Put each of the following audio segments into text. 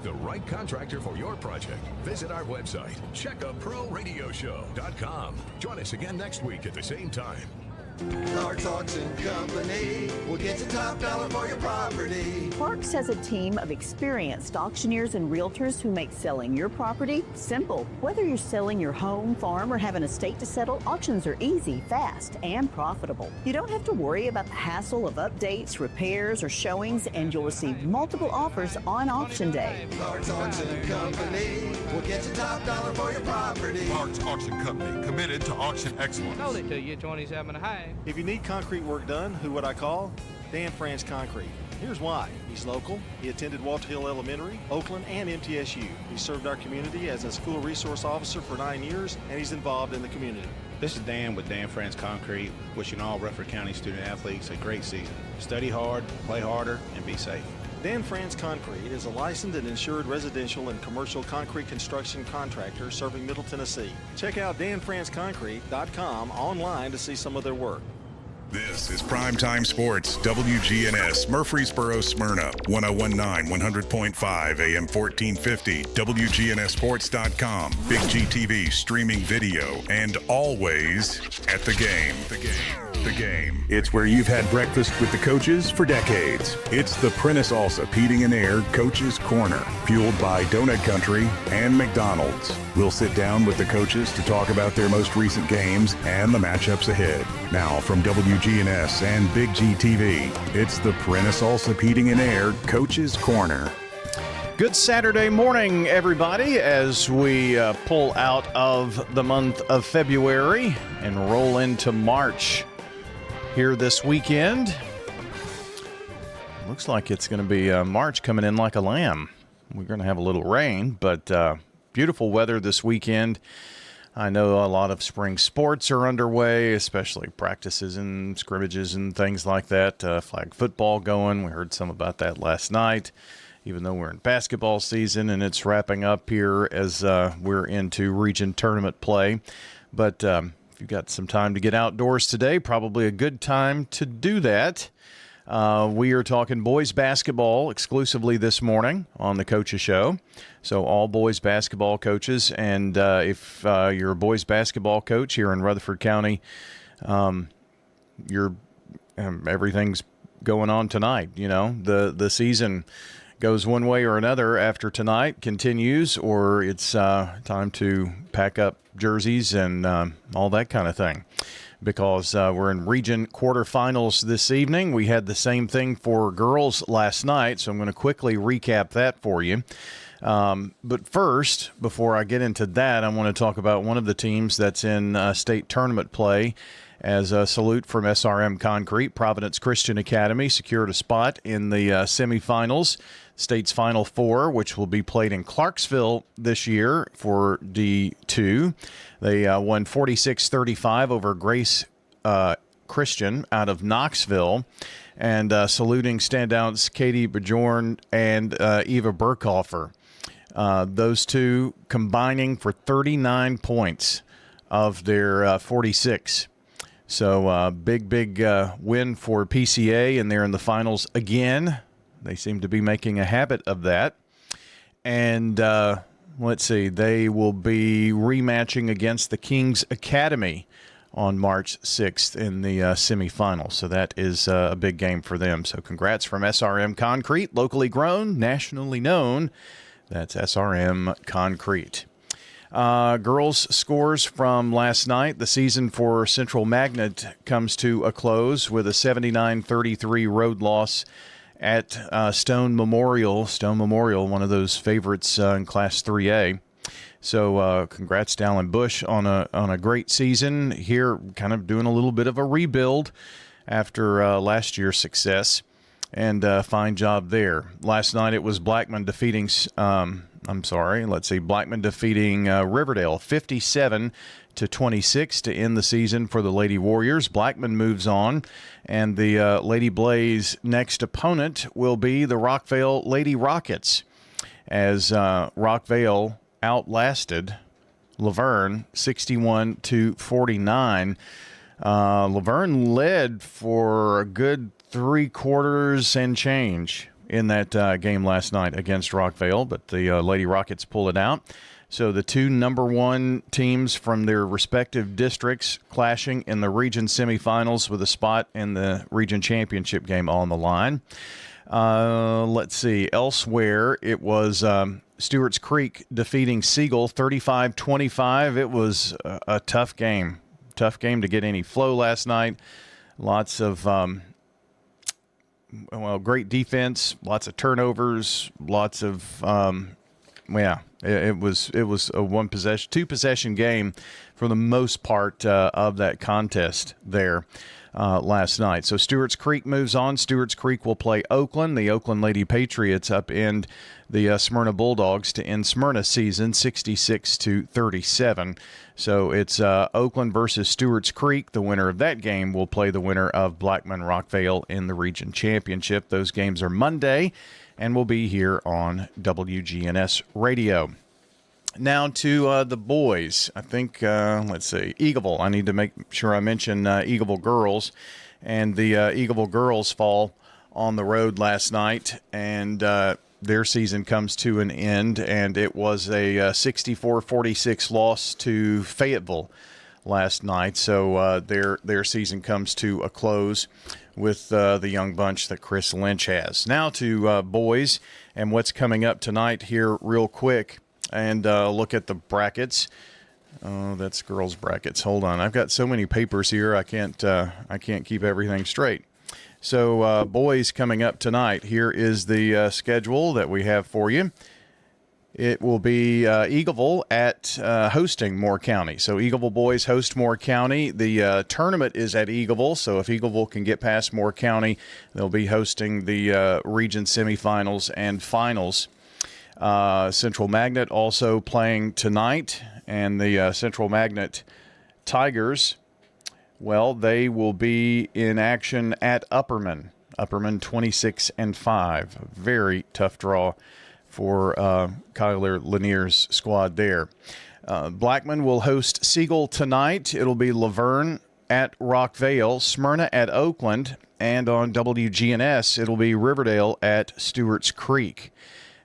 Pick the right contractor for your project. Visit our website, checkaproradioshow.com. Join us again next week at the same time. Parks Auction Company will get you top dollar for your property. Parks has a team of experienced auctioneers and realtors who make selling your property simple. Whether you're selling your home, farm, or have an estate to settle, auctions are easy, fast, and profitable. You don't have to worry about the hassle of updates, repairs, or showings, and you'll receive multiple offers on auction day. Parks Auction Company will get you top dollar for your property. Parks Auction Company, committed to auction excellence. Sold it to you, 27 and a half. If you need concrete work done, who would I call? Dan France Concrete. Here's why. He's local. He attended Walter Hill Elementary, Oakland, and MTSU. He served our community as a school resource officer for 9 years, and he's involved in the community. This is Dan with Dan France Concrete, wishing all Rutherford County student athletes a great season. Study hard, play harder, and be safe. Dan France Concrete is a licensed and insured residential and commercial concrete construction contractor serving Middle Tennessee. Check out danfranceconcrete.com online to see some of their work. This is Primetime Sports, WGNS, Murfreesboro, Smyrna, 1019, 100.5, AM 1450, WGNSsports.com, Big GTV streaming video, and always at the game. The game. It's where you've had breakfast with the coaches for decades. It's the Prentice Allsup Heating and Air Coach's Corner, fueled by Donut Country and McDonald's. We'll sit down with the coaches to talk about their most recent games and the matchups ahead. Now from WGNS and Big GTV, it's the Prentice Allsup Heating and Air Coach's Corner. Good Saturday morning, everybody, as we pull out of the month of February and roll into March here this weekend. Looks like it's going to be March coming in like a lamb. We're going to have a little rain, but beautiful weather this weekend. I know a lot of spring sports are underway, especially practices and scrimmages and things like that. Flag football going. We heard some about that last night, even though we're in basketball season and it's wrapping up here as we're into region tournament play. But if you've got some time to get outdoors today, probably a good time to do that. We are talking boys basketball exclusively this morning on the Coaches Show. So all boys basketball coaches, and if you're a boys basketball coach here in Rutherford County, everything's going on tonight. You know, the season goes one way or another after tonight, continues, or it's time to pack up jerseys and all that kind of thing. Because we're in region quarterfinals this evening. We had the same thing for girls last night, so I'm going to quickly recap that for you. But first, before I get into that, I want to talk about one of the teams that's in state tournament play. As a salute from SRM Concrete, Providence Christian Academy secured a spot in the semifinals, state's Final Four, which will be played in Clarksville this year for D2. They won 46-35 over Grace Christian out of Knoxville, and saluting standouts Katie Bajorn and Eva Burkhofer. Those two combining for 39 points of their 46. So big win for PCA, and they're in the finals again. They seem to be making a habit of that. And let's see, they will be rematching against the Kings Academy on March 6th in the semifinals. So that is a big game for them. So congrats from SRM Concrete, locally grown, nationally known. That's SRM Concrete. Girls' scores from last night. The season for Central Magnet comes to a close with a 79-33 road loss at Stone Memorial. Stone Memorial, one of those favorites in Class 3A. So congrats to Alan Bush on a great season here, kind of doing a little bit of a rebuild after last year's success, and fine job there. Last night it was Blackman defeating Blackman defeating Riverdale 57-26 to end the season for the Lady Warriors. Blackman moves on, and the Lady Blaze next opponent will be the Rockvale Lady Rockets, as Rockvale outlasted Laverne 61-49. Laverne led for a good 3 quarters and change in that game last night against Rockvale, but the Lady Rockets pulled it out. So the two number one teams from their respective districts clashing in the region semifinals with a spot in the region championship game on the line. Let's see. Elsewhere, it was Stewart's Creek defeating Siegel 35-25. It was a tough game. Tough game to get any flow last night. Lots of great defense, lots of turnovers, lots of It was a two possession game for the most part of that contest there last night. So Stewart's Creek moves on. Stewart's Creek will play Oakland. The Oakland Lady Patriots upend the Smyrna Bulldogs to end Smyrna season 66-37. So it's Oakland versus Stewart's Creek. The winner of that game will play the winner of Blackman Rockvale in the region championship. Those games are Monday and will be here on WGNS Radio. Now to the boys. I think, let's see, Eagleville. I need to make sure I mention Eagleville girls. And the Eagleville girls fall on the road last night, and their season comes to an end, and it was a 64-46 loss to Fayetteville last night. So their season comes to a close with the young bunch that Chris Lynch has. Now to boys and what's coming up tonight here real quick, and look at the brackets. Oh, that's girls' brackets. Hold on. I've got so many papers here, I can't keep everything straight. So boys coming up tonight. Here is the schedule that we have for you. It will be Eagleville at hosting Moore County. So Eagleville boys host Moore County. The tournament is at Eagleville, so if Eagleville can get past Moore County, they'll be hosting the region semifinals and finals. Central Magnet also playing tonight, and the Central Magnet Tigers, well, they will be in action at Upperman. Upperman 26-5. Very tough draw for Kyler Lanier's squad there. Blackman will host Siegel tonight. It'll be Laverne at Rockvale, Smyrna at Oakland, and on WGNS, it'll be Riverdale at Stewart's Creek.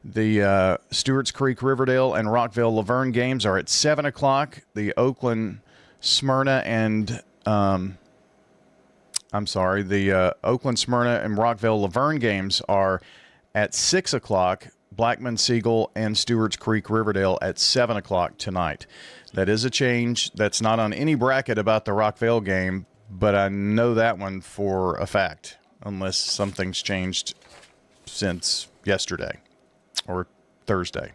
The Stewart's Creek, Riverdale, and Rockvale Laverne games are at 7 o'clock. The Oakland, Smyrna, and the Oakland, Smyrna, and Rockvale Laverne games are at 6 o'clock. Blackman, Siegel, and Stewart's Creek, Riverdale at 7 o'clock tonight. That is a change. That's not on any bracket about the Rockvale game, but I know that one for a fact, unless something's changed since yesterday or Thursday.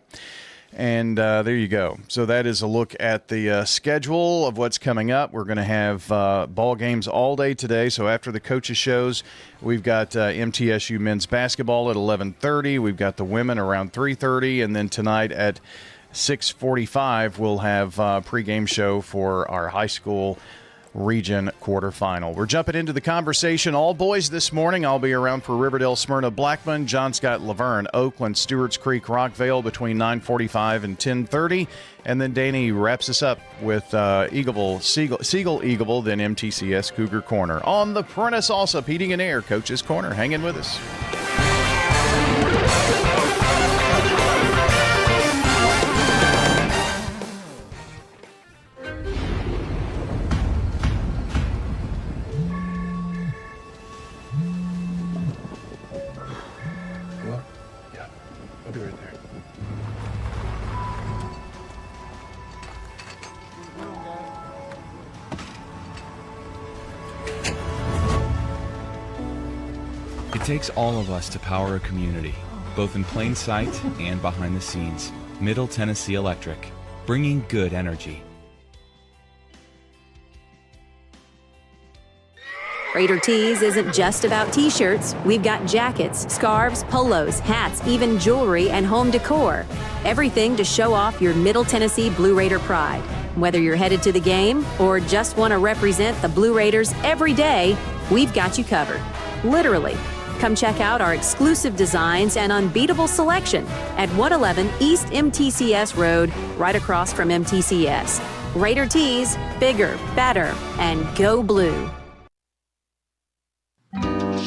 And there you go. So that is a look at the schedule of what's coming up. We're going to have ball games all day today. So after the coaches' shows, we've got MTSU men's basketball at 11:30. We've got the women around 3:30. And then tonight at 6:45, we'll have a pregame show for our high school region quarterfinal. We're jumping into the conversation. All boys this morning. I'll be around for Riverdale, Smyrna, Blackman, John Scott, Laverne, Oakland, Stewart's Creek, Rockvale between 9:45 and 10:30. And then Danny wraps us up with Siegel, Eagleville, then MTCS Cougar Corner. On the Prentice Allsup Heating and Air Coach's Corner. Hang in with us. It takes all of us to power a community, both in plain sight and behind the scenes. Middle Tennessee Electric, bringing good energy. Raider Tees isn't just about t-shirts. We've got jackets, scarves, polos, hats, even jewelry and home decor. Everything to show off your Middle Tennessee Blue Raider pride. Whether you're headed to the game or just want to represent the Blue Raiders every day, we've got you covered. Literally. Come check out our exclusive designs and unbeatable selection at 111 East MTCS Road, right across from MTCS. Raider Tees, bigger, better, and go blue.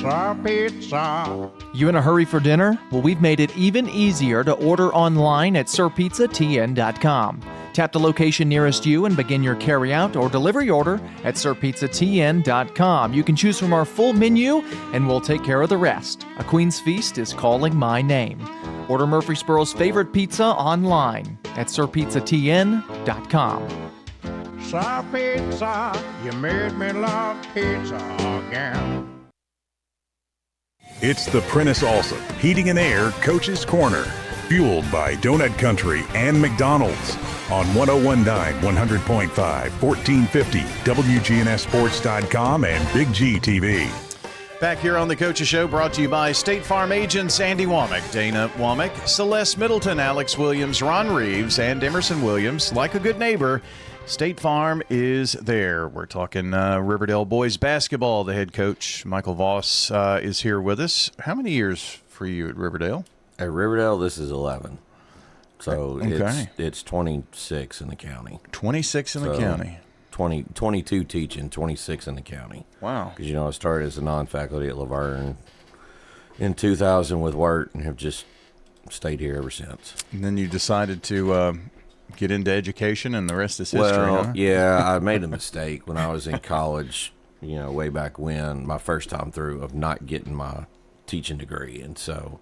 pizza, pizza. You in a hurry for dinner? Well, we've made it even easier to order online at sirpizzatn.com. Tap the location nearest you and begin your carryout or delivery order at sirpizzatn.com. You can choose from our full menu, and we'll take care of the rest. A Queen's Feast is calling my name. Order Murfreesboro's favorite pizza online at sirpizzatn.com. Sir Pizza, you made me love pizza again. It's the Prentice Allsup Heating and Air Coach's Corner, fueled by Donut Country and McDonald's on 101.9, 100.5, 1450, wgnssports.com and Big G TV. Back here on the Coaches Show, brought to you by State Farm agents Andy Womack, Dana Womack, Celeste Middleton, Alex Williams, Ron Reeves, and Emerson Williams. Like a good neighbor, State Farm is there. We're talking Riverdale boys basketball. The head coach, Michael Voss, is here with us. How many years for you at Riverdale? At Riverdale, this is 11. So Okay. it's 26 in the county. 26 in the county. 22 teaching, 26 in the county. Wow. Because, I started as a non-faculty at Laverne in 2000 with Wirt and have just stayed here ever since. And then you decided to get into education, and the rest is history, Well, huh? yeah, I made a mistake when I was in college, way back when, my first time through, of not getting my teaching degree. And so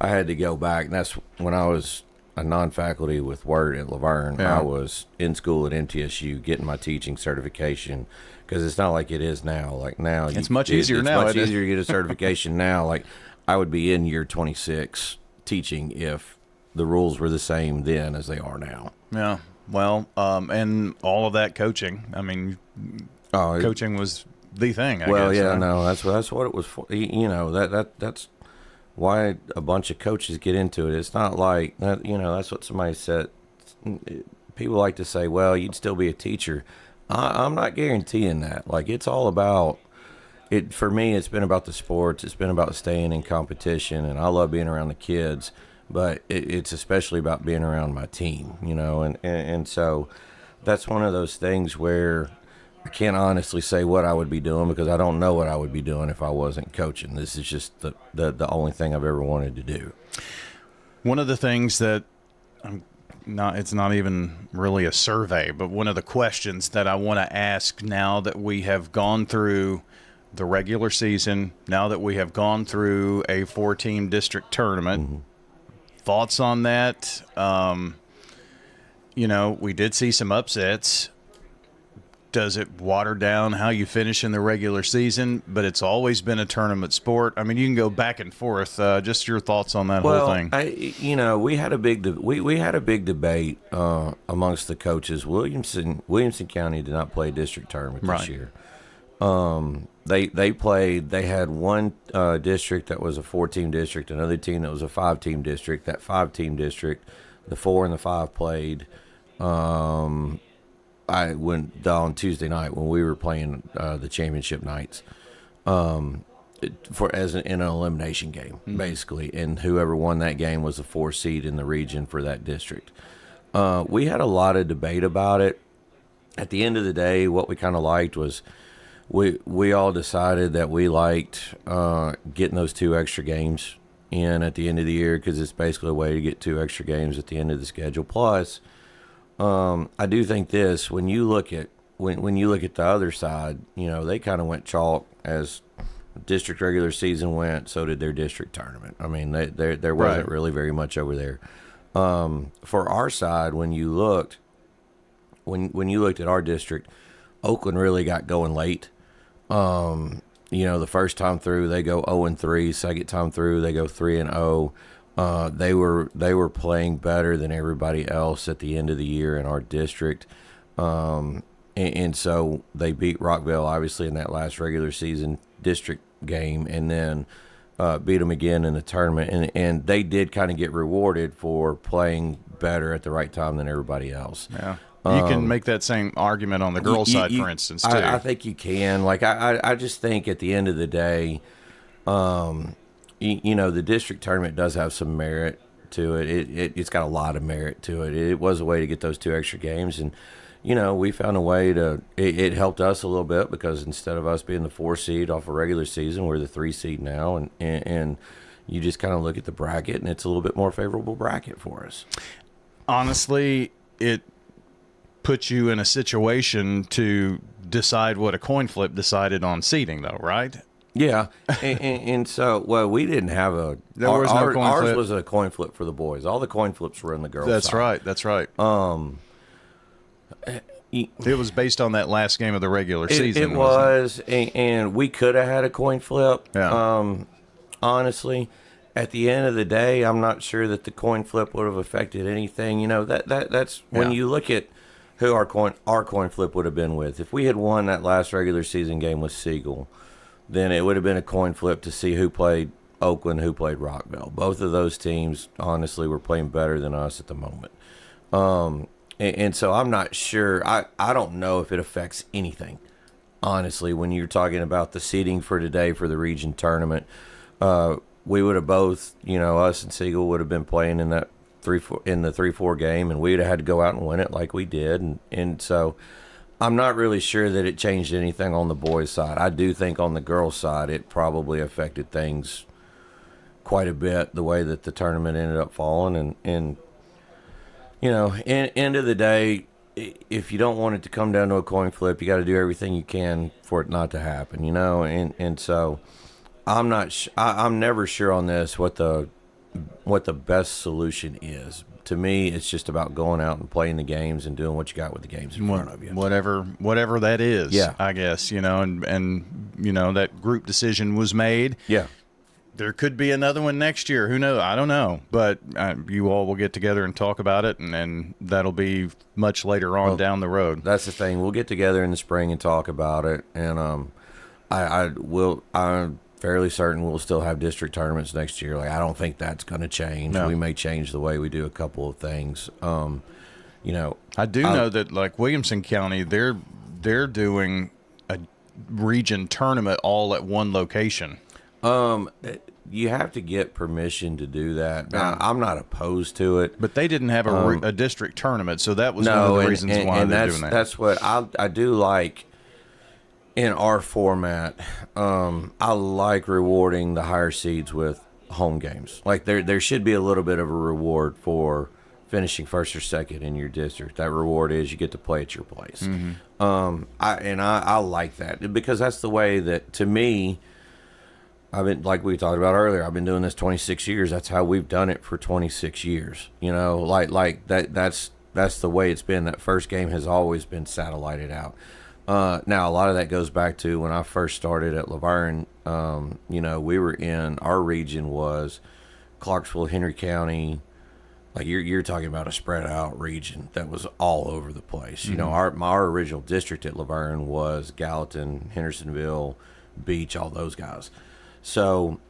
I had to go back. And that's when I was a non-faculty with Wirt at Laverne. Yeah. I was in school at MTSU getting my teaching certification, because it's not like it is now. Like now, It's much easier now, It's much isn't it? easier to get a certification now. Like I would be in year 26 teaching if the rules were the same then as they are now. Yeah. Well, and all of that coaching. I mean, coaching was the thing, I guess. Yeah, right? no, that's what it was for. That's why a bunch of coaches get into it. It's not like that. That's what somebody said. People like to say, "Well, you'd still be a teacher." I'm not guaranteeing that. Like it's all about it. For me, it's been about the sports. It's been about staying in competition, and I love being around the kids. But it's especially about being around my team, and so that's one of those things where I can't honestly say what I would be doing, because I don't know what I would be doing if I wasn't coaching. This is just the only thing I've ever wanted to do. One of the things that it's not even really a survey, but one of the questions that I want to ask now that we have gone through the regular season, now that we have gone through a 4-team district tournament, thoughts on that? We did see some upsets. Does it water down how you finish in the regular season? But it's always been a tournament sport. I mean, you can go back and forth. Just your thoughts on that whole thing. We had a big we had a big debate amongst the coaches. Williamson County did not play a district tournament this year. They had one district that was a 4-team district, another team that was a 5-team district. That 5-team district, the 4 and the 5 played. I went on Tuesday night when we were playing the championship nights, in an elimination game, basically, and whoever won that game was the 4 seed in the region for that district. We had a lot of debate about it. At the end of the day, what we kind of liked was we all decided that we liked getting those 2 extra games in at the end of the year, because it's basically a way to get 2 extra games at the end of the schedule. Plus, I do think this, when you look at the other side, they kind of went chalk as district regular season went. So did their district tournament. I mean, there wasn't really very much over there. For our side, when you looked at our district, Oakland really got going late. The first time through they go 0-3. Second time through they go 3-0. They were playing better than everybody else at the end of the year in our district, and so they beat Rockville obviously in that last regular season district game, and then beat them again in the tournament, and they did kind of get rewarded for playing better at the right time than everybody else. Yeah. You can make that same argument on the girls' side, for instance, too. I think you can. Like, I just think at the end of the day, the district tournament does have some merit to it. It's got a lot of merit to it. It was a way to get those 2 extra games, and we found a way to. It helped us a little bit because instead of us being the 4 seed off a regular season, we're the 3 seed now, and you just kind of look at the bracket, and it's a little bit more favorable bracket for us. Honestly, it puts you in a situation to decide what a coin flip decided on seeding, though, right? Yeah, and so, well, we didn't have There was no coin ours flip. was a coin flip for the boys. All the coin flips were in the girls' side. That's right. It was based on that last game of the regular season. It was, and we could have had a coin flip. Yeah. Honestly, at the end of the day, I'm not sure that the coin flip would have affected anything. That's when you look at who our coin flip would have been with. If we had won that last regular season game with Siegel, then it would have been a coin flip to see who played Oakland, who played Rockville. Both of those teams, honestly, were playing better than us at the moment. And so I'm not sure. I don't know if it affects anything, honestly, when you're talking about the seeding for today for the region tournament. We would have both, us and Siegel would have been playing in that 3-4 game, and we'd have had to go out and win it like we did. And so I'm not really sure that it changed anything on the boys' side. I do think on the girls' side it probably affected things quite a bit, the way that the tournament ended up falling. And end of the day, if you don't want it to come down to a coin flip, you got to do everything you can for it not to happen, and so I'm never sure on this what the best solution is. To me, it's just about going out and playing the games and doing what you got with the games in front of you. Whatever that is, yeah. I guess, and that group decision was made. Yeah. There could be another one next year. Who knows? I don't know. But you all will get together and talk about it, and that'll be much later on down the road. That's the thing. We'll get together in the spring and talk about it, and I'm fairly certain we'll still have district tournaments next year. I don't think that's going to change. No. We may change the way we do a couple of things. I do know that Williamson County, they're doing a region tournament all at one location. You have to get permission to do that. Now, I'm not opposed to it, but they didn't have a district tournament, so that was one of the reasons why they're doing that. That's what I do like. In our format, I like rewarding the higher seeds with home games. There should be a little bit of a reward for finishing first or second in your district. That reward is you get to play at your place. Mm-hmm. I like that because that's the way that, to me, I've been, like we talked about earlier, I've been doing this 26 years. That's how we've done it for 26 years. That's the way it's been. That first game has always been satellited out. Now, a lot of that goes back to when I first started at Laverne. We were in, our region was Clarksville, Henry County. You're talking about a spread out region that was all over the place. Mm-hmm. Our original district at Laverne was Gallatin, Hendersonville, Beach, all those guys. So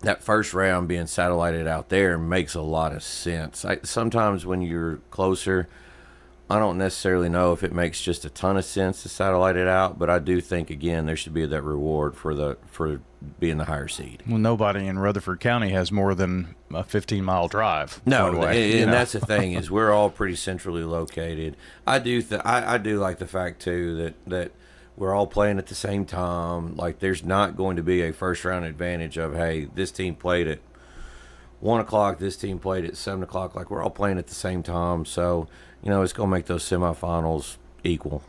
that first round being satellited out there makes a lot of sense. Sometimes when you're closer, I don't necessarily know if it makes just a ton of sense to satellite it out, but I do think, again, there should be that reward for being the higher seed. Well, nobody in Rutherford County has more than a 15-mile drive. No, and that's the thing is we're all pretty centrally located. I do like the fact too that we're all playing at the same time. There's not going to be a first-round advantage of, hey, this team played at 1 o'clock, this team played at 7 o'clock. We're all playing at the same time, so it's going to make those semifinals equal.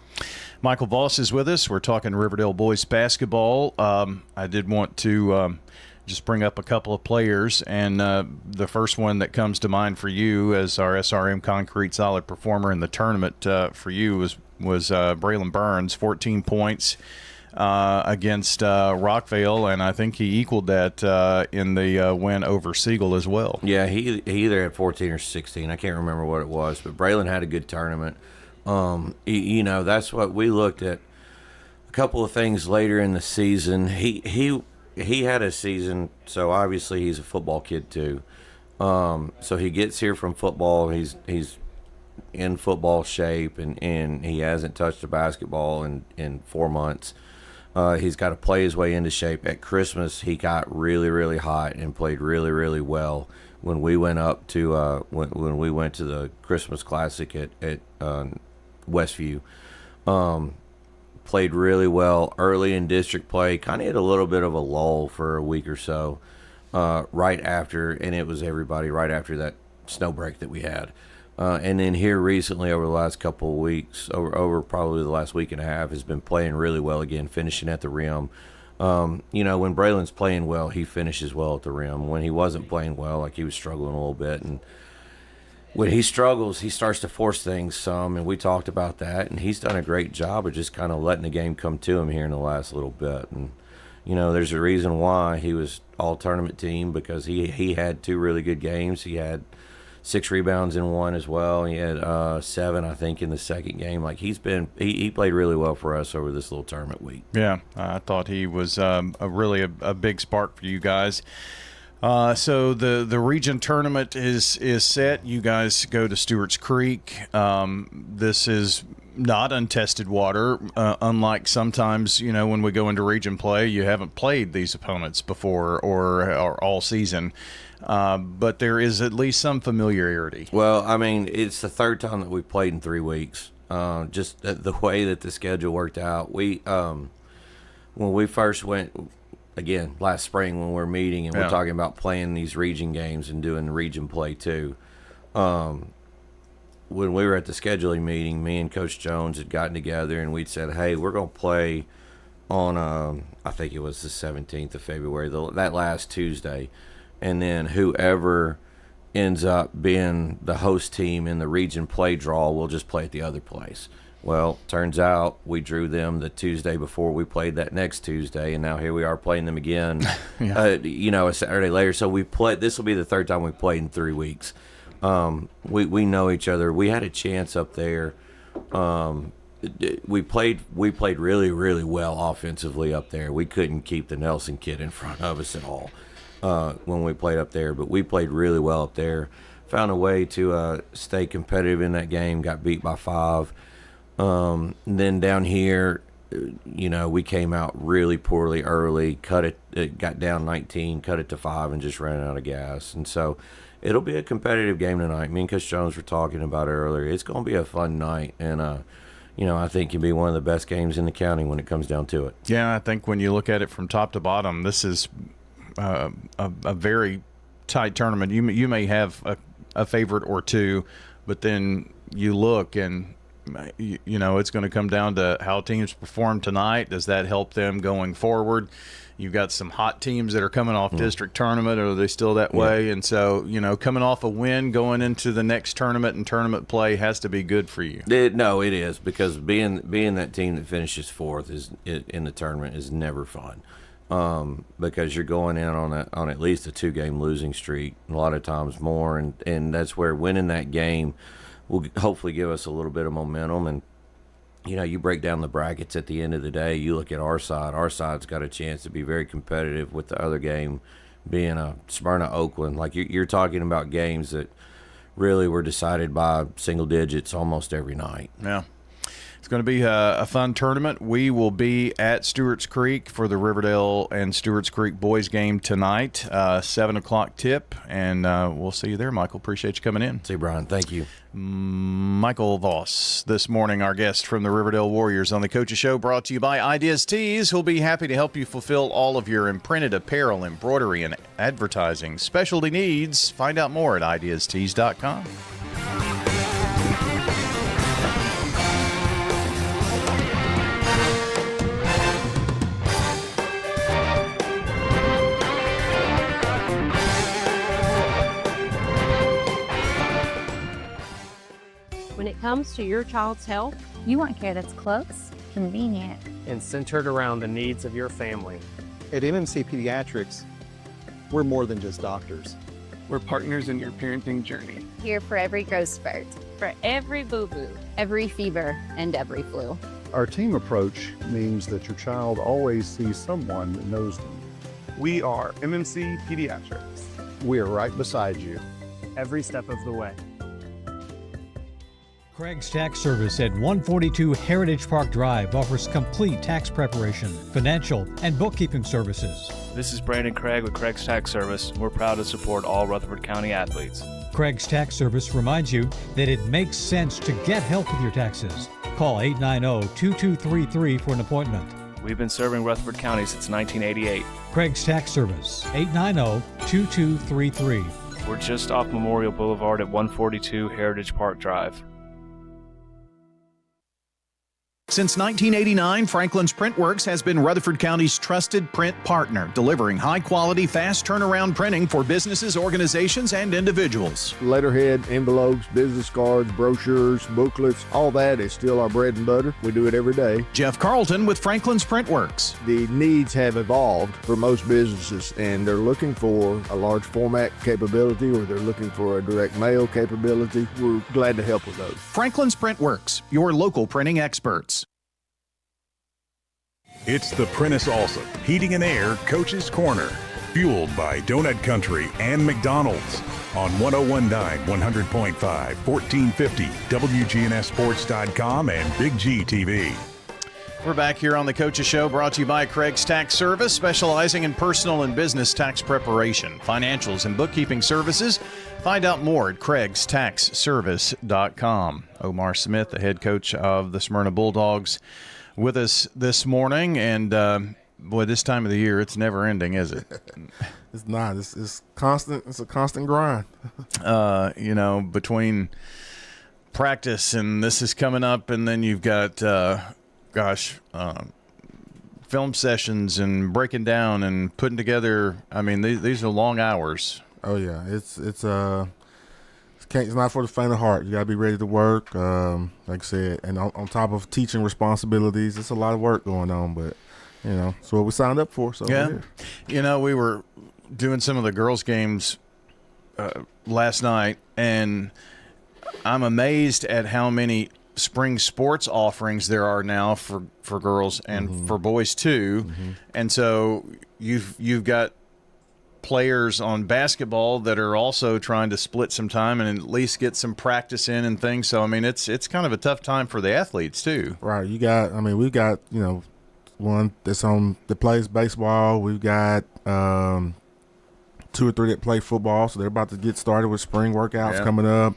Michael Voss is with us. We're talking Riverdale boys basketball. I did want to just bring up a couple of players, and the first one that comes to mind for you as our SRM Concrete solid performer in the tournament for you was Braylon Burns, 14 points against Rockville, and I think he equaled that in the win over Siegel as well. Yeah, he either had 14 or 16. I can't remember what it was, but Braylon had a good tournament. That's what we looked at. A couple of things later in the season, he had a season, so obviously he's a football kid too. So he gets here from football. He's in football shape, and he hasn't touched a basketball in 4 months. He's got to play his way into shape. At Christmas, he got really, really hot and played really, really well. When we went up to when we went to the Christmas Classic at Westview. Played really well early in district play. Kind of hit a little bit of a lull for a week or so right after, and it was everybody right after that snow break that we had. And then here recently, over the last couple of weeks, over probably the last week and a half, has been playing really well again, finishing at the rim. When Braylon's playing well, he finishes well at the rim. When he wasn't playing well, like he was struggling a little bit, and when he struggles, he starts to force things some, and we talked about that, and he's done a great job of just kind of letting the game come to him here in the last little bit. And, there's a reason why he was all-tournament team, because he had 2 really good games. He had 6 rebounds in one as well. He had 7, I think, in the second game. Like, he played really well for us over this little tournament week. Yeah, I thought he was really a big spark for you guys. So the region tournament is set. You guys go to Stewart's Creek. This is not untested water, unlike sometimes, when we go into region play, you haven't played these opponents before or all season. But there is at least some familiarity. Well, I mean, it's the 3rd time that we've played in 3 weeks. Just the way that the schedule worked out. When we first went, again, last spring when we're meeting and we're talking about playing these region games and doing region play too. When we were at the scheduling meeting, me and Coach Jones had gotten together and we'd said, hey, we're going to play on, I think it was the 17th of February, that last Tuesday. And then whoever ends up being the host team in the region play draw will just play at the other place. Well, turns out we drew them the Tuesday before we played that next Tuesday, and now here we are playing them again, a Saturday later. So this will be the 3rd time we played in 3 weeks. We know each other. We had a chance up there. We played really, really well offensively up there. We couldn't keep the Nelson kid in front of us at all when we played up there, but we played really well up there. Found a way to stay competitive in that game, got beat by 5. Then down here, we came out really poorly early, got down 19, cut it to 5, and just ran out of gas. And so it'll be a competitive game tonight. Me and Coach Jones were talking about it earlier. It's going to be a fun night, and I think it'll be one of the best games in the county when it comes down to it. Yeah, I think when you look at it from top to bottom, this is a very tight tournament. You may have a favorite or two, but then you look and it's going to come down to how teams perform tonight. Does that help them going forward? You've got some hot teams that are coming off district tournament. Are they still that way? And so, coming off a win, going into the next tournament and tournament play has to be good for you. It is, because being that team that finishes 4th in the tournament is never fun. Because you're going in on at least a 2-game losing streak, a lot of times more, and that's where winning that game will hopefully give us a little bit of momentum. And you break down the brackets at the end of the day, you look at our side. Our side's got a chance to be very competitive, with the other game being a Smyrna Oakland. Like, you're talking about games that really were decided by single digits almost every night. Yeah. It's going to be a fun tournament. We will be at Stewart's Creek for the Riverdale and Stewart's Creek boys game tonight, 7 o'clock tip, and we'll see you there, Michael. Appreciate you coming in. See you, Brian. Thank you. Michael Voss, this morning, our guest from the Riverdale Warriors on the Coaches Show, brought to you by Ideas Tees, who'll be happy to help you fulfill all of your imprinted apparel, embroidery, and advertising specialty needs. Find out more at ideastees.com. When it comes to your child's health, you want care that's close, convenient, and centered around the needs of your family. At MMC Pediatrics, we're more than just doctors. We're partners in your parenting journey. Here for every growth spurt, for every boo-boo, every fever, and every flu. Our team approach means that your child always sees someone that knows them. We are MMC Pediatrics. We are right beside you, every step of the way. Craig's Tax Service at 142 Heritage Park Drive offers complete tax preparation, financial, and bookkeeping services. This is Brandon Craig with Craig's Tax Service. We're proud to support all Rutherford County athletes. Craig's Tax Service reminds you that it makes sense to get help with your taxes. Call 890-2233 for an appointment. We've been serving Rutherford County since 1988. Craig's Tax Service, 890-2233. We're just off Memorial Boulevard at 142 Heritage Park Drive. Since 1989, Franklin's Printworks has been Rutherford County's trusted print partner, delivering high-quality, fast turnaround printing for businesses, organizations, and individuals. Letterhead, envelopes, business cards, brochures, booklets, all that is still our bread and butter. We do it every day. Jeff Carlton with Franklin's Printworks. The needs have evolved for most businesses, and they're looking for a large format capability, or they're looking for a direct mail capability. We're glad to help with those. Franklin's Printworks, your local printing experts. It's the Prentice Allsup Heating and Air Coach's Corner, fueled by Donut Country and McDonald's on 1019 100.5, 1450 wgnssports.com and Big G TV. We're back here on the Coach's Show, brought to you by Craig's Tax Service, specializing in personal and business tax preparation, financials, and bookkeeping services. Find out more at craigstaxservice.com. Omar Smith, the head coach of the Smyrna Bulldogs, with us this morning, and boy, this time of the year, it's never ending, is it? It's not. It's constant. It's a constant grind. Between practice and this is coming up, and then you've got, film sessions and breaking down and putting together. I mean, these are long hours. Oh yeah, it's not for the faint of heart. You got to be ready to work, like I said, and on top of teaching responsibilities, it's a lot of work going on, but, it's what we signed up for, so yeah. We were doing some of the girls' games last night, and I'm amazed at how many spring sports offerings there are now for girls and for boys, too. Mm-hmm. And so you've got players on basketball that are also trying to split some time and at least get some practice in and things. So, I mean, it's kind of a tough time for the athletes too. Right. We've got, one that plays baseball. We've got 2 or 3 that play football. So they're about to get started with spring workouts coming up.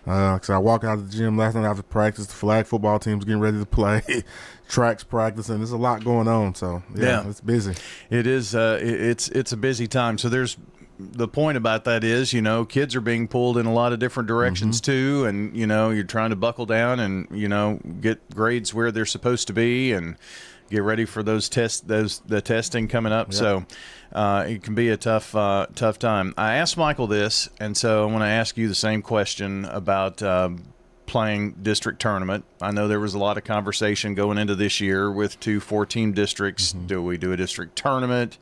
So I walked out of the gym last night after practice. The flag football team's getting ready to play. Track's practicing. There's a lot going on. So, yeah. It's busy. It is. It's a busy time. So there's the point about that is, kids are being pulled in a lot of different directions too. And, you're trying to buckle down and, get grades where they're supposed to be and get ready for those the testing coming up. Yep. So it can be a tough time. I asked Michael this, and so I want to ask you the same question about playing district tournament. I know there was a lot of conversation going into this year with 2 4-team districts. Mm-hmm. Do we do a district tournament?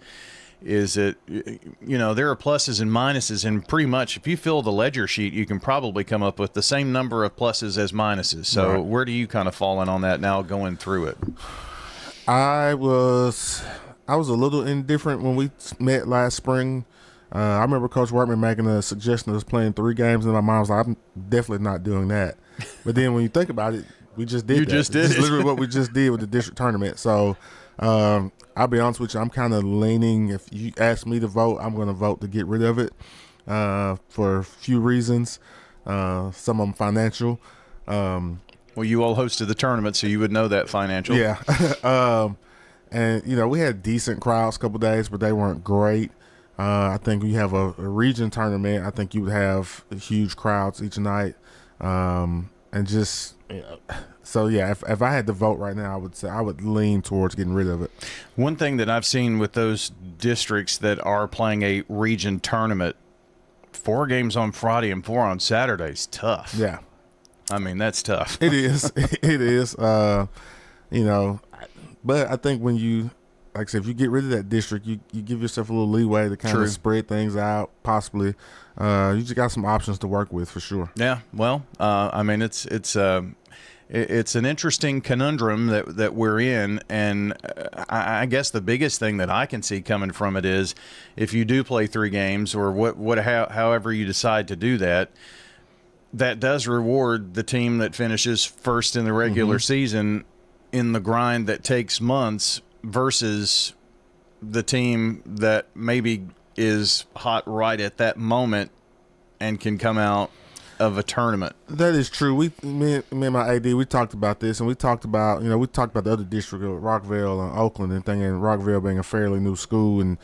Is it, there are pluses and minuses, and pretty much if you fill the ledger sheet, you can probably come up with the same number of pluses as minuses. So where do you kind of fall in on that now going through it? I was a little indifferent when we met last spring. I remember Coach Workman making a suggestion of us playing 3 games, and my mind was like, I'm definitely not doing that. But then when you think about it, we just did that. Just did it. It's literally what we just did with the district tournament. So I'll be honest with you, I'm kind of leaning, if you ask me to vote, I'm going to vote to get rid of it for a few reasons, some of them financial. Well, you all hosted the tournament, so you would know that financial. Yeah. And, we had decent crowds a couple days, but they weren't great. I think we have a region tournament. I think you would have huge crowds each night. And just, so, yeah, if I had to vote right now, I would say I would lean towards getting rid of it. One thing that I've seen with those districts that are playing a region tournament, 4 games on Friday and 4 on Saturday is tough. Yeah. I mean, that's tough. It is. It is. But I think when you, like I said, if you get rid of that district, you give yourself a little leeway to kind of spread things out, possibly. You just got some options to work with for sure. Yeah. Well, I mean, it's an interesting conundrum that we're in, and I guess the biggest thing that I can see coming from it is if you do play 3 games or however you decide to do that, that does reward the team that finishes first in the regular season in the grind that takes months versus the team that maybe is hot right at that moment and can come out of a tournament. That is true. Me and my AD, we talked about this, and we talked about the other district of Rockville and Oakland, and thinking Rockville being a fairly new school, and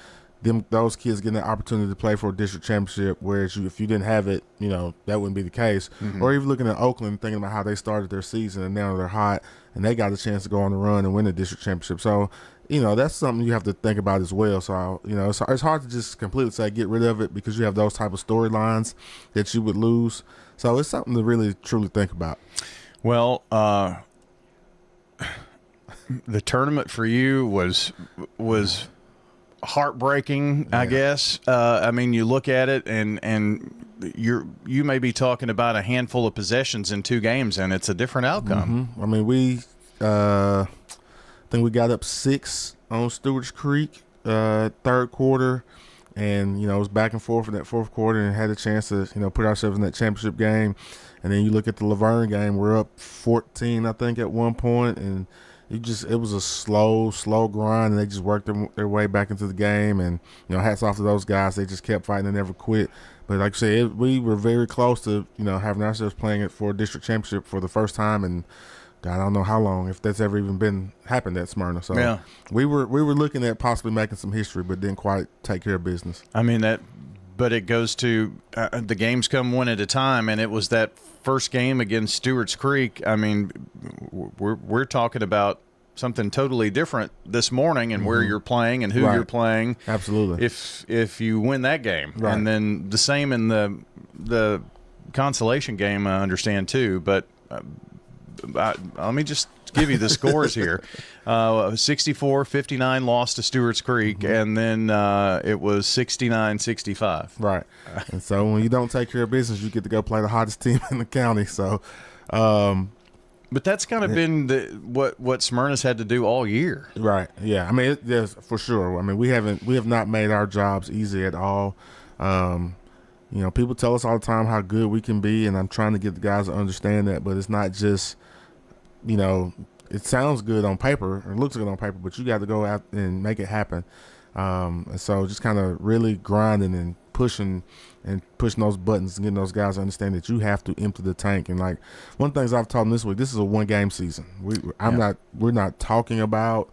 those kids getting the opportunity to play for a district championship, whereas if you didn't have it, that wouldn't be the case. Mm-hmm. Or even looking at Oakland, thinking about how they started their season, and now they're hot, and they got a chance to go on the run and win the district championship. So, that's something you have to think about as well. So, it's hard to just completely say get rid of it because you have those type of storylines that you would lose. So it's something to really, truly think about. Well, the tournament for you was heartbreaking, I guess. I mean, you look at it and you may be talking about a handful of possessions in 2 games, and it's a different outcome. Mm-hmm. I mean, I think we got up 6 on Stewart's Creek third quarter, and it was back and forth in that fourth quarter, and had a chance to put ourselves in that championship game. And then you look at the Laverne game, we're up 14, I think, at one point, and it was a slow grind, and they just worked their way back into the game. And hats off to those guys; they just kept fighting and never quit. But like I said, we were very close to having ourselves playing it for a district championship for the first time, and God, I don't know how long, if that's ever even happened at Smyrna. So yeah. we were looking at possibly making some history, but didn't quite take care of business. I mean but it goes to the games come one at a time, and it was that first game against Stewart's Creek. I mean, we're talking about something totally different this morning, and where you're playing and who you're playing. Absolutely. If you win that game, right. And then the same in the consolation game, I understand too, but. Let me just give you the scores here. 64-59 lost to Stewart's Creek, and then it was 69-65. Right. And so when you don't take care of business, you get to go play the hottest team in the county. So, but that's kind of been what Smyrna's had to do all year. Right. Yeah. I mean, yes, for sure. I mean, we have not made our jobs easy at all. People tell us all the time how good we can be, and I'm trying to get the guys to understand that, but it's not just, it sounds good on paper, or looks good on paper, but you got to go out and make it happen. And so just kind of really grinding and pushing those buttons and getting those guys to understand that you have to empty the tank. And like one of the things I've taught them this week, this is a 1-game season. We're not talking about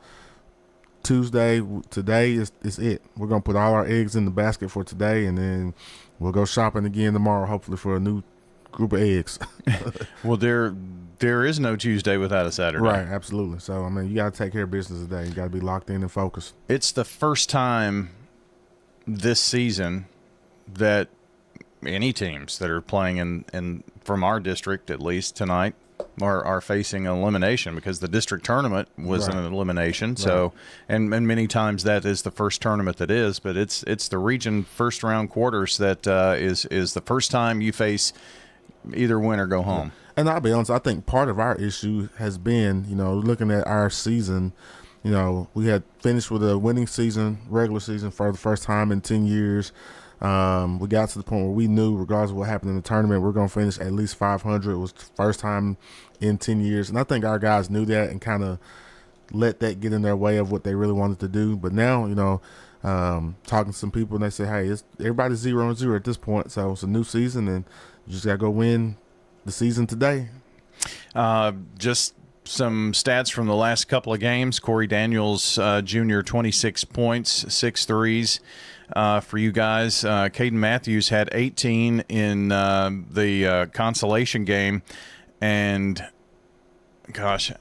Tuesday. Today is it. We're going to put all our eggs in the basket for today, and then we'll go shopping again tomorrow, hopefully for a new group of eggs. Well, there is no Tuesday without a Saturday. Right, absolutely. So, I mean, you got to take care of business today. You got to be locked in and focused. It's the first time this season that any teams that are playing in from our district, at least tonight, are facing an elimination, because the district tournament was an elimination. So, and many times that is the first tournament that is, but it's the region first round quarters that is the first time you face either win or go home. And I'll be honest, I think part of our issue has been, looking at our season, we had finished with a winning season, regular season, for the first time in 10 years. We got to the point where we knew, regardless of what happened in the tournament, we're going to finish at least 500. It was the first time in 10 years. And I think our guys knew that and kind of let that get in their way of what they really wanted to do. But now, talking to some people, and they say, hey, everybody's 0-0 at this point. So it's a new season, and you just got to go win the season today. Just some stats from the last couple of games. Corey Daniels, Jr., 26 points, 6 threes. For you guys, Caden Matthews had 18 in the consolation game, and gosh,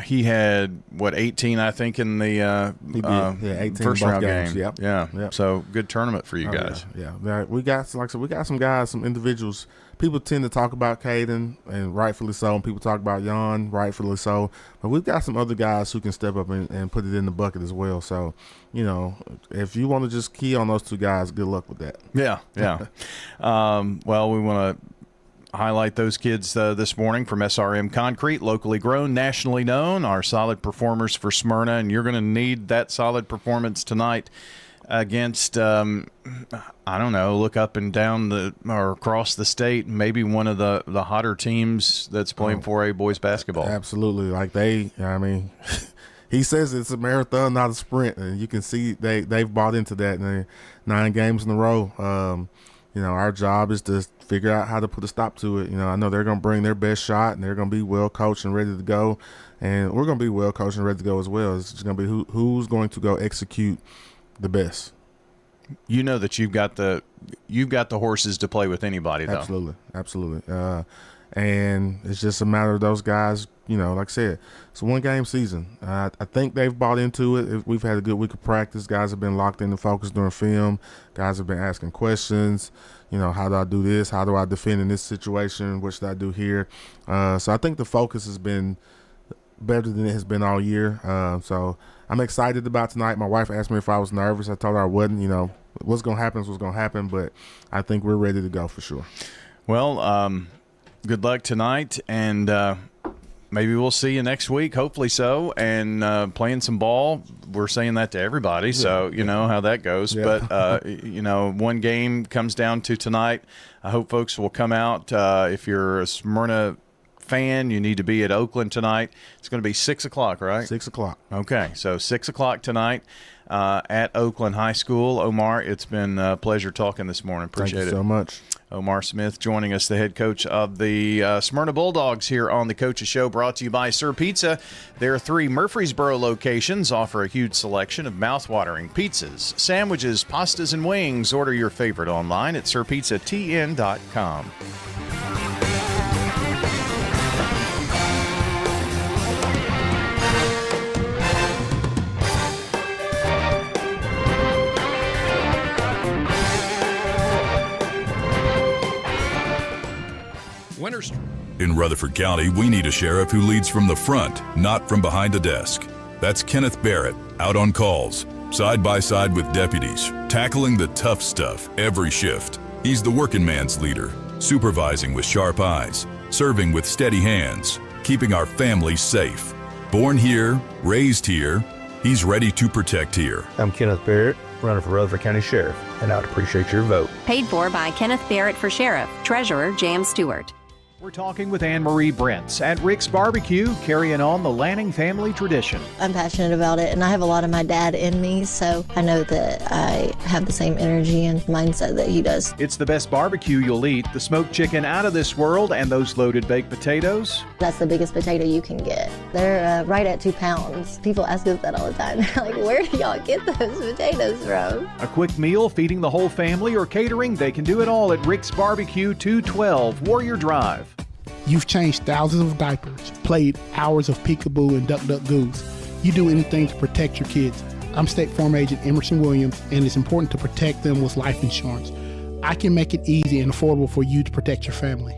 he had 18, I think, in the 18 first round games. game. Yep. So good tournament for you guys. Yeah. We got, like I said, we got some guys, some individuals. People tend to talk about Caden, and rightfully so, and people talk about Jan, rightfully so. But we've got some other guys who can step up and put it in the bucket as well. So, if you want to just key on those 2 guys, good luck with that. Yeah. Well, we want to highlight those kids this morning from SRM Concrete, locally grown, nationally known, our solid performers for Smyrna, and you're going to need that solid performance tonight against, I don't know, look up and down or across the state, maybe one of the hotter teams that's playing 4A boys basketball. Absolutely. He says it's a marathon, not a sprint, and you can see they've bought into that. And 9 games in a row. our job is to figure out how to put a stop to it. I know they're going to bring their best shot, and they're going to be well coached and ready to go, and we're going to be well coached and ready to go as well. It's just going to be who's going to go execute the best. You know that you've got the horses to play with anybody, though. Absolutely. And it's just a matter of those guys. Like I said, it's a one-game season. I think they've bought into it. We've had a good week of practice. Guys have been locked in and focused during film. Guys have been asking questions. How do I do this? How do I defend in this situation? What should I do here? So I think the focus has been better than it has been all year. So I'm excited about tonight. My wife asked me if I was nervous. I told her I wasn't. What's going to happen is what's going to happen, but I think we're ready to go for sure. Well, good luck tonight, and maybe we'll see you next week, hopefully so, and playing some ball. We're saying that to everybody, so you know how that goes. Yeah. But, one game comes down to tonight. I hope folks will come out. If you're a Smyrna fan, you need to be at Oakland tonight. It's going to be 6 o'clock, right? 6 o'clock. Okay, so 6 o'clock tonight at Oakland High School. Omar, it's been a pleasure talking this morning. Appreciate it. Thank you so much. Omar Smith joining us, the head coach of the Smyrna Bulldogs here on the Coach's Show, brought to you by Sir Pizza. Their 3 Murfreesboro locations offer a huge selection of mouth-watering pizzas, sandwiches, pastas, and wings. Order your favorite online at sirpizzatn.com. In Rutherford County, we need a sheriff who leads from the front, not from behind a desk. That's Kenneth Barrett, out on calls, side by side with deputies, tackling the tough stuff every shift. He's the working man's leader, supervising with sharp eyes, serving with steady hands, keeping our families safe. Born here, raised here, he's ready to protect here. I'm Kenneth Barrett, running for Rutherford County Sheriff, and I would appreciate your vote. Paid for by Kenneth Barrett for Sheriff, Treasurer Jan Stewart. We're talking with Anne-Marie Brents at Rick's Barbecue, carrying on the Lanning family tradition. I'm passionate about it, and I have a lot of my dad in me, so I know that I have the same energy and mindset that he does. It's the best barbecue you'll eat, the smoked chicken out of this world, and those loaded baked potatoes. That's the biggest potato you can get. They're right at 2 pounds. People ask us that all the time. They're like, where do y'all get those potatoes from? A quick meal feeding the whole family or catering, they can do it all at Rick's Barbecue, 212 Warrior Drive. You've changed thousands of diapers, played hours of peekaboo and duck goose. You do anything to protect your kids. I'm State Farm Agent Emerson Williams, and it's important to protect them with life insurance. I can make it easy and affordable for you to protect your family.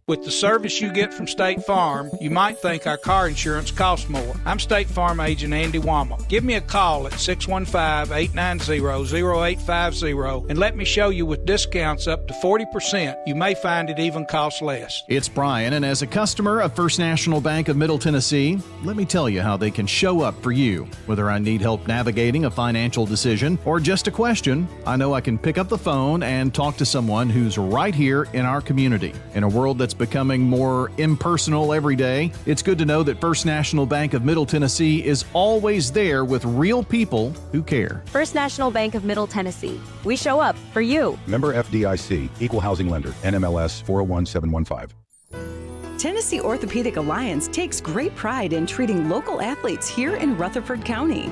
With the service you get from State Farm, you might think our car insurance costs more. I'm State Farm Agent Andy Wama. Give me a call at 615-890-0850 and let me show you with discounts up to 40%. You may find it even costs less. It's Brian, and as a customer of First National Bank of Middle Tennessee, let me tell you how they can show up for you. Whether I need help navigating a financial decision or just a question, I know I can pick up the phone and talk to someone who's right here in our community. In a world that's becoming more impersonal every day, it's good to know that First National Bank of Middle Tennessee is always there with real people who care. First National Bank of Middle Tennessee. We show up for you. Member FDIC, Equal Housing Lender, NMLS 401715. Tennessee Orthopedic Alliance takes great pride in treating local athletes here in Rutherford County.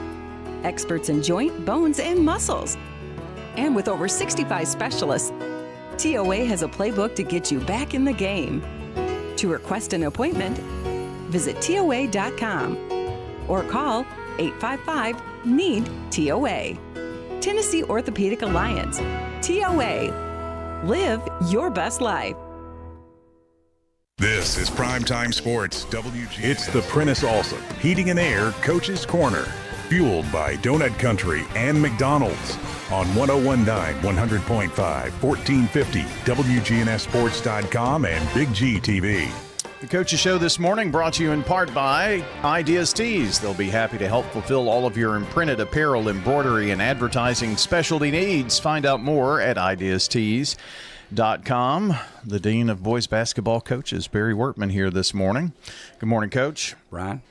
Experts in joint, bones, and muscles. And with over 65 specialists, TOA has a playbook to get you back in the game. To request an appointment, visit TOA.com or call 855-NEED-TOA. Tennessee Orthopedic Alliance. TOA. Live your best life. This is Primetime Sports, WGNS. It's the Prentice Allsup Heating and Air Coach's Corner, fueled by Donut Country and McDonald's on 101.9, 100.5, 1450, wgnssports.com and Big G TV. The Coach's Show this morning brought to you in part by Ideas Tees. They'll be happy to help fulfill all of your imprinted apparel, embroidery, and advertising specialty needs. Find out more at ideastees.com. The Dean of Boys Basketball Coaches, Barry Wortman, here this morning. Good morning, Coach. Ryan.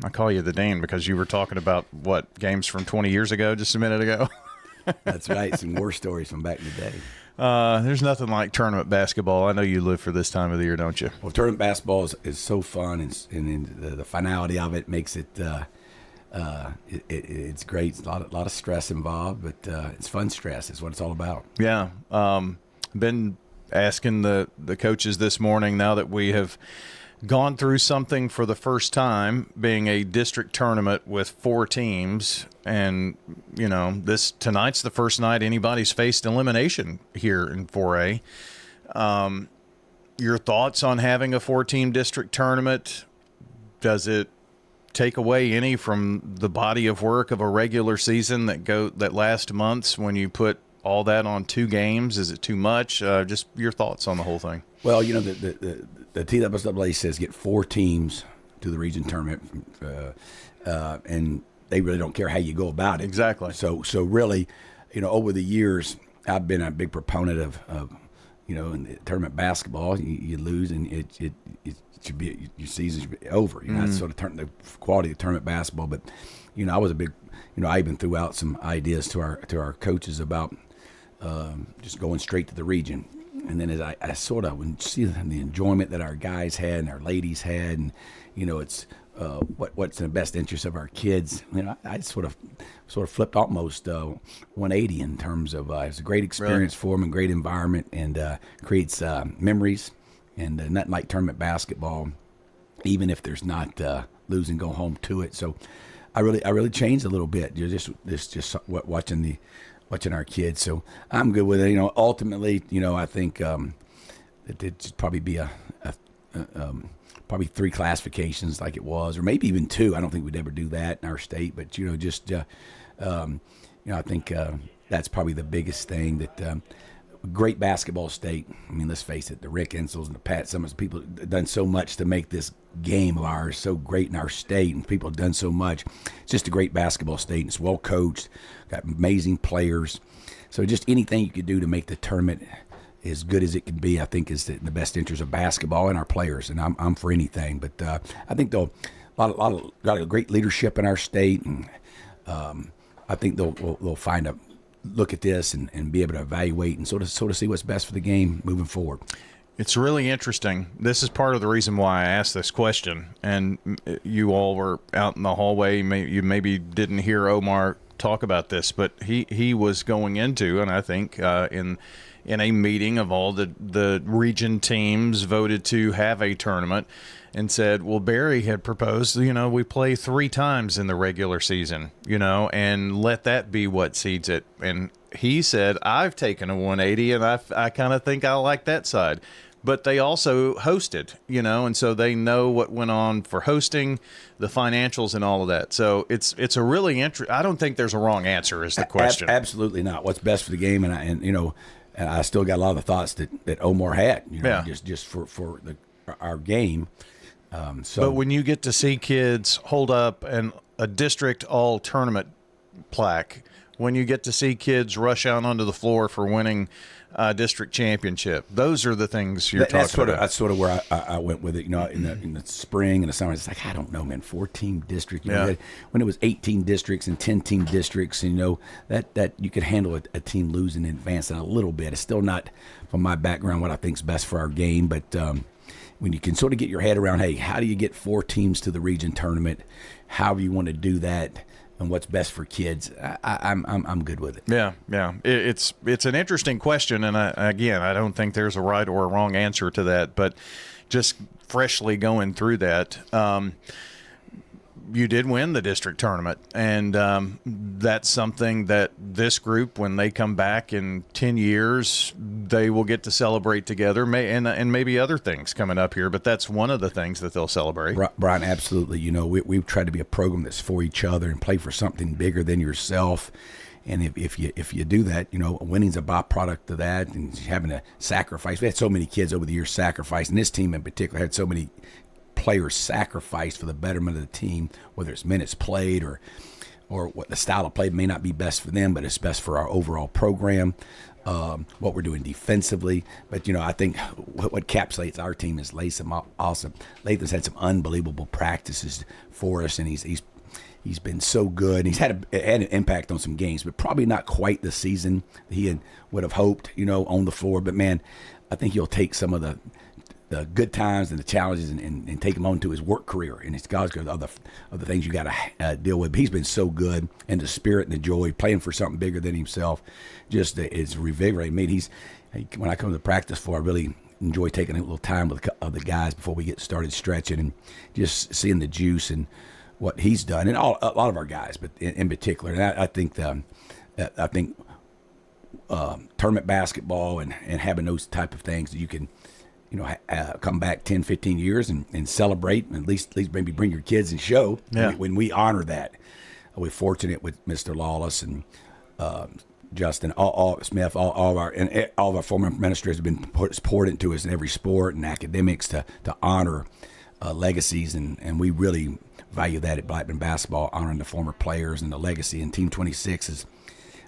I call you the Dean because you were talking about, games from 20 years ago just a minute ago? That's right. Some war stories from back in the day. There's nothing like tournament basketball. I know you live for this time of the year, don't you? Well, tournament basketball is so fun, and the finality of it makes it it's great. It's a lot of stress involved, but it's fun stress is what it's all about. Yeah. Been asking the coaches this morning, now that we have gone through something for the first time, being a district tournament with 4 teams, and tonight's the first night anybody's faced elimination here in 4A. Your thoughts on having a 4-team district tournament? Does it take away any from the body of work of a regular season that lasts months when you put all that on 2 games? Is it too much? Just your thoughts on the whole thing. Well, the TWSAA says get 4 teams to the region tournament, and they really don't care how you go about it. Exactly. So really, over the years, I've been a big proponent of in the tournament basketball, you lose and it should be, your season should be over. That's sort of the quality of tournament basketball. But I was a big, I even threw out some ideas to our coaches about just going straight to the region. And then as I sort of would see the enjoyment that our guys had and our ladies had, and it's what's in the best interest of our kids. I sort of flipped almost 180 in terms of it's a great experience for them, and great environment, and creates memories, and nothing like tournament basketball, even if there's not lose and go home to it. So I really changed a little bit. Just watching our kids. So I'm good with it. Ultimately, I think it should probably be probably 3 classifications like it was, or maybe even 2. I don't think we'd ever do that in our state, but I think that's probably the biggest thing. That great basketball state. I mean, let's face it, the Rick Ensels and the Pat Summers, people have done so much to make this game of ours so great in our state, and people have done so much. It's just a great basketball state. It's well coached, got amazing players. So just anything you could do to make the tournament as good as it can be, I think, is in the best interest of basketball and our players. And I'm for anything. But I think they'll got a great leadership in our state, and I think they'll find a look at this and be able to evaluate and sort of see what's best for the game moving forward. It's really interesting. This is part of the reason why I asked this question. And you all were out in the hallway. You maybe didn't hear Omar talk about this, but he was going into, and I think in a meeting of all the region teams voted to have a tournament, and said, well, Barry had proposed, we play 3 times in the regular season, and let that be what seeds it. And he said, I've taken a 180, and I kind of think I like that side. But they also hosted, and so they know what went on for hosting, the financials, and all of that. So it's a really I don't think there's a wrong answer is the question. Absolutely not. What's best for the game, and I still got a lot of the thoughts that Omar had, just for our game. But when you get to see kids hold up a district all tournament plaque, when you get to see kids rush out onto the floor for winning district championship, those are the things you're talking about. That's sort of where I went with it. In the spring and the summer, it's like, I don't know, man, 14 district. When it was 18 districts and 10-team districts, that you could handle a team losing in advance a little bit. It's still not, from my background, what I think is best for our game, but when you can sort of get your head around, hey, how do you get 4 teams to the region tournament? However you want to do that, and what's best for kids, I'm good with it. Yeah. It's an interesting question, and I don't think there's a right or a wrong answer to that. But just freshly going through that, you did win the district tournament, and that's something that this group, when they come back in 10 years, they will get to celebrate together, and maybe other things coming up here, but that's one of the things that they'll celebrate. Brian, absolutely. We've tried to be a program that's for each other and play for something bigger than yourself. And if you do that, winning's a byproduct of that, and having to sacrifice. We had so many kids over the years sacrifice, and this team in particular had so many players sacrificed for the betterment of the team, whether it's minutes played or what the style of play may not be best for them, but it's best for our overall program, what we're doing defensively. But, I think what encapsulates our team is Latham. Awesome. Latham's had some unbelievable practices for us, and he's he's been so good. He's had an impact on some games, but probably not quite the season he would have hoped, on the floor. But, man, I think he'll take some of the good times and the challenges and take them on to his work career. And it's God's other things you got to deal with. But he's been so good, and the spirit and the joy, playing for something bigger than himself, just is revigorating me. When I come to practice I really enjoy taking a little time with the guys before we get started stretching and just seeing the juice and what he's done, and a lot of our guys, but in particular. And I think tournament basketball and having those type of things that you can, come back 10, 15 years and celebrate, and at least maybe bring your kids and show. Yeah. When we honor that. We're fortunate with Mr. Lawless and Justin, all Smith, all of our former administrators have been poured into us in every sport and academics to honor legacies, and we really value that at Blackman basketball, honoring the former players and the legacy. And Team 26 is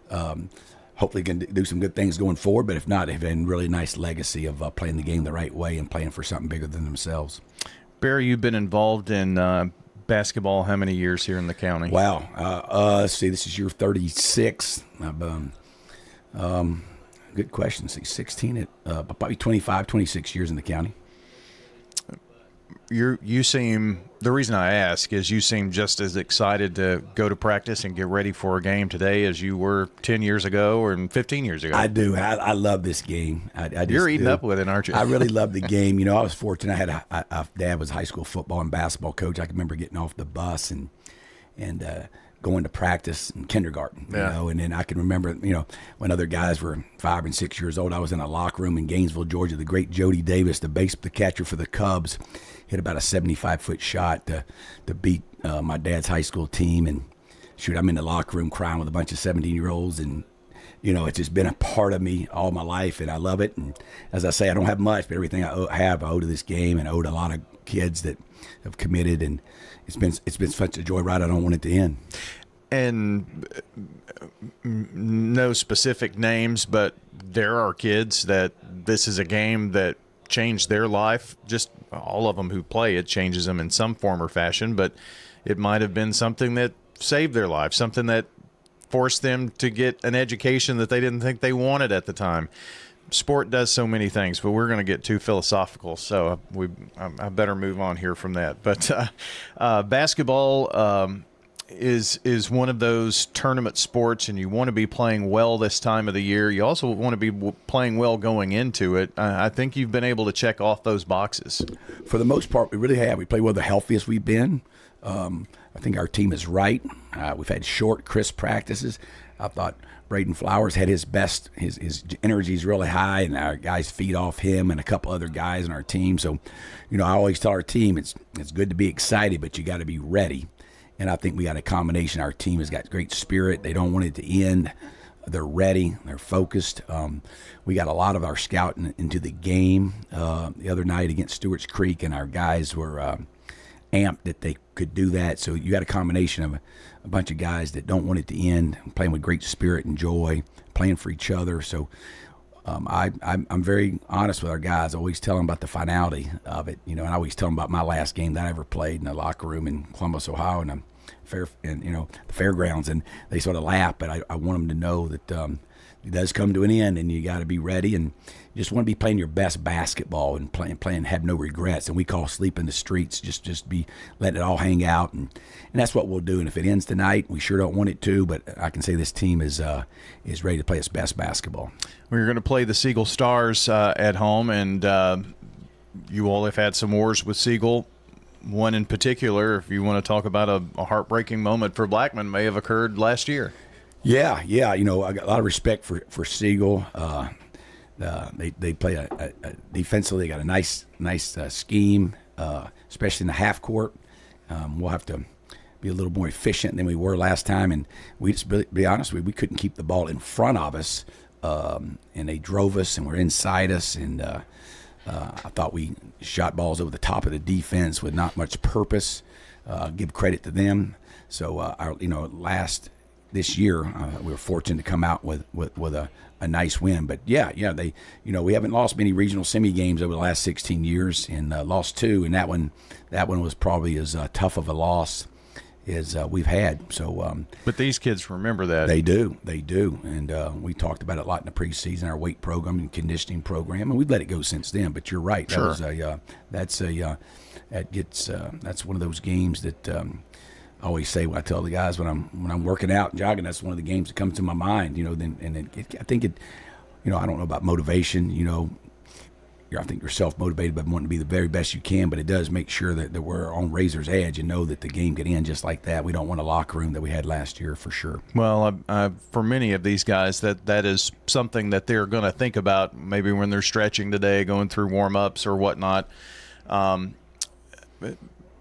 hopefully going to do some good things going forward, but if not, they've been a really nice legacy of playing the game the right way and playing for something bigger than themselves. Barry, you've been involved in basketball how many years here in the county? Wow. Let's see, this is year 36. Good question. 16 at probably 25, 26 years in the county. You seem, the reason I ask is you seem just as excited to go to practice and get ready for a game today as you were 10 years ago or 15 years ago. I do. I love this game. You're eating up with it, aren't you? I really love the game. I was fortunate. I had a dad was a high school football and basketball coach. I can remember getting off the bus and going to practice in kindergarten, and then I can remember, when other guys were 5 and 6 years old, I was in a locker room in Gainesville, Georgia. The great Jody Davis, the catcher for the Cubs, hit about a 75-foot shot to beat my dad's high school team. And shoot, I'm in the locker room crying with a bunch of 17-year-olds, and it's just been a part of me all my life, and I love it. And as I say, I don't have much, but everything I owe to this game, and I owe to a lot of kids that have committed, and it's been such a joyride. I don't want it to end. And no specific names, but there are kids that this is a game that changed their life. Just all of them who play it changes them in some form or fashion, but it might have been something that saved their life, something that forced them to get an education that they didn't think they wanted at the time. Sport does so many things, but we're going to get too philosophical, so I better move on here from that. But basketball is one of those tournament sports, and you want to be playing well this time of the year. You also want to be playing well going into it. I think you've been able to check off those boxes. For the most part, we really have. We play well, the healthiest we've been. I think our team is right. We've had short, crisp practices. I thought Braden Flowers had his best. His energy is really high, and our guys feed off him and a couple other guys on our team. So, I always tell our team it's good to be excited, but you got to be ready. And I think we got a combination. Our team has got great spirit. They don't want it to end. They're ready. They're focused. We got a lot of our scouting into the game the other night against Stewart's Creek, and our guys were amped that they could do that. So you got a combination of a bunch of guys that don't want it to end, playing with great spirit and joy, playing for each other. So I'm very honest with our guys. I always tell them about the finality of it, and I always tell them about my last game that I ever played in the locker room in Columbus, Ohio, and the fairgrounds, and they sort of laugh, but I want them to know that it does come to an end, and you got to be ready, and you just want to be playing your best basketball and playing have no regrets. And we call sleep in the streets, just be letting it all hang out, and that's what we'll do. And if it ends tonight, we sure don't want it to, but I can say this team is ready to play its best basketball. We're going to play the Siegel Stars at home, and you all have had some wars with Siegel. One in particular, if you want to talk about a heartbreaking moment for Blackman, may have occurred last year. Yeah. I got a lot of respect for Siegel. They play defensively. They got a nice scheme, especially in the half court. We'll have to be a little more efficient than we were last time, and we just be honest with you, we couldn't keep the ball in front of us, and they drove us and were inside us, and I thought we shot balls over the top of the defense with not much purpose. Give credit to them. So this year we were fortunate to come out with a nice win. But yeah, they we haven't lost many regional semi games over the last 16 years, and lost 2, and that one was probably as tough of a loss we've had. So, but these kids remember that. They do, and we talked about it a lot in the preseason, our weight program and conditioning program, and we've let it go since then. But you're right, Sure. That's one of those games that I always say when I tell the guys when I'm working out and jogging, that's one of the games that comes to my mind. I think it. I don't know about motivation. I think you're self-motivated by wanting to be the very best you can, but it does make sure that we're on razor's edge and know that the game could end just like that. We don't want a locker room that we had last year for sure. Well, for many of these guys, that is something that they're going to think about maybe when they're stretching today, going through warm-ups or whatnot.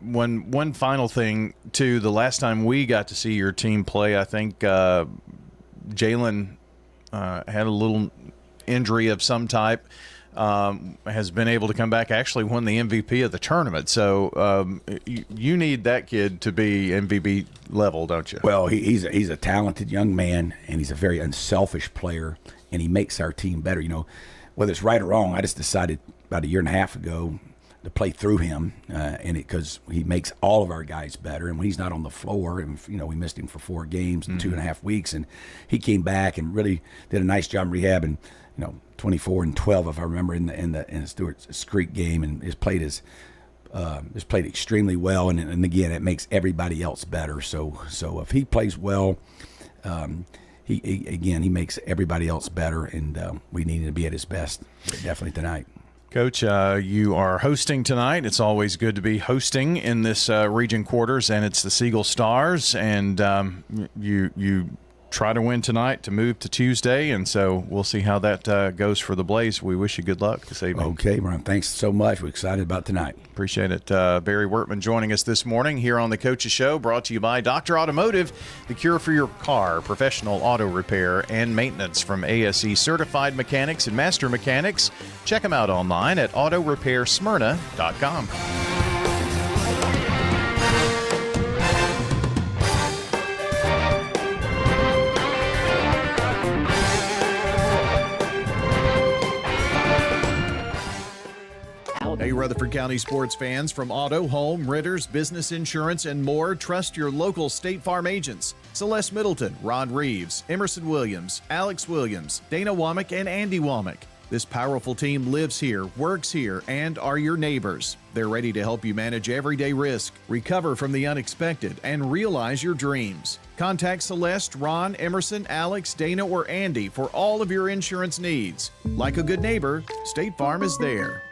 One final thing, too, the last time we got to see your team play, I think Jalen had a little injury of some type. Has been able to come back, actually won the MVP of the tournament. So you need that kid to be MVP level, don't you? Well, he's a talented young man, and he's a very unselfish player, and he makes our team better. Whether it's right or wrong, I just decided about a year and a half ago to play through him, because he makes all of our guys better. And when he's not on the floor, and we missed him for 4 games in 2.5 weeks, and he came back and really did a nice job in rehab, and 24 and 12, if I remember, in the Stewart's Creek game, and has played extremely well, and again, it makes everybody else better. So if he plays well, he makes everybody else better, and we need him to be at his best definitely tonight. Coach, you are hosting tonight. It's always good to be hosting in this region quarters, and it's the Siegel Stars, and you try to win tonight to move to Tuesday, and so we'll see how that goes for the Blaze. We wish you good luck this evening. Okay, Brian, thanks so much. We're excited about tonight. Appreciate it. Barry Wertman joining us this morning here on the Coach's Show, brought to you by Dr. Automotive, the cure for your car, professional auto repair and maintenance from ASE certified mechanics and master mechanics. Check them out online at autorepairsmyrna.com. Hey, Rutherford County sports fans, from auto, home, renters, business insurance, and more, trust your local State Farm agents. Celeste Middleton, Ron Reeves, Emerson Williams, Alex Williams, Dana Womack, and Andy Womack. This powerful team lives here, works here, and are your neighbors. They're ready to help you manage everyday risk, recover from the unexpected, and realize your dreams. Contact Celeste, Ron, Emerson, Alex, Dana, or Andy for all of your insurance needs. Like a good neighbor, State Farm is there.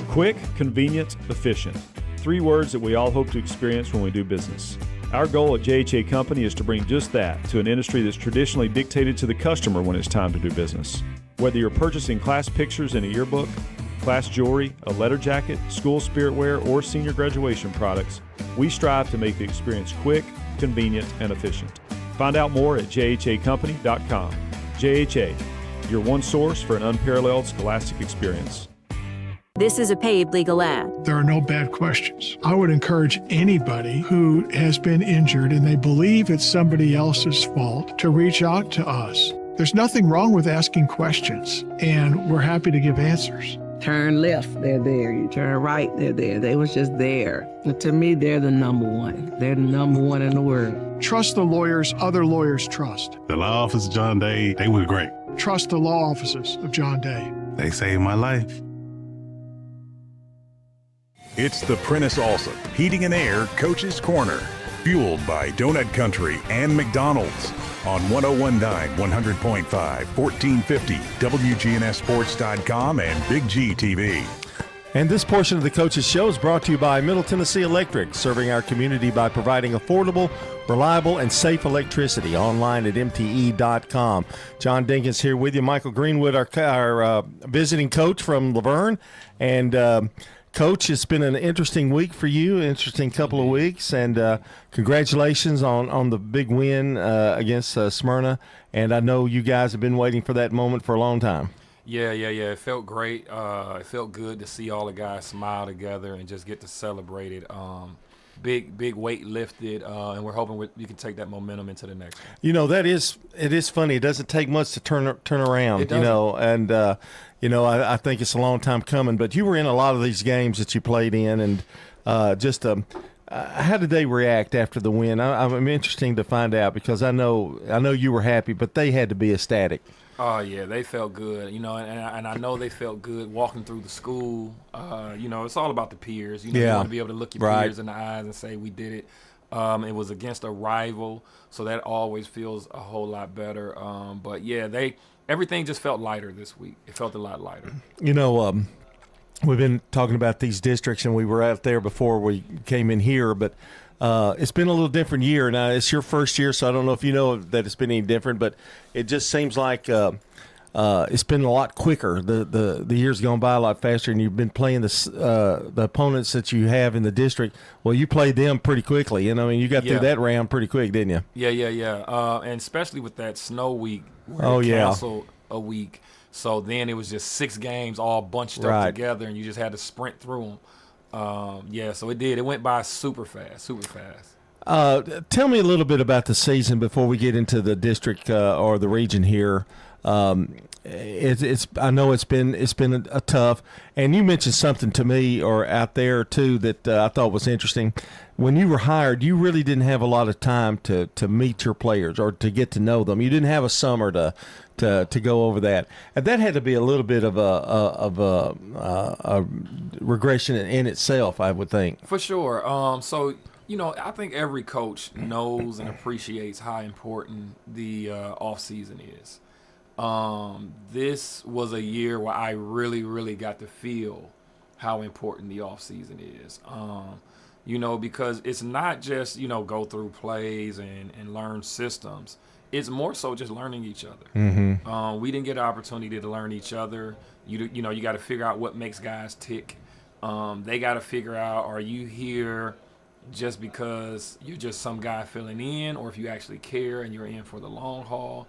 Quick, convenient, efficient. 3 words that we all hope to experience when we do business. Our goal at JHA Company is to bring just that to an industry that's traditionally dictated to the customer when it's time to do business. Whether you're purchasing class pictures in a yearbook, class jewelry, a letter jacket, school spirit wear, or senior graduation products, we strive to make the experience quick, convenient, and efficient. Find out more at jhacompany.com. JHA, your one source for an unparalleled scholastic experience. This is a paid legal ad. There are no bad questions. I would encourage anybody who has been injured and they believe it's somebody else's fault to reach out to us. There's nothing wrong with asking questions, and we're happy to give answers. Turn left, they're there. You turn right, they're there. They was just there. And to me, they're the number one. They're the number one in the world. Trust the lawyers other lawyers trust. The law office of John Day, they were great. Trust the law offices of John Day. They saved my life. It's the Prentice Allsup Heating and Air Coach's Corner, fueled by Donut Country and McDonald's on 101.9, 100.5, 1450, wgnssports.com, and Big G TV. And this portion of the Coach's Show is brought to you by Middle Tennessee Electric, serving our community by providing affordable, reliable, and safe electricity. Online at mte.com. John Dinkins here with you. Michael Greenwood, our visiting coach from Laverne. And Coach, it's been an interesting week for you, interesting couple of weeks, and congratulations on the big win against Smyrna. And I know you guys have been waiting for that moment for a long time. Yeah. It felt great. It felt good to see all the guys smile together and just get to celebrate it. big weight lifted, and we're hoping we can take that momentum into the next one. You know, it is funny. It doesn't take much to turn around. It doesn't. You know, and I think it's a long time coming. But you were in a lot of these games that you played in, and how did they react after the win? I'm interested to find out, because I know you were happy, but they had to be ecstatic. Oh yeah, they felt good, and I know they felt good walking through the school. It's all about the peers. You want to be able to look your peers in the eyes and say we did it. It was against a rival, so that always feels a whole lot better. But yeah, everything just felt lighter this week. It felt a lot lighter. We've been talking about these districts, and we were out there before we came in here, but it's been a little different year. Now, it's your first year, so I don't know if you know that it's been any different, but it just seems like it's been a lot quicker. The years gone by a lot faster, and you've been playing the opponents that you have in the district. Well, you played them pretty quickly, and I mean, you got through that round pretty quick, didn't you? Yeah. And especially with that snow week, where it canceled a week. So then it was just 6 games all bunched up together, and you just had to sprint through them. So it did. It went by super fast. Tell me a little bit about the season before we get into the district or the region here. I know it's been a tough, and you mentioned something to me or out there too that I thought was interesting. When you were hired, you really didn't have a lot of time to meet your players or to get to know them. You didn't have a summer to go over that, and that had to be a little bit of a regression in itself, I would think. For sure. I think every coach knows and appreciates how important the off season is. This was a year where I really, really got to feel how important the off season is. Because it's not just, go through plays and learn systems. It's more so just learning each other. Mm-hmm. We didn't get an opportunity to learn each other. You got to figure out what makes guys tick. They got to figure out, are you here just because you're just some guy filling in, or if you actually care and you're in for the long haul.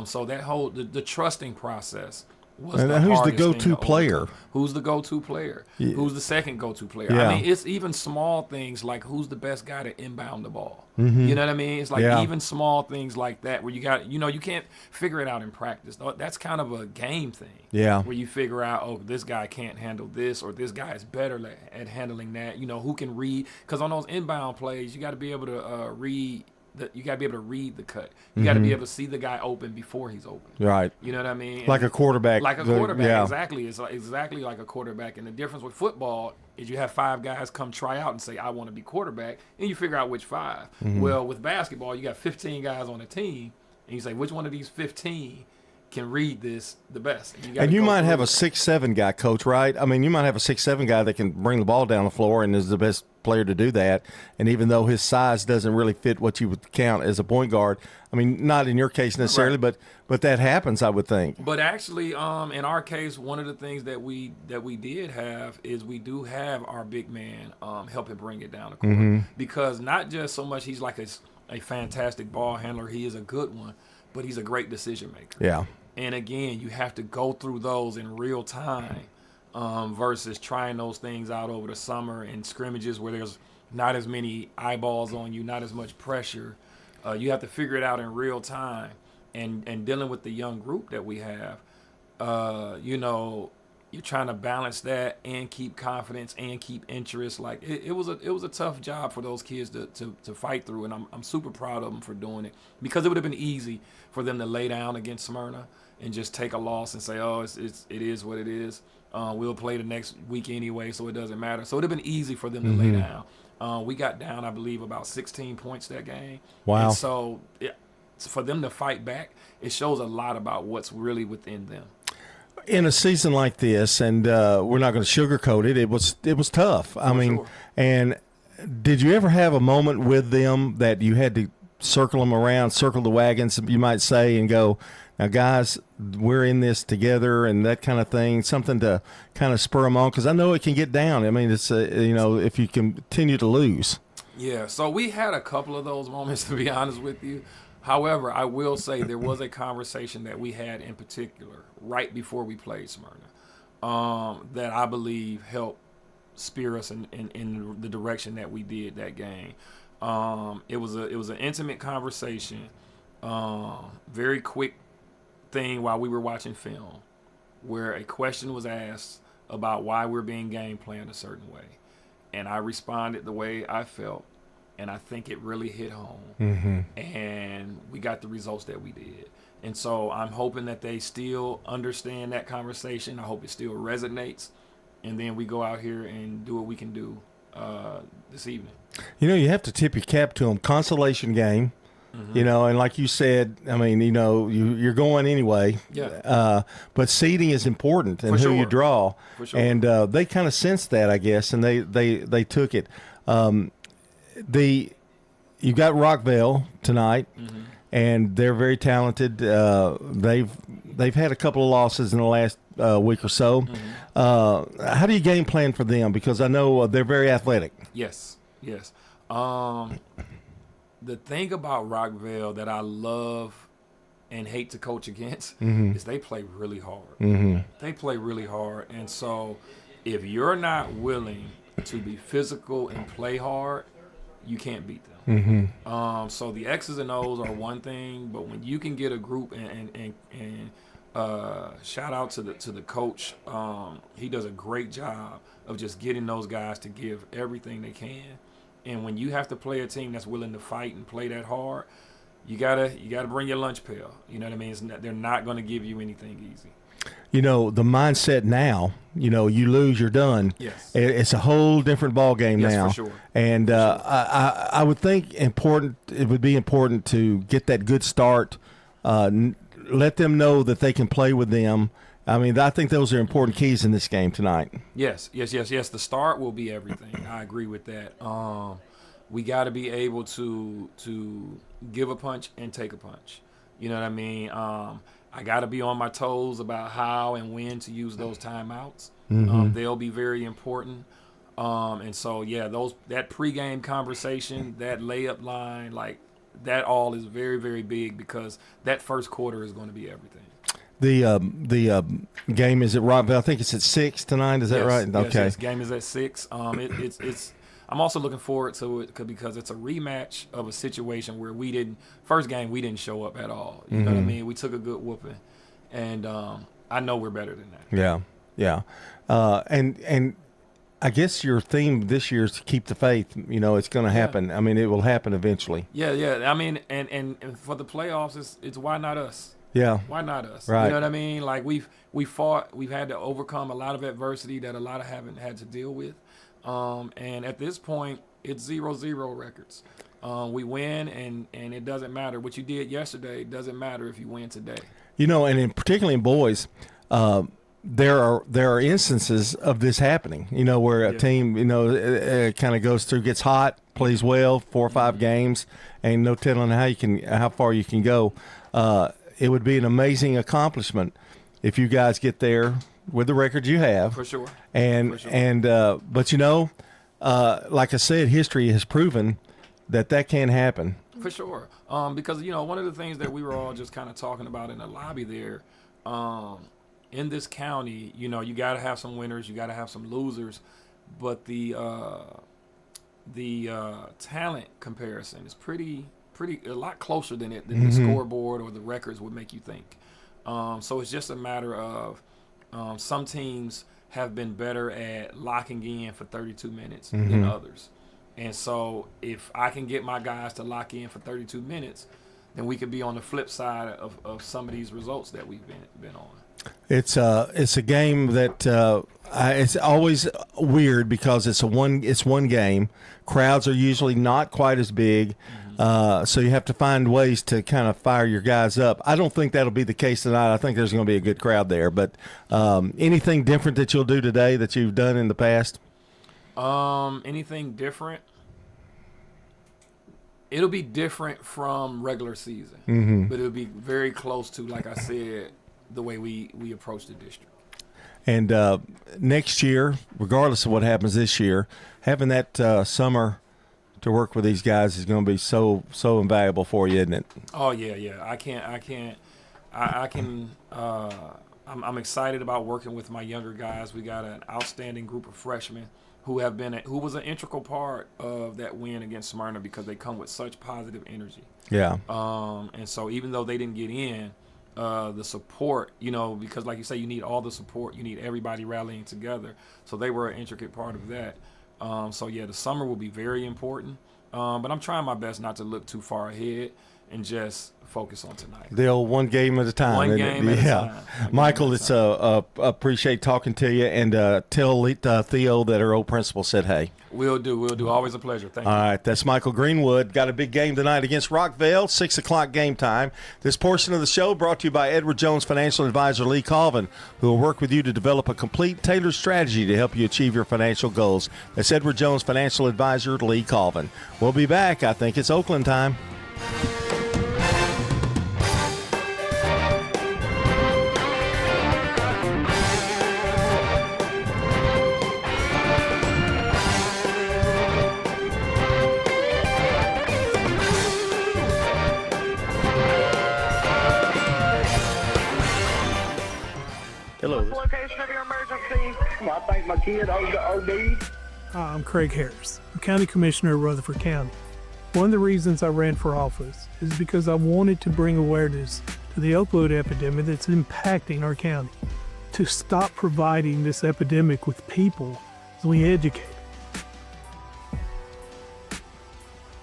So that whole the trusting process was and the who's hardest the thing go-to to player? overcome. Who's the go-to player? Yeah. Who's the second go-to player? Yeah. I mean, it's even small things like who's the best guy to inbound the ball. Mm-hmm. You know what I mean? It's like even small things like that where you got, you can't figure it out in practice. That's kind of a game thing. Yeah. Where you figure out, oh, this guy can't handle this, or this guy is better at handling that. Who can read? Because on those inbound plays, you got to be able to read. You got to be able to read the cut. You got to be able to see the guy open before he's open. Right. You know what I mean? Like a quarterback. Like a quarterback, exactly. It's exactly like a quarterback. And the difference with football is you have 5 guys come try out and say, I want to be quarterback, and you figure out which 5. Mm-hmm. Well, with basketball, you got 15 guys on a team, and you say, which one of these 15 can read this the best? And you might have a 6'7" guy, coach, right? I mean, you might have a 6'7" guy that can bring the ball down the floor and is the best player to do that. And even though his size doesn't really fit what you would count as a point guard, I mean, not in your case necessarily, but that happens, I would think. But actually, in our case, one of the things that we did have is we do have our big man helping bring it down the court. Mm-hmm. Because not just so much he's like a fantastic ball handler, he is a good one, but he's a great decision maker. Yeah. And again, you have to go through those in real time versus trying those things out over the summer in scrimmages where there's not as many eyeballs on you, not as much pressure. You have to figure it out in real time. And dealing with the young group that we have, you're trying to balance that and keep confidence and keep interest. Like it was a tough job for those kids to fight through, and I'm super proud of them for doing it, because it would have been easy for them to lay down against Smyrna and just take a loss and say, oh, it is what it is. We'll play the next week anyway, so it doesn't matter. So it would have been easy for them to lay down. We got down, I believe, about 16 points that game. Wow. And so for them to fight back, it shows a lot about what's really within them. In a season like this, and we're not going to sugarcoat it, it was tough. I mean, sure. And did you ever have a moment with them that you had to circle them around, circle the wagons, you might say, and go, now, guys, we're in this together, and that kind of thing, something to kind of spur them on? Because I know it can get down. I mean, it's, if you continue to lose. Yeah, so we had a couple of those moments, to be honest with you. However, I will say there was a conversation that we had in particular right before we played Smyrna that I believe helped steer us in the direction that we did that game. It was an intimate conversation, very quick thing while we were watching film, where a question was asked about why we're being game planned a certain way, and I responded the way I felt, and I think it really hit home, and we got the results that we did. And so I'm hoping that they still understand that conversation. I hope it still resonates, and then we go out here and do what we can do this evening. You know, you have to tip your cap to them. Consolation game. You know, and like you said, I mean, you know, you're going anyway. Yeah. But seeding is important, and who you draw. For sure. And they kind of sensed that, I guess, and they took it. You got Rockville tonight, and they're very talented. They've had a couple of losses in the last week or so. How do you game plan for them? Because I know they're very athletic. Yes. The thing about Rockville that I love and hate to coach against is they play really hard. They play really hard. And so if you're not willing to be physical and play hard, you can't beat them. So the X's and O's are one thing, but when you can get a group and shout out to the coach, he does a great job of just getting those guys to give everything they can. And when you have to play a team that's willing to fight and play that hard, you gotta bring your lunch pail. You know what I mean? They're not going to give you anything easy. You know, the mindset now, you know, you lose, you're done. Yes. It's a whole different ball game now. Yes, for sure. And I would think it would be important to get that good start, let them know that they can play with them. I mean, I think those are important keys in this game tonight. Yes. The start will be everything. I agree with that. We got to be able to give a punch and take a punch. You know what I mean? I got to be on my toes about how and when to use those timeouts. They'll be very important. And so, yeah, that pregame conversation, that layup line, like that all is very, very big because that first quarter is going to be everything. The game is at Rockville. I think it's at 6 tonight. Is that right? Yes, Okay. Yes, game is at 6. It's. I'm also looking forward to it because it's a rematch of a situation where first game we didn't show up at all. You know what I mean? We took a good whooping, and I know we're better than that. Yeah. And I guess your theme this year is to keep the faith. You know, it's going to happen. I mean, it will happen eventually. Yeah. I mean, and for the playoffs, it's why not us? Yeah. Why not us? Right. You know what I mean? Like we've fought, we've had to overcome a lot of adversity that a lot of haven't had to deal with. And at this point, it's 0-0 records. We win, and it doesn't matter what you did yesterday. It doesn't matter if you win today. You know, and particularly in boys, there are instances of this happening. You know, where a team, you know, kind of goes through, gets hot, plays well, 4 or 5 games, and no telling how far you can go. It would be an amazing accomplishment if you guys get there with the record you have. For sure. But you know, like I said, history has proven that can happen. For sure. Because, you know, one of the things that we were all just kind of talking about in the lobby there, in this county, you know, you got to have some winners, you got to have some losers, but the talent comparison is pretty a lot closer than the scoreboard or the records would make you think. So it's just a matter of some teams have been better at locking in for 32 minutes than others. And so if I can get my guys to lock in for 32 minutes, then we could be on the flip side of some of these results that we've been on. It's a game that it's always weird because it's one game. Crowds are usually not quite as big. So you have to find ways to kind of fire your guys up. I don't think that'll be the case tonight. I think there's going to be a good crowd there. But anything different that you'll do today that you've done in the past? Anything different? It'll be different from regular season, but it'll be very close to, like I said, the way we approach the district. And next year, regardless of what happens this year, having that summer to work with these guys is going to be so invaluable for you, isn't it? Oh yeah. I can I'm excited about working with my younger guys. We got an outstanding group of freshmen who was an integral part of that win against Smyrna because they come with such positive energy. Yeah. And so even though they didn't get in, the support, because like you say, you need all the support. You need everybody rallying together. So they were an intricate part of that. The summer will be very important. But I'm trying my best not to look too far ahead and just focus on tonight. The old one game at a time. One game at a time. Michael, it's appreciate talking to you, and tell Theo that our old principal said hey. We'll do. Always a pleasure. Thank you. All right, that's Michael Greenwood. Got a big game tonight against Rockvale, 6 o'clock game time. This portion of the show brought to you by Edward Jones Financial Advisor Lee Colvin, who will work with you to develop a complete, tailored strategy to help you achieve your financial goals. That's Edward Jones Financial Advisor Lee Colvin. We'll be back. I think it's Oakland time. What's the location of your emergency? I think my kid OD'd. Hi, I'm Craig Harris. I'm County Commissioner of Rutherford County. One of the reasons I ran for office is because I wanted to bring awareness to the opioid epidemic that's impacting our county. To stop providing this epidemic with people as we educate.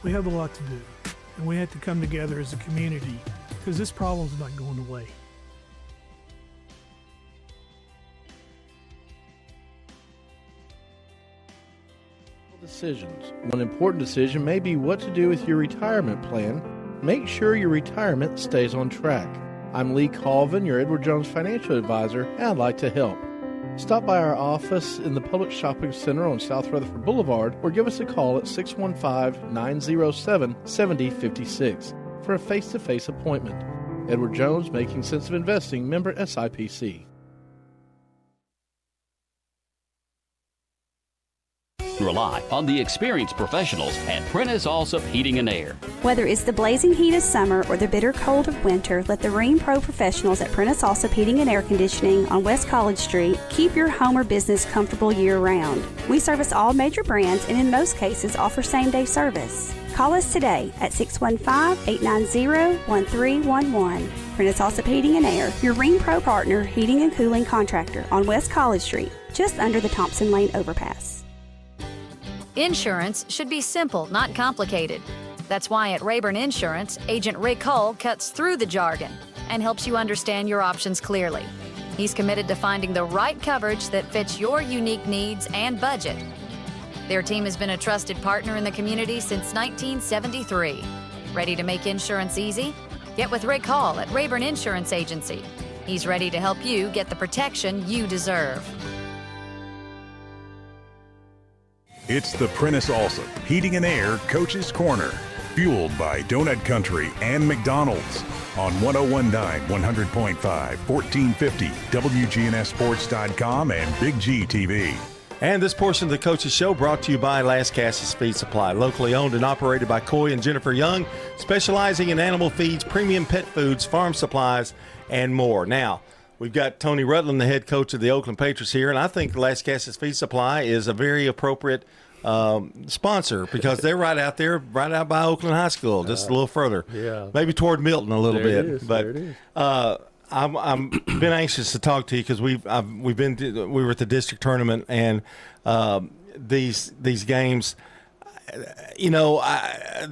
We have a lot to do, and we have to come together as a community because this problem's not going away. Decisions. One important decision may be what to do with your retirement plan. Make sure your retirement stays on track. I'm Lee Colvin, your Edward Jones Financial Advisor, and I'd like to help. Stop by our office in the Public Shopping Center on South Rutherford Boulevard or give us a call at 615-907-7056 for a face-to-face appointment. Edward Jones, Making Sense of Investing, member SIPC. Rely on the experienced professionals at Prentice Allsup Heating and Air. Whether it's the blazing heat of summer or the bitter cold of winter, let the Rheem Pro professionals at Prentice Allsup Heating and Air Conditioning on West College Street keep your home or business comfortable year-round. We service all major brands and in most cases offer same-day service. Call us today at 615-890-1311. Prentice Allsup Heating and Air, your Rheem Pro partner heating and cooling contractor on West College Street, just under the Thompson Lane overpass. Insurance should be simple, not complicated. That's why at Rayburn Insurance, Agent Rick Hull cuts through the jargon and helps you understand your options clearly. He's committed to finding the right coverage that fits your unique needs and budget. Their team has been a trusted partner in the community since 1973. Ready to make insurance easy? Get with Rick Hall at Rayburn Insurance Agency. He's ready to help you get the protection you deserve. It's the Prentice Allsup Heating and Air Coach's Corner, fueled by Donut Country and McDonald's on 101.9, 100.5, 1450, wgnssports.com and Big G TV. And this portion of the Coach's Show brought to you by Las Casas Feed Supply, locally owned and operated by Coy and Jennifer Young, specializing in animal feeds, premium pet foods, farm supplies, and more. Now, we've got Tony Rutland, the head coach of the Oakland Patriots here, and I think Las Casas Feed Supply is a very appropriate sponsor because they're right out by Oakland High School, just a little further. Yeah. Maybe toward Milton a little there bit. It is, but there it is. I'm been anxious to talk to you because we were at the district tournament and these games. You know,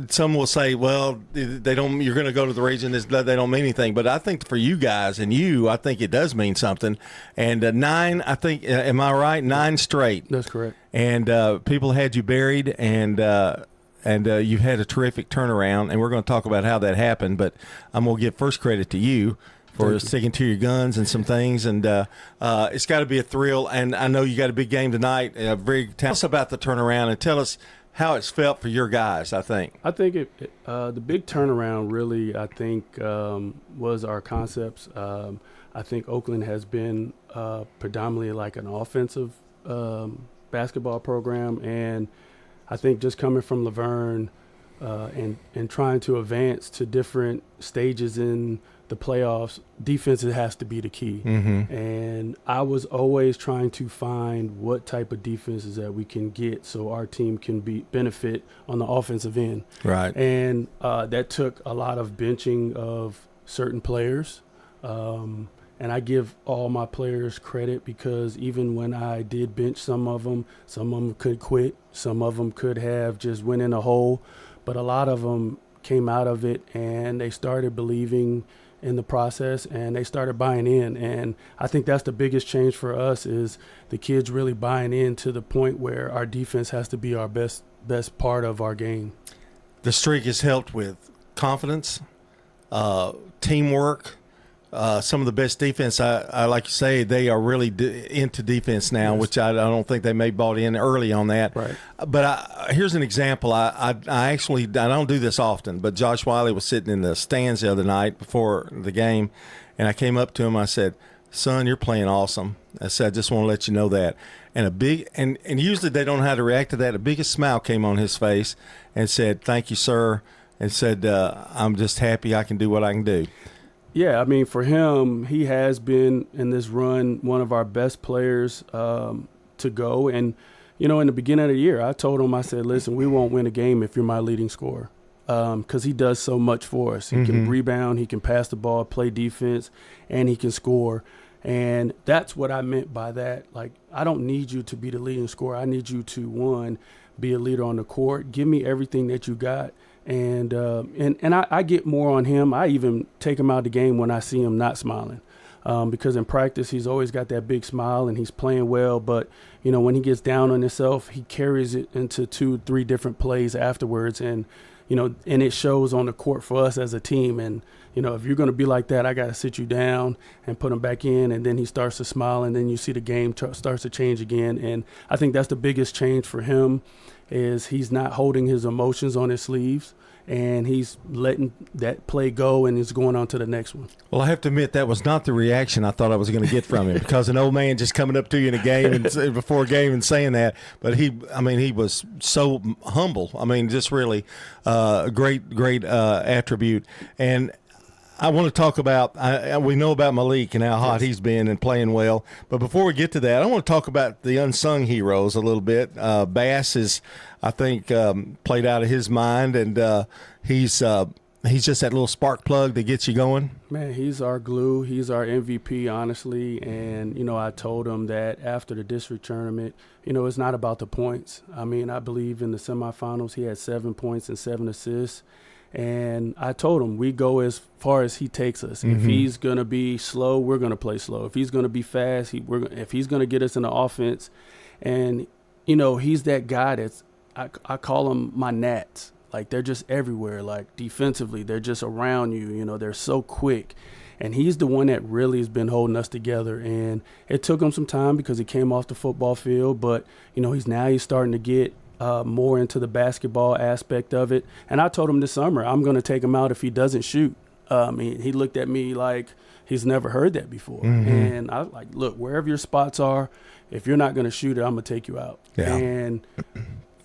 some will say, well, they don't. You're going to go to the region. They don't mean anything. But I think for you guys and I think it does mean something. And 9, I think, am I right? 9 straight. That's correct. And people had you buried, and you've had a terrific turnaround. And we're going to talk about how that happened. But I'm going to give first credit to you for sticking to your guns and some things. And it's got to be a thrill. And I know you got a big game tonight. Tell us about the turnaround and tell us how it's felt for your guys, I think. I think the big turnaround really, I think, was our concepts. I think Oakland has been predominantly like an offensive basketball program, and I think just coming from Laverne, and trying to advance to different stages in the playoffs, defense has to be the key. Mm-hmm. And I was always trying to find what type of defenses that we can get so our team can benefit on the offensive end. Right. And that took a lot of benching of certain players. And I give all my players credit because even when I did bench some of them could quit. Some of them could have just went in a hole. But a lot of them came out of it and they started believing in the process and they started buying in. And I think that's the biggest change for us is the kids really buying in to the point where our defense has to be our best part of our game. The streak has helped with confidence, teamwork, some of the best defense. I like you say, they are really into defense now, Yes. which I don't think they may bought in early on that. Right. But here's an example. I don't do this often, but Josh Wiley was sitting in the stands the other night before the game, and I came up to him. I said, "Son, you're playing awesome." I said, "I just want to let you know that." And and usually they don't know how to react to that. The biggest smile came on his face and said, "Thank you, sir," and said, "I'm just happy I can do what I can do." Yeah, I mean, for him, he has been in this run one of our best players to go. And, you know, in the beginning of the year, I told him, I said, listen, we won't win a game if you're my leading scorer because he does so much for us. He can rebound, he can pass the ball, play defense, and he can score. And that's what I meant by that. Like, I don't need you to be the leading scorer. I need you to, one, be a leader on the court. Give me everything that you got. And I get more on him. I even take him out of the game when I see him not smiling, because in practice he's always got that big smile and he's playing well. But you know when he gets down on himself, he carries it into 2-3 different plays afterwards, and and it shows on the court for us as a team. And if you're going to be like that, I got to sit you down and put him back in, and then he starts to smile, and then you see the game starts to change again. And I think that's the biggest change for him. Is he's not holding his emotions on his sleeves, and he's letting that play go and is going on to the next one. Well, I have to admit that was not the reaction I thought I was going to get from him because an old man just coming up to you in a game and before a game and saying that. But he was so humble. I mean, just really a great attribute. And I want to talk about we know about Malik and how hot he's been and playing well. But before we get to that, I want to talk about the unsung heroes a little bit. Bass is, I think, played out of his mind, and he's just that little spark plug that gets you going. Man, he's our glue. He's our MVP, honestly. And, I told him that after the district tournament, it's not about the points. I mean, I believe in the semifinals he had 7 points and 7 assists. And I told him we go as far as he takes us. If he's going to be slow, we're going to play slow. If he's going to be fast, if he's going to get us in the offense. And, he's that guy that's I call them my gnats. Like, they're just everywhere. Like, defensively, they're just around you. They're so quick. And he's the one that really has been holding us together. And it took him some time because he came off the football field. But, he's starting to get more into the basketball aspect of it. And I told him this summer, I'm going to take him out if he doesn't shoot. He looked at me like he's never heard that before. And I was like, look, wherever your spots are, if you're not going to shoot it, I'm going to take you out. Yeah. And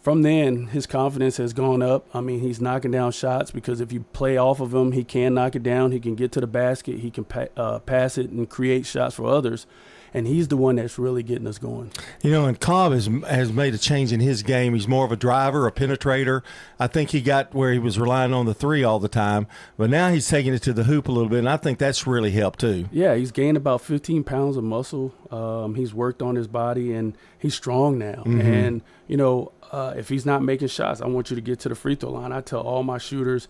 from then, his confidence has gone up. He's knocking down shots because if you play off of him, he can knock it down. He can get to the basket. He can pass it and create shots for others. And he's the one that's really getting us going. And Cobb has made a change in his game. He's more of a driver, a penetrator. I think he got where he was relying on the three all the time, but now he's taking it to the hoop a little bit, and I think that's really helped too. Yeah, he's gained about 15 pounds of muscle. He's worked on his body, and he's strong now. And, if he's not making shots, I want you to get to the free throw line. I tell all my shooters,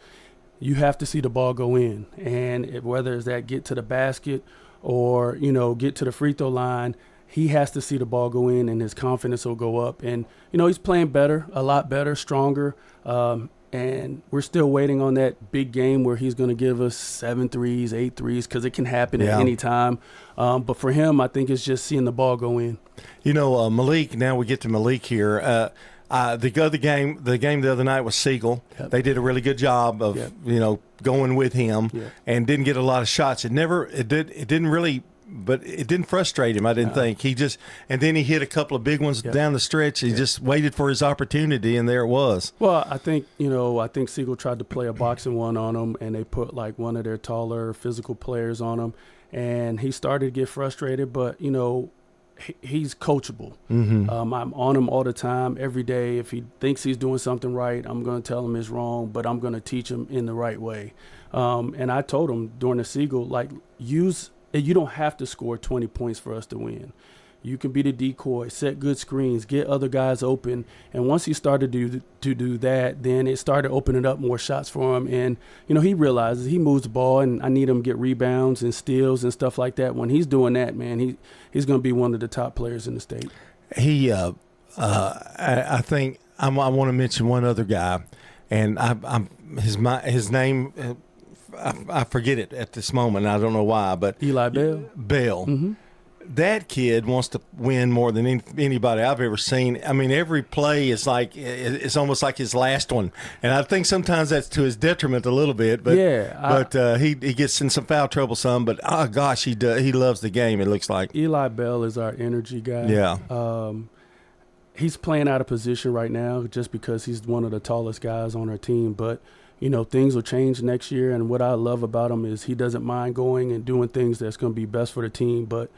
you have to see the ball go in. And whether it's that get to the basket or, get to the free throw line, he has to see the ball go in and his confidence will go up. And, he's playing better, a lot better, stronger. And we're still waiting on that big game where he's going to give us 7 threes, 8 threes, because it can happen at any time. But for him, I think it's just seeing the ball go in. Malik, now we get to Malik here. The game the other night was Siegel. Yep. They did a really good job of going with him and didn't get a lot of shots. It didn't really but it didn't frustrate him. I didn't think and then he hit a couple of big ones down the stretch. He just waited for his opportunity, and there it was. Well, I think Siegel tried to play a boxing one on him, and they put like one of their taller physical players on him, and he started to get frustrated. But he's coachable. Mm-hmm. I'm on him all the time, every day. If he thinks he's doing something right, I'm going to tell him it's wrong, but I'm going to teach him in the right way. And I told him during the Siegel, you don't have to score 20 points for us to win. You can be the decoy, set good screens, get other guys open. And once he started to do that, then it started opening up more shots for him. And, he realizes he moves the ball, and I need him to get rebounds and steals and stuff like that. When he's doing that, man, he's going to be one of the top players in the state. I think I want to mention one other guy, and his name. I forget it at this moment. I don't know why, but Eli Bell. Mm-hmm. That kid wants to win more than anybody I've ever seen. I mean, every play is like it's almost like his last one, and I think sometimes that's to his detriment a little bit. But he gets in some foul trouble some. But oh gosh, he loves the game. It looks like Eli Bell is our energy guy. Yeah. He's playing out of position right now just because he's one of the tallest guys on our team, but. Things will change next year, and what I love about him is he doesn't mind going and doing things that's going to be best for the team, but,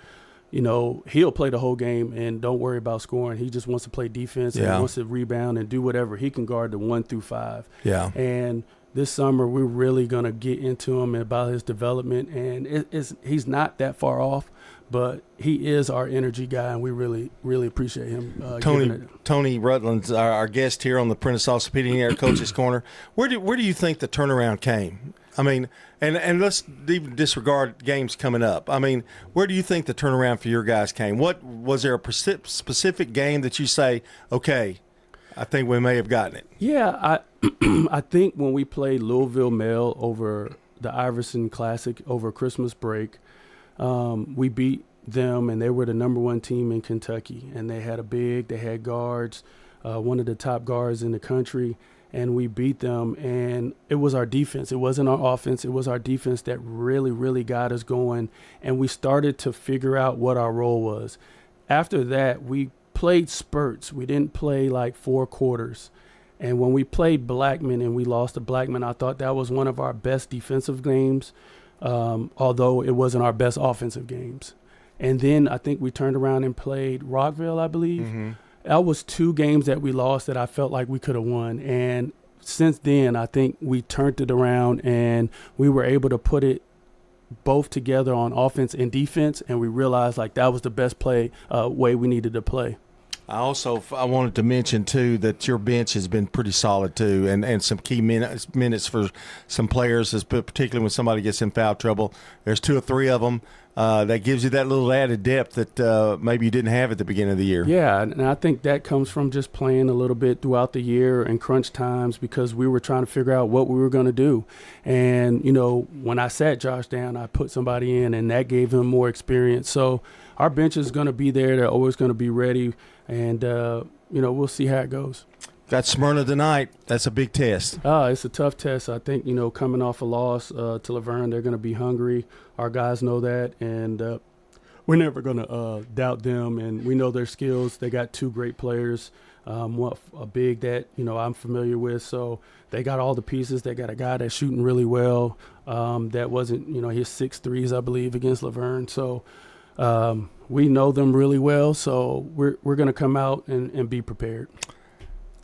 he'll play the whole game and don't worry about scoring. He just wants to play defense and wants to rebound and do whatever. He can guard the 1 through 5. Yeah. And this summer we're really going to get into him about his development, and he's not that far off, but he is our energy guy, and we really, really appreciate him. Tony Rutland's our guest here on the Prentice Allsup Heating and Air Coach's Corner. Where do you think the turnaround came? I mean, and let's even disregard games coming up. I mean, where do you think the turnaround for your guys came? What was there a specific game that you say, okay, I think we may have gotten it? Yeah, I think when we played Louisville Male over the Iverson Classic over Christmas break, we beat them, and they were the number 1 team in Kentucky, and they had guards, one of the top guards in the country, and we beat them. And it was our defense. It wasn't our offense. It was our defense that really, really got us going, and we started to figure out what our role was. After that, we played spurts. We didn't play like 4 quarters. And when we played Blackman and we lost to Blackman, I thought that was one of our best defensive games, although it wasn't our best offensive games. And then I think we turned around and played Rockville, I believe. Mm-hmm. That was 2 games that we lost that I felt like we could have won. And since then, I think we turned it around and we were able to put it both together on offense and defense, and we realized like that was the best way we needed to play. I wanted to mention, too, that your bench has been pretty solid, too, and some key minutes for some players, particularly when somebody gets in foul trouble. There's 2 or 3 of them. That gives you that little added depth that maybe you didn't have at the beginning of the year. Yeah, and I think that comes from just playing a little bit throughout the year and crunch times because we were trying to figure out what we were going to do. And, when I sat Josh down, I put somebody in, and that gave him more experience. So our bench is going to be there. They're always going to be ready. And, we'll see how it goes. Got Smyrna tonight. That's a big test. It's a tough test. I think, coming off a loss to Laverne, they're going to be hungry. Our guys know that, and we're never going to doubt them. And we know their skills. They got 2 great players, one a big that, I'm familiar with. So they got all the pieces. They got a guy that's shooting really well. That wasn't, his 6 threes, I believe, against Laverne. So we know them really well. So we're going to come out and be prepared.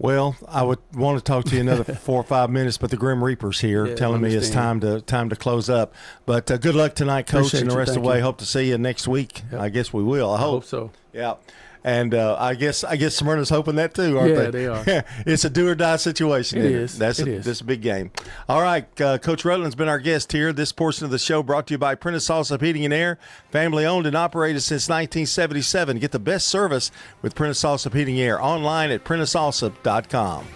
Well, I would want to talk to you another 4 or 5 minutes, but the Grim Reaper's here telling me it's time to close up. But good luck tonight, Coach, and the rest of the way. Hope to see you next week. Yep. I guess we will. I hope so. Yeah. And I guess Smyrna's hoping that too, aren't they? Yeah, they are. It's a do or die situation. It is. That's a big game. All right, Coach Rutland's been our guest here. This portion of the show brought to you by Prentice Allsup Heating and Air, family owned and operated since 1977. Get the best service with Prentice Allsup Heating and Air online at PrenticeAllsup.com.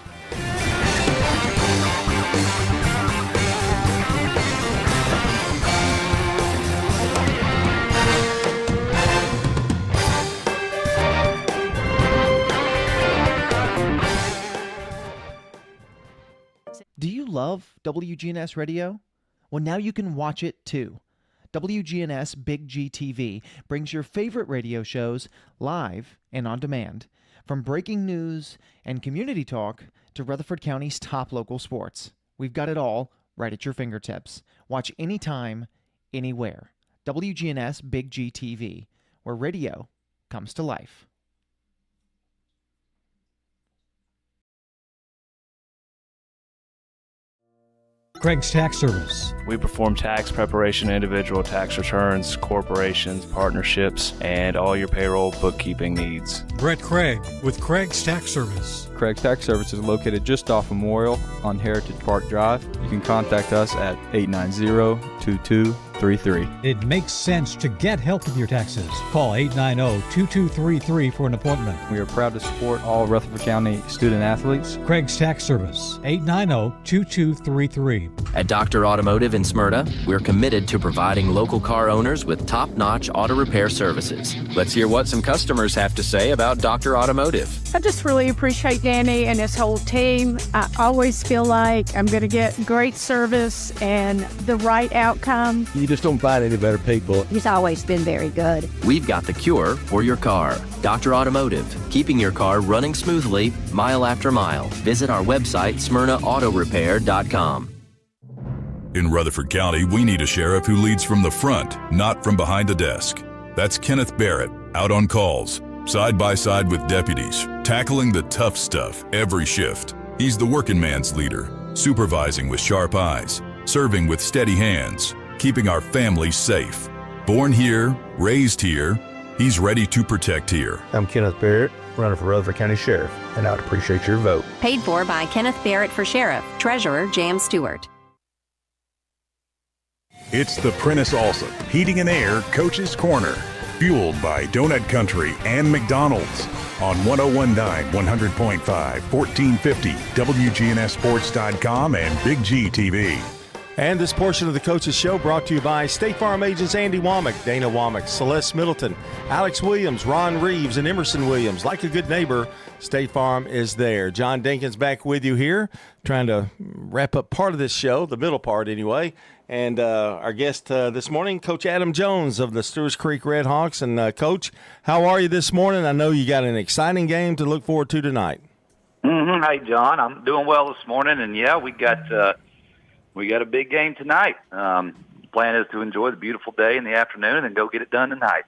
Do you love WGNS Radio? Well, now you can watch it too. WGNS Big GTV brings your favorite radio shows live and on demand. From breaking news and community talk to Rutherford County's top local sports. We've got it all right at your fingertips. Watch anytime, anywhere. WGNS Big GTV, where radio comes to life. Craig's Tax Service. We perform tax preparation, individual tax returns, corporations, partnerships, and all your payroll bookkeeping needs. Brett Craig with Craig's Tax Service. Craig's Tax Service is located just off Memorial on Heritage Park Drive. You can contact us at 890-2233. It makes sense to get help with your taxes. Call 890-2233 for an appointment. We are proud to support all Rutherford County student athletes. Craig's Tax Service, 890-2233. At Dr. Automotive in Smyrna, we're committed to providing local car owners with top-notch auto repair services. Let's hear what some customers have to say about Dr. Automotive. I just really appreciate Danny and his whole team. I always feel like I'm going to get great service and the right outcome. You just don't find any better people. He's always been very good. We've got the cure for your car. Dr. Automotive, keeping your car running smoothly mile after mile. Visit our website, smyrnaautorepair.com. In Rutherford County, we need a sheriff who leads from the front, not from behind a desk. That's Kenneth Barrett, out on calls, side by side with deputies, tackling the tough stuff every shift. He's the working man's leader, supervising with sharp eyes, serving with steady hands, keeping our families safe. Born here, raised here, he's ready to protect here. I'm Kenneth Barrett, running for Rutherford County Sheriff, and I would appreciate your vote. Paid for by Kenneth Barrett for Sheriff. Treasurer Jan Stewart. It's the Prentice Allsup Heating and Air Coach's Corner, fueled by Donut Country and McDonald's on 1019 100.5, 1450 WGNSsports.com and Big G TV. And this portion of the Coach's Show brought to you by State Farm agents Andy Womack, Dana Womack, Celeste Middleton, Alex Williams, Ron Reeves, and Emerson Williams. Like a good neighbor, State Farm is there. John Dinkins back with you here, trying to wrap up part of this show, the middle part anyway. And our guest this morning, Coach Adam Jones of the Stewart's Creek Red Hawks. And, Coach, how are you this morning? I know you got an exciting game to look forward to tonight. Hey, John, I'm doing well this morning. And, yeah, we got a big game tonight. The plan is to enjoy the beautiful day in the afternoon and go get it done tonight.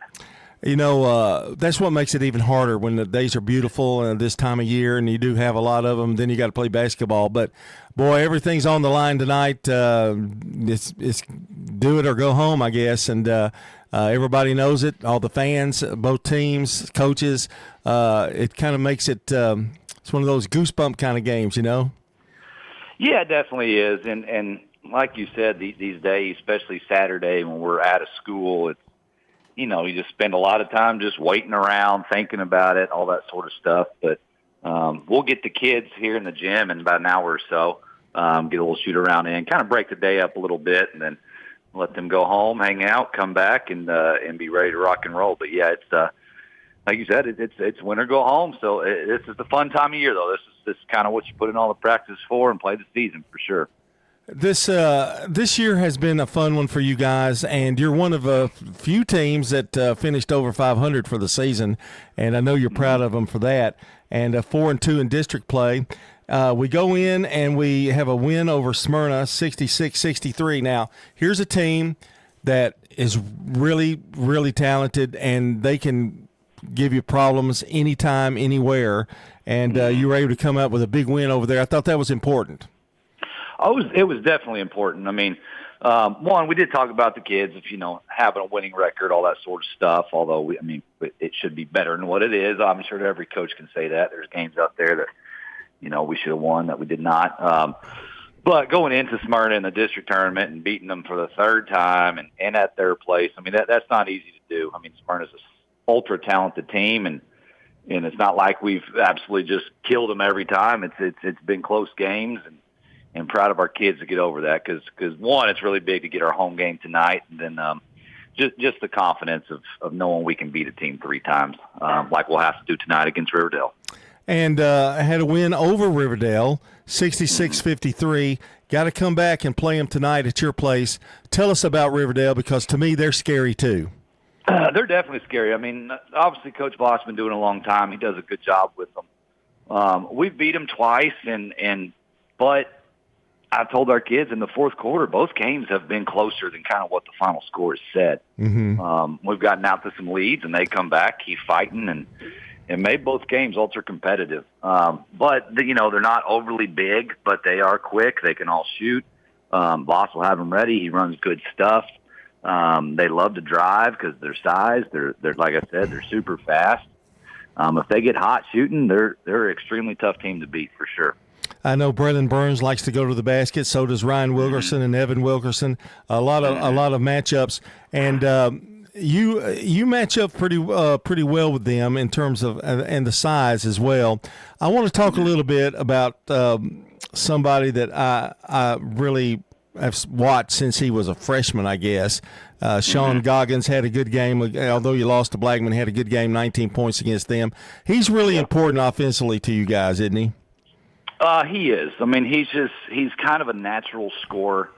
You know, that's what makes it even harder when the days are beautiful this time of year, and you do have a lot of them. Then you got to play basketball. But, boy, everything's on the line tonight. It's do it or go home, I guess. And everybody knows it, all the fans, both teams, coaches. It kind of makes it it's one of those goosebump kind of games, you know? Yeah, it definitely is. And like you said, these days, especially Saturday when we're out of school, it's, you know, you just spend a lot of time just waiting around, thinking about it, all that sort of stuff. But we'll get the kids here in the gym in about an hour or so, get a little shoot around in, kind of break the day up a little bit, and then let them go home, hang out, come back, and be ready to rock and roll. But, yeah, it's like you said, it's win or go home. So this is the fun time of year, though. This is kind of what you put in all the practice for and play the season for sure. This year has been a fun one for you guys, and you're one of a few teams that finished over 500 for the season, and I know you're proud of them for that. And 4-2 in district play. We go in and we have a win over Smyrna, 66-63. Now, here's a team that is really, really talented, and they can give you problems anytime, anywhere. And you were able to come up with a big win over there. I thought that was important. It was definitely important. I mean, one, we did talk about the kids, having a winning record, all that sort of stuff, although, it should be better than what it is. I'm sure every coach can say that. There's games out there that, we should have won that we did not. But going into Smyrna in the district tournament and beating them for the third time and at their place, that's not easy to do. Smyrna's an ultra-talented team, and it's not like we've absolutely just killed them every time. It's been close games, and proud of our kids to get over that because one, it's really big to get our home game tonight, and then just the confidence of knowing we can beat a team 3 times, like we'll have to do tonight against Riverdale. And had a win over Riverdale, 66-53. got to come back and play them tonight at your place. Tell us about Riverdale, because to me they're scary too. They're definitely scary. I mean, obviously Coach Boss has been doing it a long time. He does a good job with them. We've beat them twice, but I've told our kids in the fourth quarter, both games have been closer than kind of what the final score has said. Mm-hmm. We've gotten out to some leads, and they come back, keep fighting, and made both games ultra competitive. But, they're not overly big, but they are quick. They can all shoot. Boss will have them ready. He runs good stuff. They love to drive because of their size. They're like I said, they're super fast. If they get hot shooting, they're an extremely tough team to beat for sure. I know Braylon Burns likes to go to the basket. So does Ryan Wilkerson and Evan Wilkerson. A lot of matchups, and you match up pretty well with them in terms of and the size as well. I want to talk a little bit about somebody that I really have watched since he was a freshman, I guess. Sean Goggins had a good game, although you lost to Blackman. Had a good game, 19 points against them. He's really important offensively to you guys, isn't he? He is. I mean, he's kind of a natural scorer.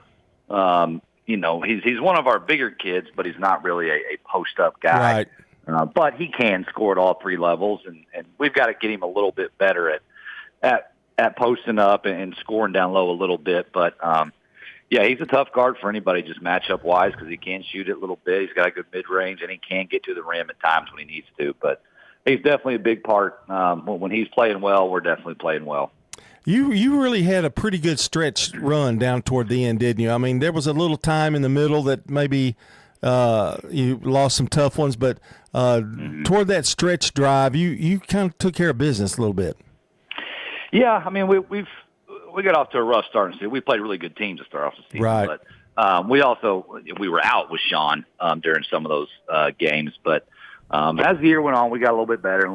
He's one of our bigger kids, but he's not really a post-up guy. Right. But he can score at all three levels, and we've got to get him a little bit better at posting up and scoring down low a little bit. But, he's a tough guard for anybody just matchup-wise because he can shoot it a little bit. He's got a good mid-range, and he can get to the rim at times when he needs to. But he's definitely a big part. When he's playing well, we're definitely playing well. You really had a pretty good stretch run down toward the end, didn't you? I mean, there was a little time in the middle that maybe you lost some tough ones, but toward that stretch drive, you kind of took care of business a little bit. Yeah, I mean, we got off to a rough start. We played really good teams to start off the season, right? But we were out with Sean during some of those games, but as the year went on, we got a little bit better,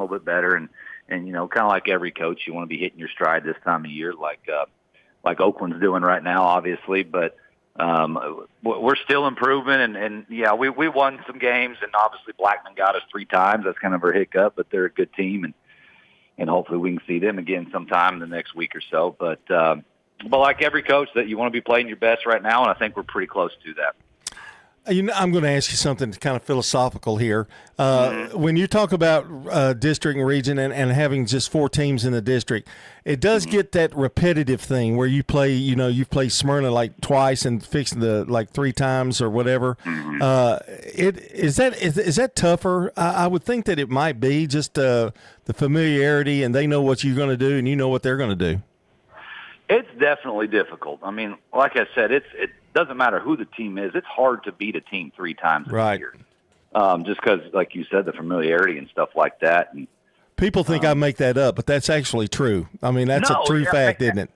and kind of like every coach, you want to be hitting your stride this time of year, like Oakland's doing right now, obviously. But we're still improving, we won some games, and obviously Blackman got us 3 times. That's kind of our hiccup, but they're a good team, and hopefully we can see them again sometime in the next week or so. But like every coach, that you want to be playing your best right now, and I think we're pretty close to that. I'm going to ask you something kind of philosophical here. When you talk about district and region and having just 4 teams in the district, it does get that repetitive thing where you play, you've played Smyrna like twice and fixing the like 3 times or whatever. Is that tougher? I would think that it might be just the familiarity, and they know what you're going to do and you know what they're going to do. It's definitely difficult. I mean, like I said, it doesn't matter who the team is. It's hard to beat a team 3 times in a year. Just because, like you said, the familiarity and stuff like that. And people think I make that up, but that's actually true. I mean, that's a true fact, isn't it?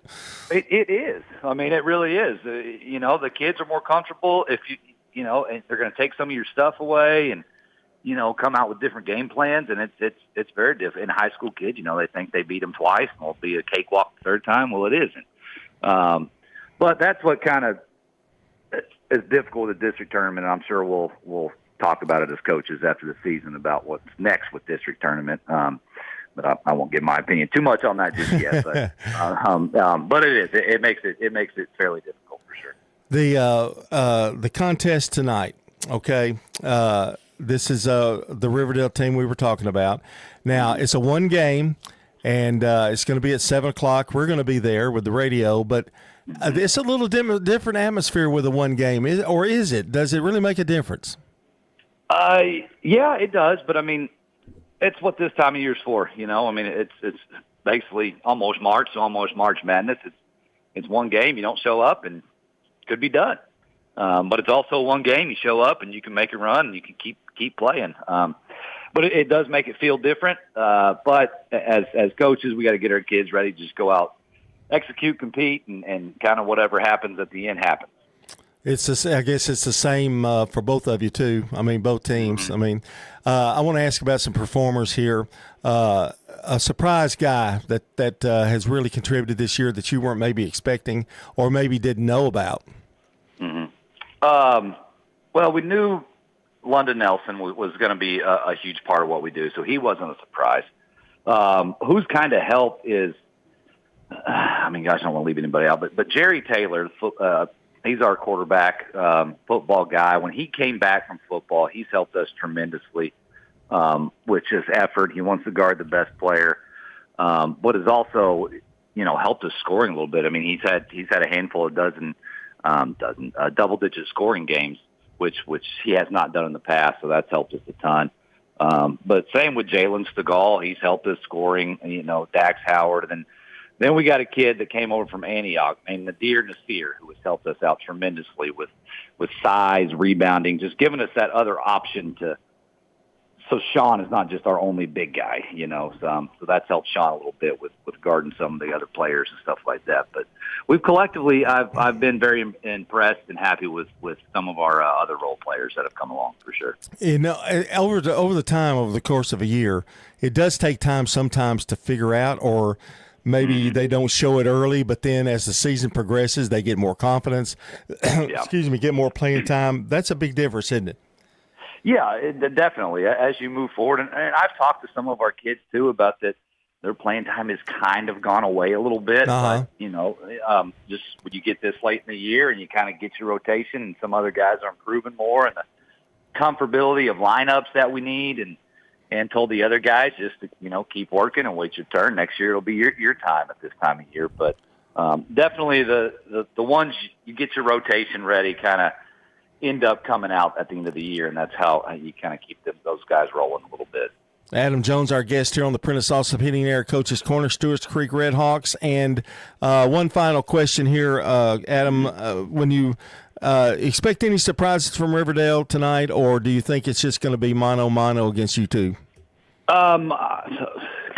It is. I mean, it really is. The kids are more comfortable if and they're going to take some of your stuff away and, come out with different game plans. And it's very different. In high school kids, they think they beat them twice and it'll be a cakewalk the 3rd time. Well, it isn't. But that's what kind of is difficult with the district tournament. I'm sure we'll talk about it as coaches after the season about what's next with district tournament. But I won't give my opinion too much on that just yet. But it is. It makes it fairly difficult for sure. The contest tonight. Okay. This is the Riverdale team we were talking about. Now it's a 1 game, and it's going to be at 7:00. We're going to be there with the radio, but it's a little different atmosphere with a 1 game, or is it? Does it really make a difference? Yeah, it does. But I mean, it's what this time of year is for. I mean, it's basically almost March Madness. It's 1 game. You don't show up, and it could be done. But it's also 1 game. You show up, and you can make a run, and you can keep playing. But it does make it feel different. But as coaches, we got to get our kids ready to just go out, execute, compete, and kind of whatever happens at the end happens. I guess it's the same for both of you too. I mean, both teams. I mean, I want to ask about some performers here. A surprise guy that has really contributed this year that you weren't maybe expecting or maybe didn't know about. Well, we knew London Nelson was going to be a huge part of what we do, so he wasn't a surprise. Who's kind of helped is I mean, gosh, I don't want to leave anybody out, but Jerry Taylor, he's our quarterback football guy. When he came back from football, he's helped us tremendously with just effort. He wants to guard the best player, but has also, helped us scoring a little bit. I mean, he's had a handful of dozen double-digit scoring games, which he has not done in the past, so that's helped us a ton. But same with Jalen Stegall. He's helped us scoring, Dax Howard. And then we got a kid that came over from Antioch named Nadir Nasir, who has helped us out tremendously with size, rebounding, just giving us that other option so Sean is not just our only big guy, so that's helped Sean a little bit with guarding some of the other players and stuff like that. But we've collectively, I've been very impressed and happy with some of our other role players that have come along for sure. Over the course of a year, it does take time sometimes to figure out, or maybe they don't show it early, but then as the season progresses, they get more confidence. Get more playing time. That's a big difference, isn't it? Yeah, definitely. As you move forward, and I've talked to some of our kids too about that. Their playing time has kind of gone away a little bit. Uh-huh. But, just when you get this late in the year and you kind of get your rotation, and some other guys are improving more, and the comfortability of lineups that we need, and told the other guys just to keep working and wait your turn. Next year it'll be your time at this time of year. But definitely the ones you get your rotation ready kind of end up coming out at the end of the year, and that's how you kind of keep those guys rolling a little bit. Adam Jones, our guest here on the Prentice Allsup Heating and Air Coaches Corner, Stewart's Creek Redhawks. And one final question here, Adam. When you expect any surprises from Riverdale tonight, or do you think it's just going to be mano against you two?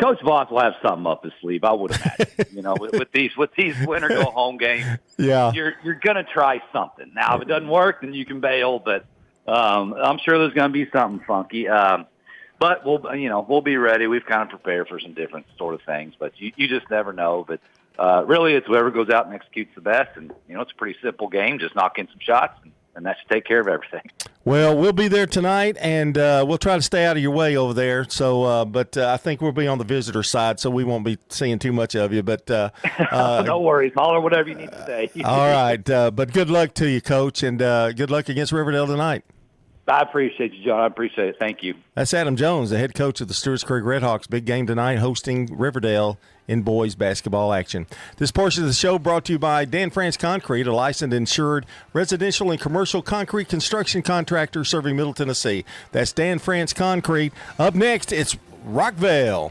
Coach Voss will have something up his sleeve, I would imagine. with these winner go home games, you're going to try something. Now, if it doesn't work, then you can bail. But I'm sure there's going to be something funky. But we'll be ready. We've kind of prepared for some different sort of things. But you just never know. But really, it's whoever goes out and executes the best. And it's a pretty simple game. Just knock in some shots, and that should take care of everything. Well, we'll be there tonight, and we'll try to stay out of your way over there. So, but I think we'll be on the visitor side, so we won't be seeing too much of you. But no worries, holler whatever you need to say. All right, but good luck to you, Coach, and good luck against Riverdale tonight. I appreciate you, John. I appreciate it. Thank you. That's Adam Jones, the head coach of the Stewart's Creek Redhawks. Big game tonight, hosting Riverdale in boys basketball action. This portion of the show brought to you by Dan France Concrete, a licensed insured residential and commercial concrete construction contractor serving Middle Tennessee. That's Dan France Concrete. Up next, it's Rockvale.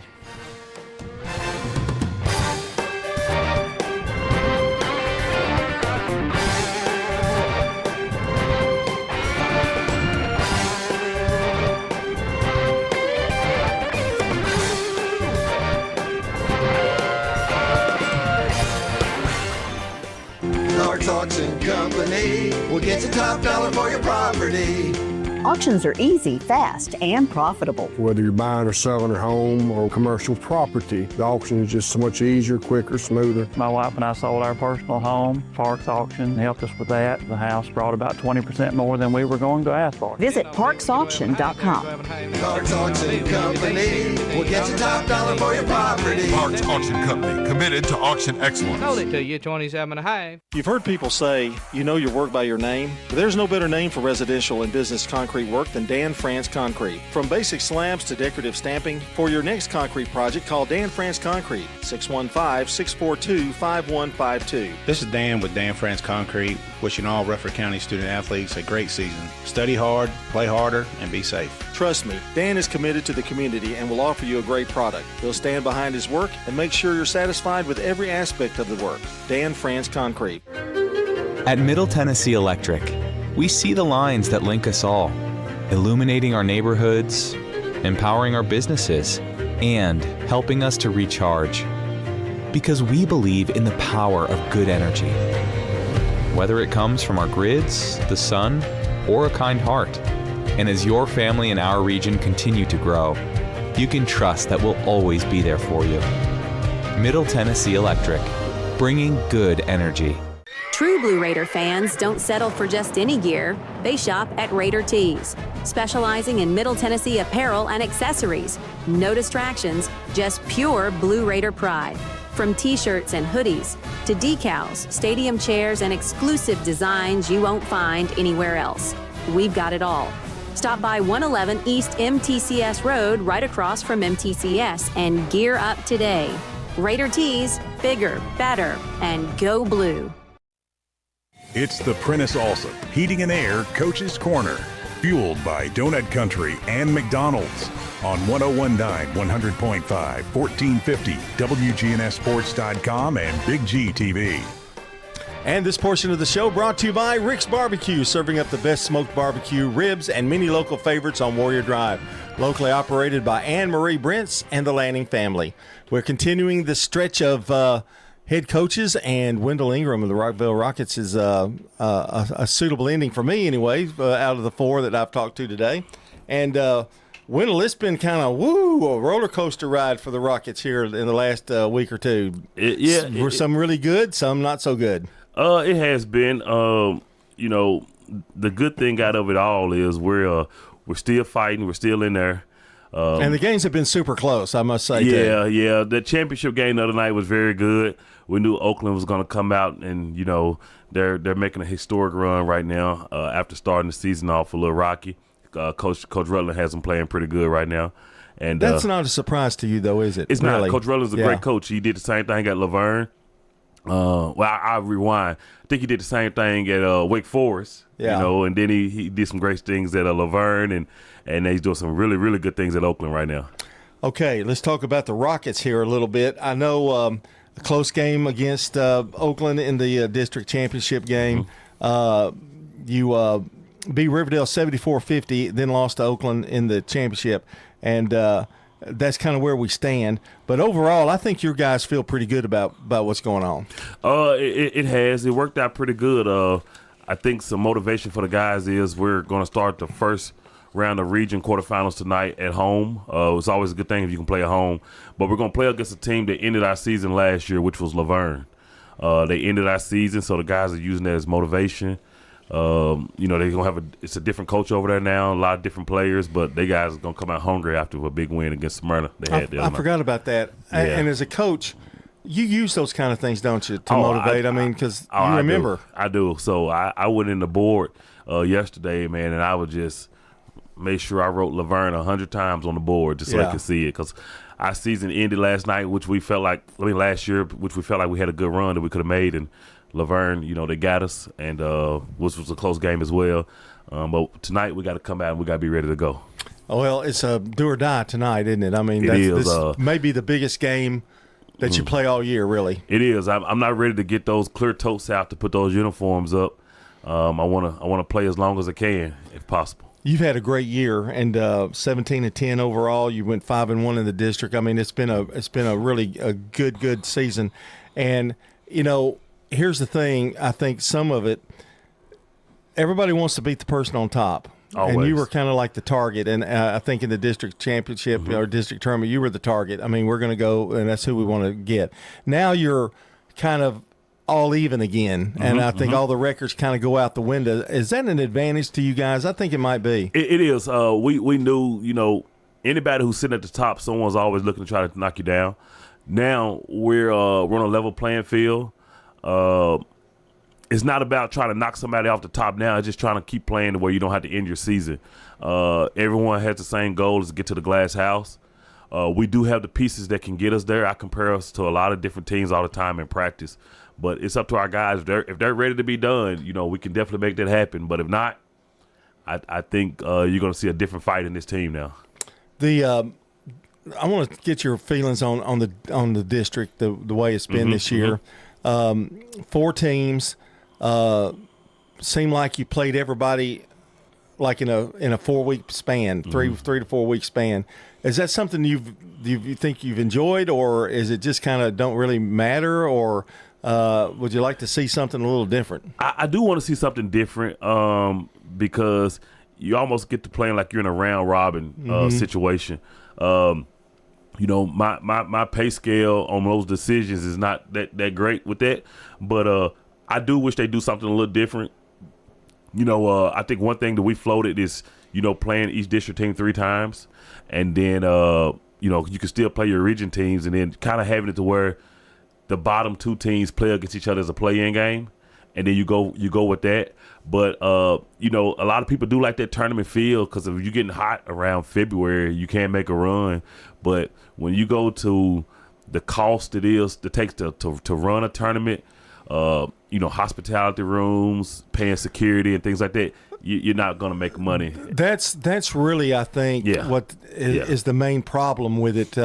Auction Company will get you top dollar for your property. Auctions are easy, fast, and profitable. Whether you're buying or selling your home or commercial property, the auction is just so much easier, quicker, smoother. My wife and I sold our personal home. Parks Auction helped us with that. The house brought about 20% more than we were going to ask for. Visit parksauction.com. Parks Auction Company will get you top dollar for your property. Parks Auction Company, committed to auction excellence. Sold it to you, 27.5. You've heard people say, you know your work by your name, but there's no better name for residential and business concrete work than Dan France Concrete. From basic slabs to decorative stamping, for your next concrete project, call Dan France Concrete, 615-642-5152. This is Dan with Dan France Concrete, wishing all Rutherford County student athletes a great season. Study hard, play harder, and be safe. Trust me, Dan is committed to the community and will offer you a great product. He'll stand behind his work and make sure you're satisfied with every aspect of the work. Dan France Concrete. At Middle Tennessee Electric, we see the lines that link us all, illuminating our neighborhoods, empowering our businesses, and helping us to recharge. Because we believe in the power of good energy. Whether it comes from our grids, the sun, or a kind heart. And as your family and our region continue to grow, you can trust that we'll always be there for you. Middle Tennessee Electric, bringing good energy. True Blue Raider fans don't settle for just any gear. They shop at Raider Tees, specializing in Middle Tennessee apparel and accessories. No distractions, just pure Blue Raider pride. From t-shirts and hoodies to decals, stadium chairs, and exclusive designs you won't find anywhere else. We've got it all. Stop by 111 East MTCS Road right across from MTCS and gear up today. Raider tees, bigger, better, and go blue. It's the Prentice Allsup Heating and Air Coach's Corner, fueled by Donut Country and McDonald's on 101.9, 100.5, 1450, wgnssports.com and Big G TV. And this portion of the show brought to you by Rick's Barbecue, serving up the best smoked barbecue, ribs, and many local favorites on Warrior Drive. Locally operated by Anne Marie Brents and the Lanning family. We're continuing the stretch of head coaches, and Wendell Ingram of the Rockville Rockets is a suitable ending for me anyway, out of the four that I've talked to today. And Wendell, it's been kind of a roller coaster ride for the Rockets here in the last week or two. Some really good, some not so good. It has been. The good thing out of it all is we're still fighting. We're still in there. And the games have been super close, I must say. Yeah. The championship game the other night was very good. We knew Oakland was going to come out, and they're making a historic run right now after starting the season off a little rocky. Coach Rutland has them playing pretty good right now. And that's not a surprise to you, though, is it? It's really? not. Coach Rutland's a great coach. He did the same thing at Laverne. I'll rewind. I think he did the same thing at Wake Forest. And then he did some great things at Laverne, and he's doing some really, really good things at Oakland right now. Okay, let's talk about the Rockets here a little bit. I know a close game against Oakland in the district championship game. You beat Riverdale 74-50, then lost to Oakland in the championship, and that's kind of where we stand. But overall, I think your guys feel pretty good about what's going on. It has. It worked out pretty good. I think some motivation for the guys is we're going to start the first round of region quarterfinals tonight at home. It's always a good thing if you can play at home. But we're going to play against a team that ended our season last year, which was Laverne. They ended our season, so the guys are using that as motivation. They're gonna have it's a different coach over there now, a lot of different players, but they guys are gonna come out hungry after a big win against Smyrna. I forgot about that. Yeah. And as a coach, you use those kind of things, don't you, to motivate? Because you remember. I do. So I went in the board yesterday, man, and I would just make sure I wrote Laverne 100 times on the board just so I could see it. Because our season ended last night, last year, which we felt like we had a good run that we could have made, and Laverne, they got us, and which was a close game as well. But tonight we got to come out and we got to be ready to go. Well, it's a do or die tonight, isn't it? I mean, this may be the biggest game that you play all year, really. It is. I'm not ready to get those clear totes out to put those uniforms up. I want to play as long as I can, if possible. You've had a great year, and 17-10 overall. You went 5-1 in the district. I mean, it's been a really good season, and here's the thing. I think some of it, everybody wants to beat the person on top. Always. And you were kind of like the target. And I think in the district championship or district tournament, you were the target. I mean, we're going to go, and that's who we want to get. Now you're kind of all even again, and I think all the records kind of go out the window. Is that an advantage to you guys? I think it might be. It is. We knew, anybody who's sitting at the top, someone's always looking to try to knock you down. Now we're on a level playing field. It's not about trying to knock somebody off the top now. It's just trying to keep playing to where you don't have to end your season. Everyone has the same goal, is to get to the glass house. We do have the pieces that can get us there. I compare us to a lot of different teams all the time in practice. But it's up to our guys. If they're ready to be done, we can definitely make that happen. But if not, I think you're going to see a different fight in this team now. I want to get your feelings on the district, the way it's been this year. 4 teams. Seem like you played everybody like in a 4-week span, 3 to 4 week span. Is that something you think you've enjoyed, or is it just kind of don't really matter, or would you like to see something a little different? I do want to see something different because you almost get to playing like you're in a round robin situation. My pay scale on those decisions is not that great with that, but I do wish they do something a little different. I think one thing that we floated is, playing each district team 3 times, and then, you can still play your region teams, and then kind of having it to where the bottom two teams play against each other as a play-in game, and then you go with that. But you know, a lot of people do like that tournament feel because if you're getting hot around February, you can't make a run. But when you go to the cost it takes to run a tournament, you know, hospitality rooms, paying security and things like that, you're not going to make money. That's really, I think, what is the main problem with it.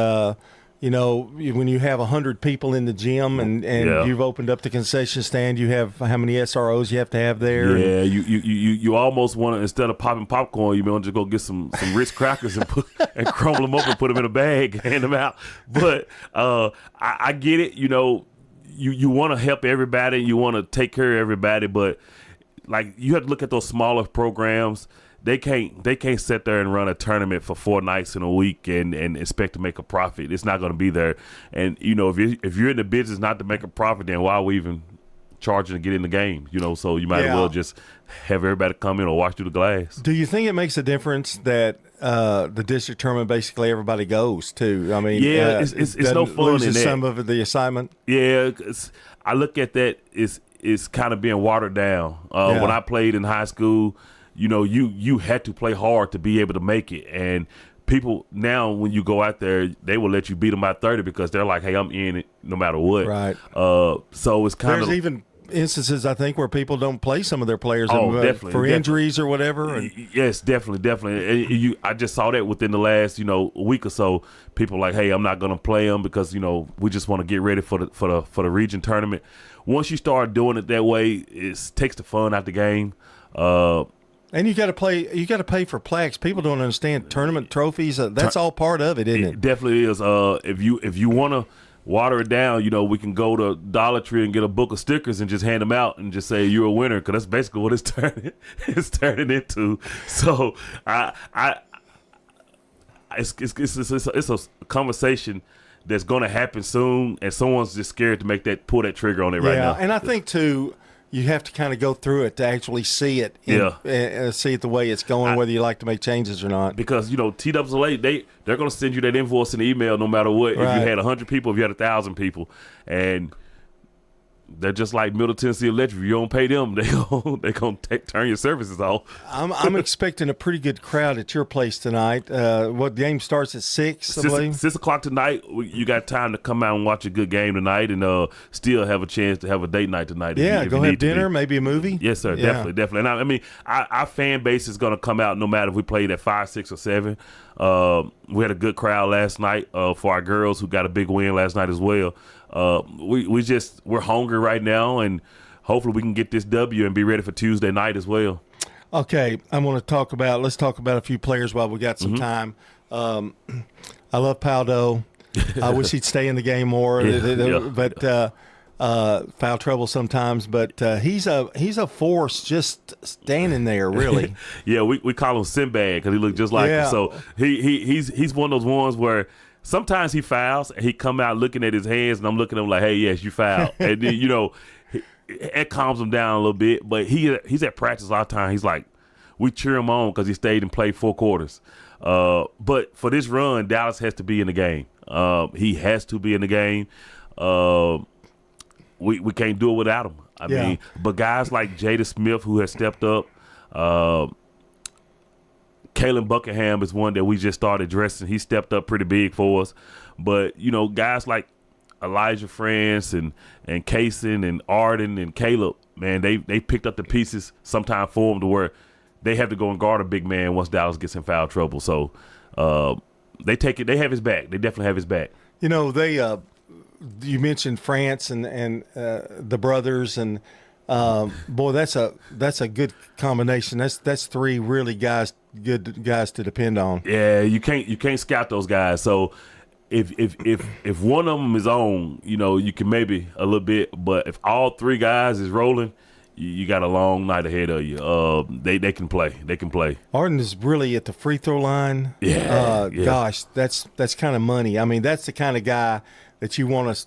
You know, when you have 100 people in the gym and you've opened up the concession stand, you have how many SROs you have to have there? Yeah, you almost want to, instead of popping popcorn, you want to go get some Ritz crackers and crumble them up and put them in a bag and hand them out. But I get it. You know, you want to help everybody, you want to take care of everybody, but like you have to look at those smaller programs. They can't sit there and run a tournament for 4 nights in a week and expect to make a profit. It's not going to be there. And you know, if you're in the business not to make a profit, then why are we even charging to get in the game? You know, so you might as well just have everybody come in or watch through the glass. Do you think it makes a difference that the district tournament basically everybody goes to? I mean, it's no fun in that. Some of the assignment. Yeah, I look at that is kind of being watered down. When I played in high school, you know, you had to play hard to be able to make it. And people now, when you go out there, they will let you beat them by 30 because they're like, hey, I'm in it no matter what. Right. So it's kind of. There's even instances, I think, where people don't play some of their players definitely, injuries or whatever. Yes, definitely. And I just saw that within the last, you know, week or so. People like, hey, I'm not going to play them because, you know, we just want to get ready for the region tournament. Once you start doing it that way, it takes the fun out the game. And you got to play. You got to pay for plaques. People don't understand tournament trophies. That's all part of it, isn't it? It definitely is. If you want to water it down, you know, we can go to Dollar Tree and get a book of stickers and just hand them out and just say you're a winner, because that's basically what it's turning into. So it's a conversation that's going to happen soon, and someone's just scared to pull that trigger on it right now. And I think too, you have to kind of go through it to actually see it. See it the way it's going, whether you like to make changes or not. Because, you know, TWA, they're going to send you that invoice in the email no matter what. Right. If you had 100 people, if you had 1,000 people. And they're just like Middle Tennessee Electric. If you don't pay them, they're going to turn your services off. I'm expecting a pretty good crowd at your place tonight. What game starts at 6, I believe? 6 o'clock tonight. You got time to come out and watch a good game tonight and still have a chance to have a date night tonight. Yeah, go have dinner, maybe a movie. Yes, sir. Yeah. Definitely. And I mean, our fan base is going to come out no matter if we played at 5, 6, or 7. We had a good crowd last night for our girls who got a big win last night as well. We're hungry right now, and hopefully we can get this W and be ready for Tuesday night as well. Okay, let's talk about a few players while we got some time. I love Paldo. I wish he'd stay in the game more, but foul trouble sometimes. But he's a force just standing there, really. Yeah, we call him Sinbad because he looked just like him. So he's one of those ones where sometimes he fouls and he come out looking at his hands, and I'm looking at him like, hey, yes, you fouled. And then, you know, it calms him down a little bit. But he's at practice a lot of time. He's like, we cheer him on because he stayed and played 4 quarters. But for this run, Dallas has to be in the game. He has to be in the game. We can't do it without him. I mean, but guys like Jada Smith, who has stepped up, Kalen Buckingham is one that we just started dressing. He stepped up pretty big for us. But, you know, guys like Elijah France and Kaysen and Arden and Caleb, man, they picked up the pieces sometime for them to where they have to go and guard a big man once Dallas gets in foul trouble. So they take it. They have his back. They definitely have his back. You know, you mentioned France and the brothers, and boy, that's a good combination. That's 3 really good guys to depend on. Yeah, you can't scout those guys. So if one of them is on, you know, you can maybe a little bit, but if all 3 guys is rolling, you got a long night ahead of you. They can play. They can play. Arden is really at the free throw line. Gosh, that's kind of money. I mean, that's the kind of guy that you want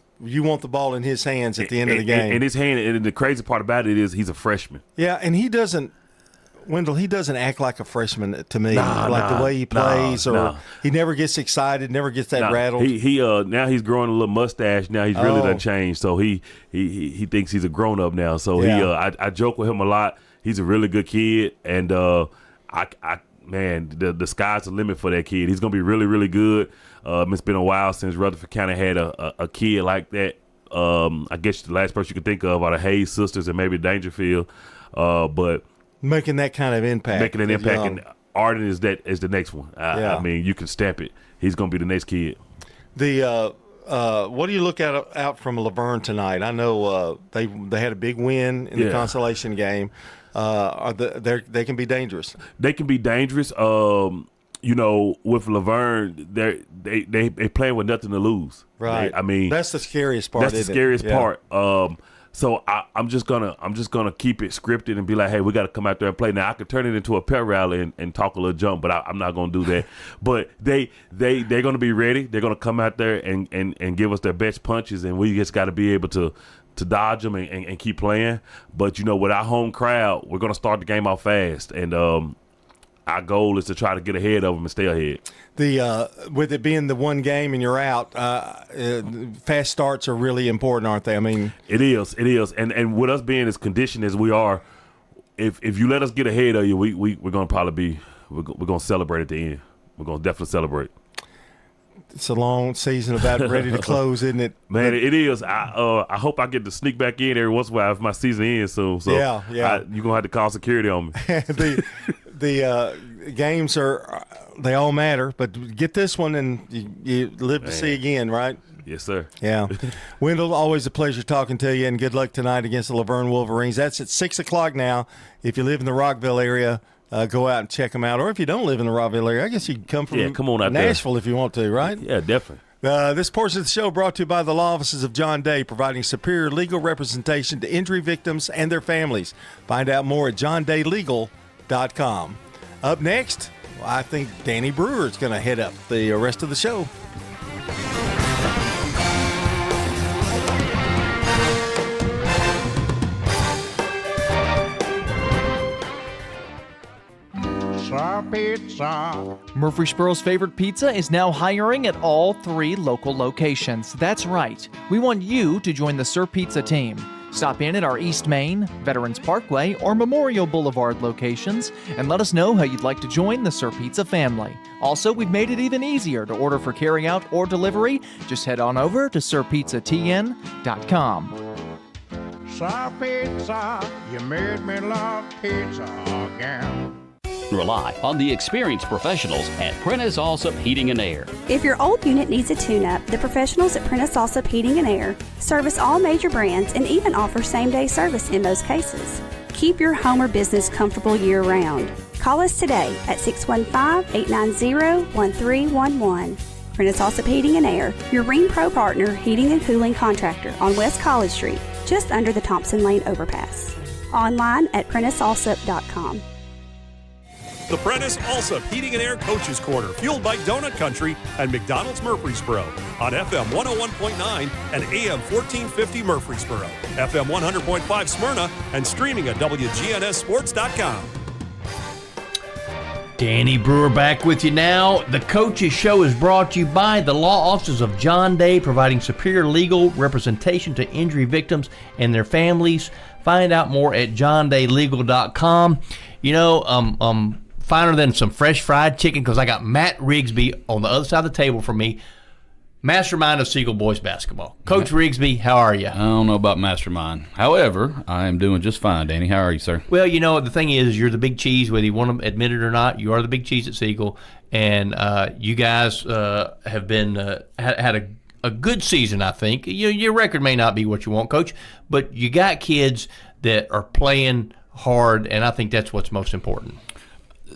the ball in his hands at the end of the game. And his hand, and the crazy part about it is he's a freshman. Yeah, and he doesn't. Wendell, he doesn't act like a freshman to me. The way he plays, he never gets excited, never gets that rattled. He now he's growing a little mustache. Now he's really done changed. So he thinks he's a grown up now. So I joke with him a lot. He's a really good kid, and man, the sky's the limit for that kid. He's gonna be really, really good. It's been a while since Rutherford County had a kid like that. I guess the last person you could think of are the Hayes sisters and maybe Dangerfield, but making that kind of impact. And Arden is the next one. I mean, you can stamp it. He's gonna be the next kid. What do you look out from Laverne tonight? I know they had a big win in the consolation game. They can be dangerous. They can be dangerous. With Laverne, they play with nothing to lose. Right. I mean, that's the scariest part. That's the scariest part. So I'm just gonna keep it scripted and be like, hey, we got to come out there and play. Now I could turn it into a pep rally and talk a little jump, but I'm not gonna do that. But they're gonna be ready. They're gonna come out there and give us their best punches, and we just got to be able to dodge them and keep playing. But with our home crowd, we're gonna start the game off fast, and our goal is to try to get ahead of them and stay ahead. With it being the one game and you're out, fast starts are really important, aren't they? I mean, it is. And with us being as conditioned as we are, if you let us get ahead of you, we're gonna probably we're gonna celebrate at the end. We're gonna definitely celebrate. It's a long season, about ready to close, isn't it? Man, it is. I hope I get to sneak back in every once in a while if my season ends soon. So yeah. You're gonna have to call security on me. The games they all matter, but get this one and you live to see again, right? Yes, sir. Yeah. Wendell, always a pleasure talking to you, and good luck tonight against the Laverne Wolverines. That's at 6 o'clock now. If you live in the Rockville area, go out and check them out. Or if you don't live in the Rockville area, I guess you can come from come on out Nashville there if you want to, right? Yeah, definitely. This portion of the show brought to you by the law offices of John Day, providing superior legal representation to injury victims and their families. Find out more at johndaylegal.com. Up next, I think Danny Brewer is going to head up the rest of the show. Pizza. Murfreesboro's favorite pizza is now hiring at all 3 local locations. That's right. We want you to join the Sir Pizza team. Stop in at our East Main, Veterans Parkway, or Memorial Boulevard locations and let us know how you'd like to join the Sir Pizza family. Also, we've made it even easier to order for carryout or delivery. Just head on over to sirpizzatn.com. Sir Pizza, you made me love pizza again. Rely on the experienced professionals at Prentice Allsup Heating and Air. If your old unit needs a tune-up, the professionals at Prentice Allsup Heating and Air service all major brands and even offer same-day service in most cases. Keep your home or business comfortable year-round. Call us today at 615-890-1311. Prentice Allsup Heating and Air, your Rheem Pro partner heating and cooling contractor on West College Street, just under the Thompson Lane overpass. Online at PrenticeAllsup.com. The Prentice Allsup Heating and Air Coaches Corner, fueled by Donut Country and McDonald's Murfreesboro on FM 101.9 and AM 1450 Murfreesboro, FM 100.5 Smyrna, and streaming at wgnssports.com. Danny Brewer back with you now. The Coaches Show is brought to you by the law offices of John Day, providing superior legal representation to injury victims and their families. Find out more at johndaylegal.com. Finer than some fresh fried chicken, because I got Matt Rigsby on the other side of the table from me, mastermind of Siegel Boys basketball. Coach Rigsby, how are you? I don't know about mastermind. However, I am doing just fine, Danny. How are you, sir? Well, the thing is, you're the big cheese, whether you want to admit it or not. You are the big cheese at Siegel, and you guys have been had a good season, I think. Your record may not be what you want, Coach, but you got kids that are playing hard, and I think that's what's most important.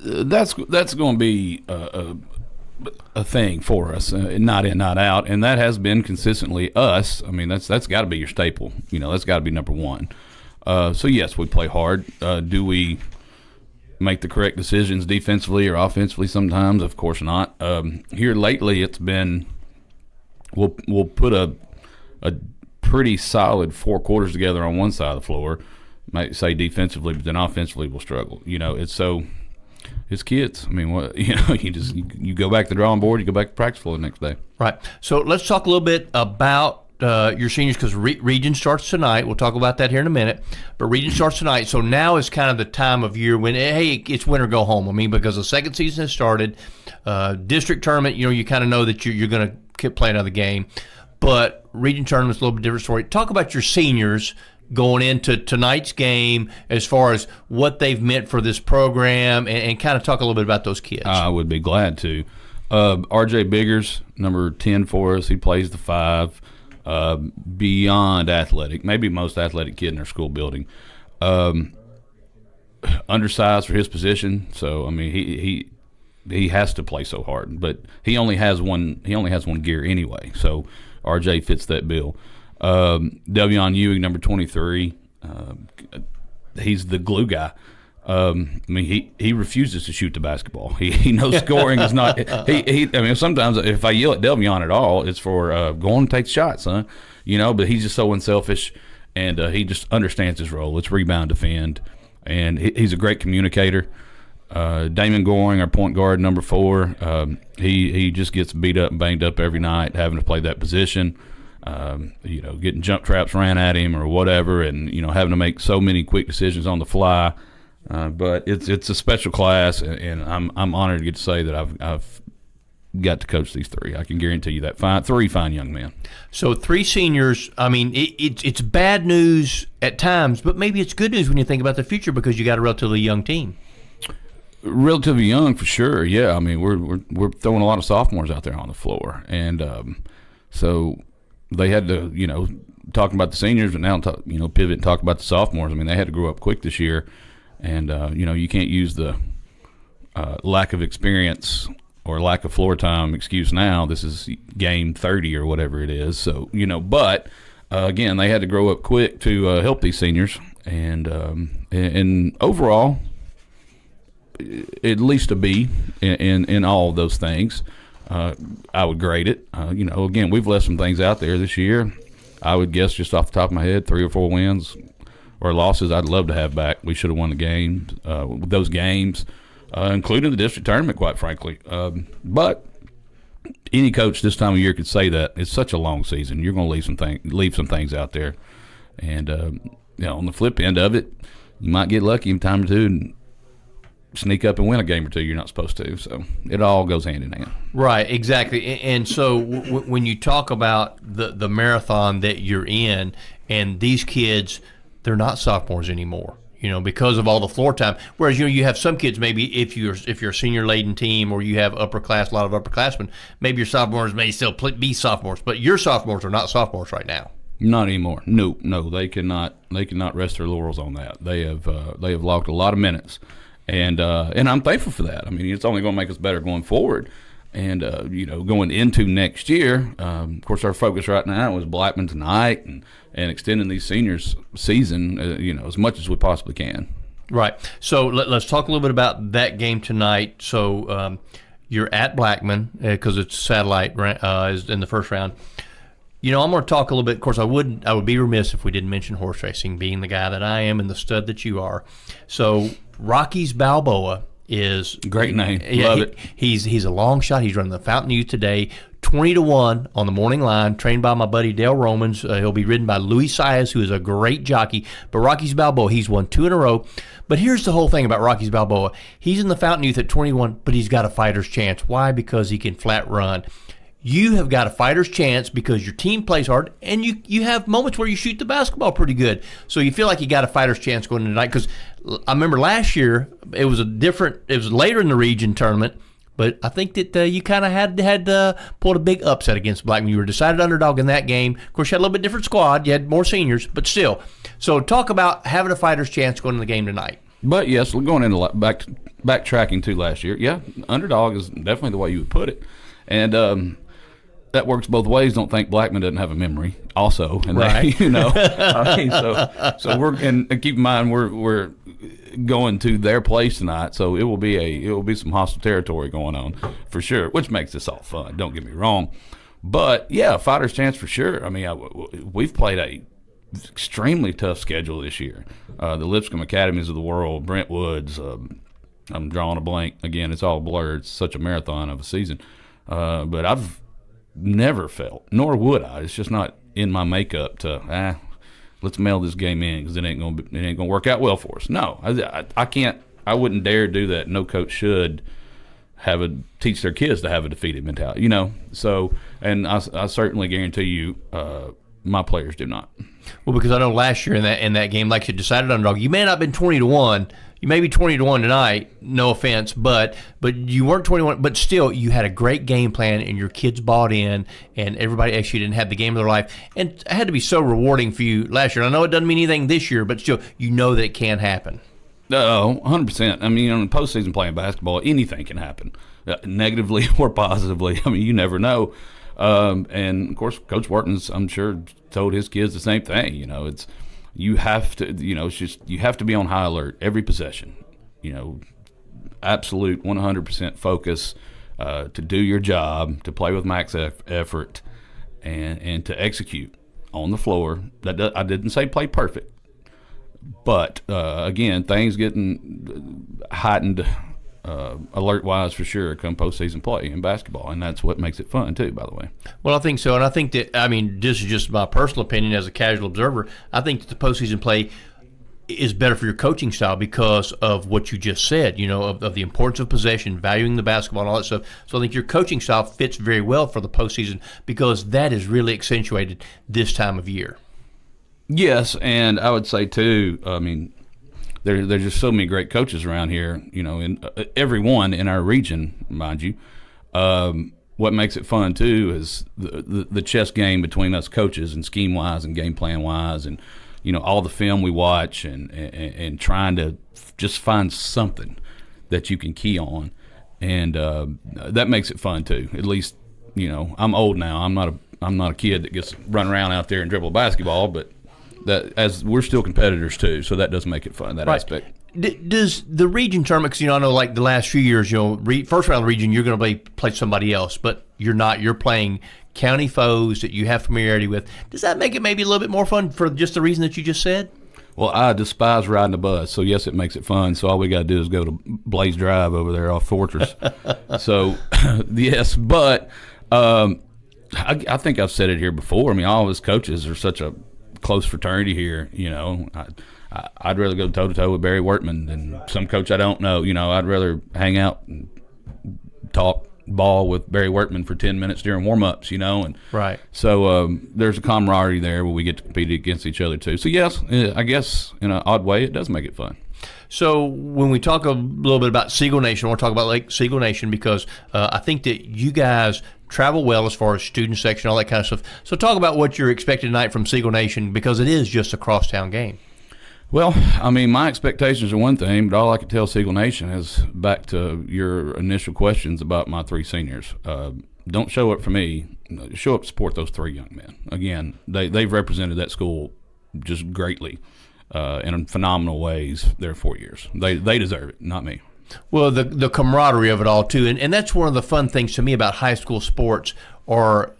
That's going to be a thing for us, not in, not out, and that has been consistently us. I mean, that's got to be your staple. That's got to be number one. So yes, we play hard. Do we make the correct decisions defensively or offensively? Sometimes, of course not. Here lately, it's been we'll put a pretty solid 4 quarters together on one side of the floor. might say defensively, but then offensively will struggle. It's so. It's kids. I mean, what you go back to the drawing board, you go back to practice floor the next day. Right. So let's talk a little bit about your seniors, because region starts tonight. We'll talk about that here in a minute. But region starts tonight, so now is kind of the time of year when it's win or go home. I mean, because the second season has started. District tournament, you kind of know that you're going to keep playing another game. But region tournament's a little bit different story. Talk about your seniors going into tonight's game as far as what they've meant for this program, and kind of talk a little bit about those kids. I would be glad to. R.J. Biggers, number 10 for us. He plays the 5. Beyond athletic, maybe most athletic kid in our school building. Undersized for his position, so I mean he has to play so hard. But he only has one gear anyway, so R.J. fits that bill. Devion Ewing, number 23, he's the glue guy. I mean, he refuses to shoot the basketball. He knows scoring is not. I mean, sometimes if I yell at Devion at all, it's for go on and take shots, son. But he's just so unselfish, and he just understands his role. It's rebound, defend, and he's a great communicator. Damon Goring, our point guard, number 4, he just gets beat up and banged up every night, having to play that position. Getting jump traps ran at him or whatever, and having to make so many quick decisions on the fly. But it's a special class, and I'm honored to get to say that I've got to coach these 3. I can guarantee you that 3 fine young men. So 3 seniors. I mean, it's bad news at times, but maybe it's good news when you think about the future, because you got a relatively young team. Relatively young, for sure. Yeah, I mean we're throwing a lot of sophomores out there on the floor, and so they had to talking about the seniors, but now pivot and talk about the sophomores. I mean, they had to grow up quick this year. And, you can't use the lack of experience or lack of floor time excuse now. This is game 30 or whatever it is. So, but, again, they had to grow up quick to help these seniors. And overall, at least a B in all of those things. I would grade it. Again, we've left some things out there this year. I would guess just off the top of my head 3 or 4 wins or losses I'd love to have back. We should have won the game, those games, including the district tournament, quite frankly. But any coach this time of year could say that. It's such a long season. You're going to leave some things out there. And, on the flip end of it, you might get lucky in time or two and sneak up and win a game or 2 you're not supposed to. So it all goes hand in hand. Right, exactly. And so when you talk about the marathon that you're in, and these kids – they're not sophomores anymore, because of all the floor time. Whereas, you have some kids, maybe if you're a senior laden team, or you have a lot of upperclassmen, maybe your sophomores may still be sophomores, but your sophomores are not sophomores right now. Not anymore. No, they cannot rest their laurels on that. They have logged a lot of minutes, and I'm thankful for that. I mean, it's only going to make us better going forward. And, going into next year, of course, our focus right now is Blackman tonight and extending these seniors' season, as much as we possibly can. Right. So let's talk a little bit about that game tonight. So you're at Blackman because it's satellite is in the first round. I'm going to talk a little bit. Of course, I would be remiss if we didn't mention horse racing, being the guy that I am and the stud that you are. So Rocky's Balboa is great name. Love it. He's a long shot. He's running the Fountain Youth today, 20-1 on the morning line, trained by my buddy Dale Romans. He'll be ridden by Louis Saez, who is a great jockey. But Rocky's Balboa, he's won 2 in a row. But here's the whole thing about Rocky's Balboa. He's in the Fountain Youth at 21, but he's got a fighter's chance. Why? Because he can flat run. You have got a fighter's chance because your team plays hard, and you have moments where you shoot the basketball pretty good. So you feel like you got a fighter's chance going tonight. Because I remember last year it was later in the region tournament, but I think that you kind of had pulled a big upset against Blackman. You were decided underdog in that game. Of course, you had a little bit different squad. You had more seniors, but still. So talk about having a fighter's chance going into the game tonight. But yes, we're going into backtracking to last year. Yeah, underdog is definitely the way you would put it, and that works both ways. Don't think Blackman doesn't have a memory also, and right. I mean, so we're and keep in mind we're going to their place tonight, so it will be some hostile territory going on for sure, which makes this all fun. Don't get me wrong, but yeah, fighter's chance for sure. I mean, we've played a extremely tough schedule this year. The Lipscomb Academies of the world, Brentwood's, I'm drawing a blank. Again, it's all blurred. It's such a marathon of a season. But I've never felt, nor would I, it's just not in my makeup to, let's mail this game in because it ain't gonna work out well for us. No, I can't. I wouldn't dare do that. No coach should teach their kids to have a defeated mentality. So, and I certainly guarantee you, my players do not. Well, because I know last year in that game, like you decided underdog, you may not have been 20-1. You may be 20-1 tonight. No offense, but you weren't 21. But still, you had a great game plan, and your kids bought in, and everybody executed and had the game of their life. And it had to be so rewarding for you last year. I know it doesn't mean anything this year, but still, you know that it can happen. Oh, 100%. I mean, in the postseason playing basketball, anything can happen, negatively or positively. I mean, you never know. And of course, Coach Wharton's, I'm sure, told his kids the same thing. You have to, it's just, you have to be on high alert every possession. Absolute 100% focus to do your job, to play with max effort, and to execute on the floor. I didn't say play perfect, but again, things getting heightened. Alert-wise, for sure, come postseason play in basketball, and that's what makes it fun, too, by the way. Well, I think so, and I think that, this is just my personal opinion as a casual observer, I think that the postseason play is better for your coaching style because of what you just said, of the importance of possession, valuing the basketball and all that stuff. So I think your coaching style fits very well for the postseason because that is really accentuated this time of year. Yes, and I would say, too, there's just so many great coaches around here, in everyone in our region, mind you. What makes it fun, too, is the chess game between us coaches and scheme-wise and game plan-wise and, all the film we watch and trying to just find something that you can key on. And that makes it fun, too. At least, I'm old now. I'm not a kid that gets run around out there and dribble a basketball, but that as we're still competitors too, so that does make it fun, that right. aspect. Does the region tournament, because I know like the last few years, first round of the region, you're going to play somebody else, but you're not. You're playing county foes that you have familiarity with. Does that make it maybe a little bit more fun for just the reason that you just said? Well, I despise riding a bus, so yes, it makes it fun. So all we got to do is go to Blaze Drive over there off Fortress. So yes, but I think I've said it here before. All of us coaches are such a close fraternity here, I'd rather go toe-to-toe with Barry Wortman than some coach I don't know. I'd rather hang out and talk ball with Barry Wortman for 10 minutes during warm-ups, and right. So there's a camaraderie there where we get to compete against each other too. So yes, I guess in an odd way it does make it fun. So when we talk a little bit about Seagull Nation, I want to talk about Seagull Nation because I think that you guys travel well as far as student section, all that kind of stuff. So talk about what you're expecting tonight from Seagull Nation because it is just a crosstown game. Well, my expectations are one thing, but all I can tell Seagull Nation is back to your initial questions about my three seniors. Don't show up for me. Show up to support those three young men. Again, they've represented that school just greatly in phenomenal ways their 4 years. They deserve it, not me. Well, the camaraderie of it all, too. And that's one of the fun things to me about high school sports or,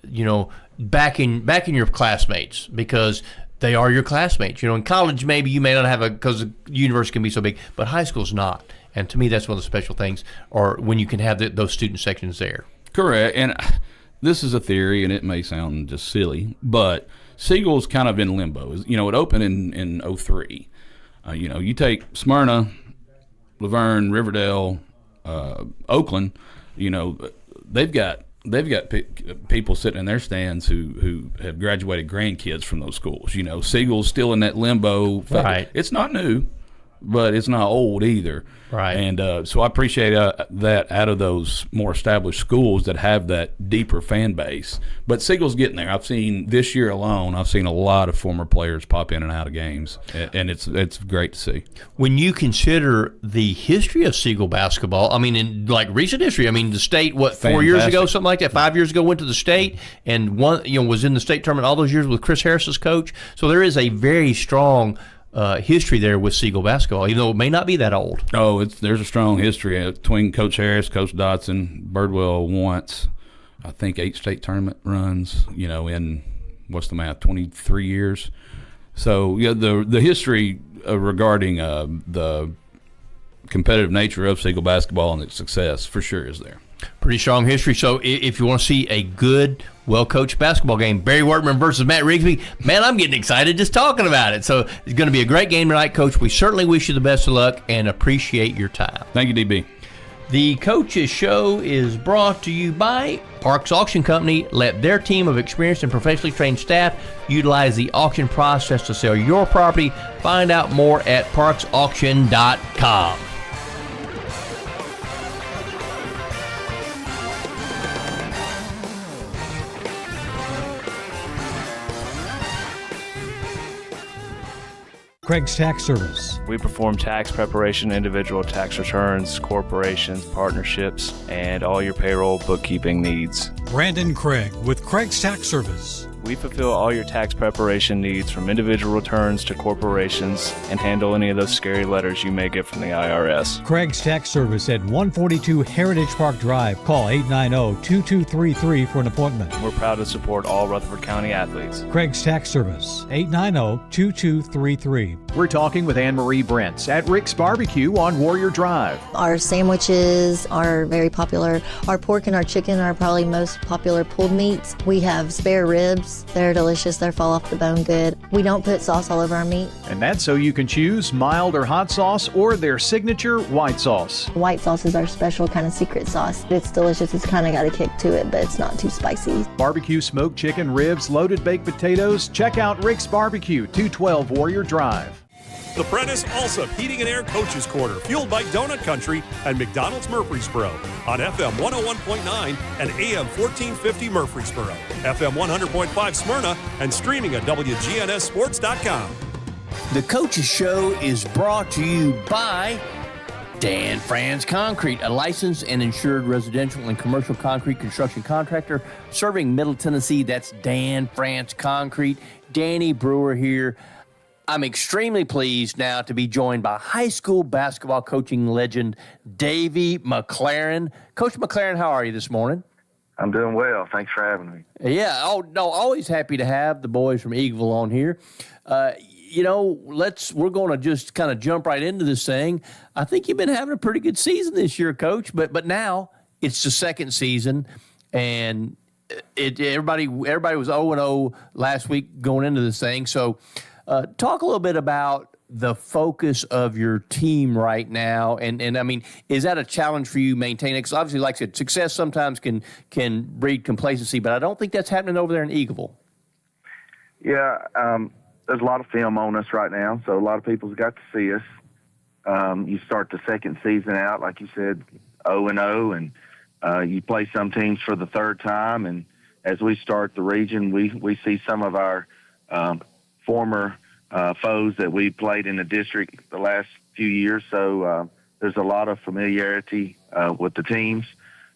backing your classmates because they are your classmates. In college, maybe you may not have because the university can be so big, but high school's not. And to me, that's one of the special things or when you can have those student sections there. Correct. And this is a theory, and it may sound just silly, but Seagull's kind of in limbo. It opened in 03. You take Smyrna, Laverne, Riverdale, Oakland, they've got people sitting in their stands who have graduated grandkids from those schools. Seagull's still in that limbo. Right. It's not new, but it's not old either. Right. And so I appreciate that out of those more established schools that have that deeper fan base. But Seagull's getting there. I've seen this year alone, a lot of former players pop in and out of games, and it's great to see. When you consider the history of Seagull basketball, in recent history, the state, 4 years ago, something like that, 5 years ago, went to the state and was in the state tournament all those years with Chris Harris as coach. So there is a very strong history there with Seagull basketball, even though it may not be that old. Oh, there's a strong history between Coach Harris, Coach Dotson, Birdwell once, I think 8 state tournament runs, in, what's the math, 23 years. So yeah, the history regarding the competitive nature of Siegel basketball and its success for sure is there. Pretty strong history. So if you want to see a good, well-coached basketball game, Barry Workman versus Matt Rigsby, man, I'm getting excited just talking about it. So it's going to be a great game tonight, Coach. We certainly wish you the best of luck and appreciate your time. Thank you, DB. The Coaches Show is brought to you by Parks Auction Company. Let their team of experienced and professionally trained staff utilize the auction process to sell your property. Find out more at parksauction.com. Craig's Tax Service. We perform tax preparation, individual tax returns, corporations, partnerships, and all your payroll bookkeeping needs. Brandon Craig with Craig's Tax Service. We fulfill all your tax preparation needs from individual returns to corporations and handle any of those scary letters you may get from the IRS. Craig's Tax Service at 142 Heritage Park Drive. Call 890-2233 for an appointment. We're proud to support all Rutherford County athletes. Craig's Tax Service, 890-2233. We're talking with Anne-Marie Brents at Rick's Barbecue on Warrior Drive. Our sandwiches are very popular. Our pork and our chicken are probably most popular pulled meats. We have spare ribs. They're delicious. They fall off the bone good. We don't put sauce all over our meat. And that's so you can choose mild or hot sauce or their signature white sauce. White sauce is our special kind of secret sauce. It's delicious. It's kind of got a kick to it, but it's not too spicy. Barbecue smoked chicken, ribs, loaded baked potatoes. Check out Rick's Barbecue, 212 Warrior Drive. The Prentice Allsup Heating and Air Coaches Corner, fueled by Donut Country and McDonald's Murfreesboro on FM 101.9 and AM 1450 Murfreesboro, FM 100.5 Smyrna, and streaming at wgnssports.com. The Coaches Show is brought to you by Dan Franz Concrete, a licensed and insured residential and commercial concrete construction contractor serving Middle Tennessee. That's Dan Franz Concrete. Danny Brewer here. I'm extremely pleased now to be joined by high school basketball coaching legend Davey McLaren. Coach McLaren, how are you this morning? I'm doing well. Thanks for having me. Yeah. Oh, no, always happy to have the boys from Eagleville on here. We're going to just kind of jump right into this thing. I think you've been having a pretty good season this year, Coach, but now it's the second season, and everybody was 0-0 last week going into this thing. So talk a little bit about the focus of your team right now, and I mean, is that a challenge for you maintaining? Because obviously, like I said, success sometimes can breed complacency, but I don't think that's happening over there in Eagleville. Yeah, there's a lot of film on us right now, so a lot of people's got to see us. You start the second season out, like you said, 0-0, and you play some teams for the third time, and as we start the region, we see some of our former foes that we played in the district the last few years. So there's a lot of familiarity with the teams.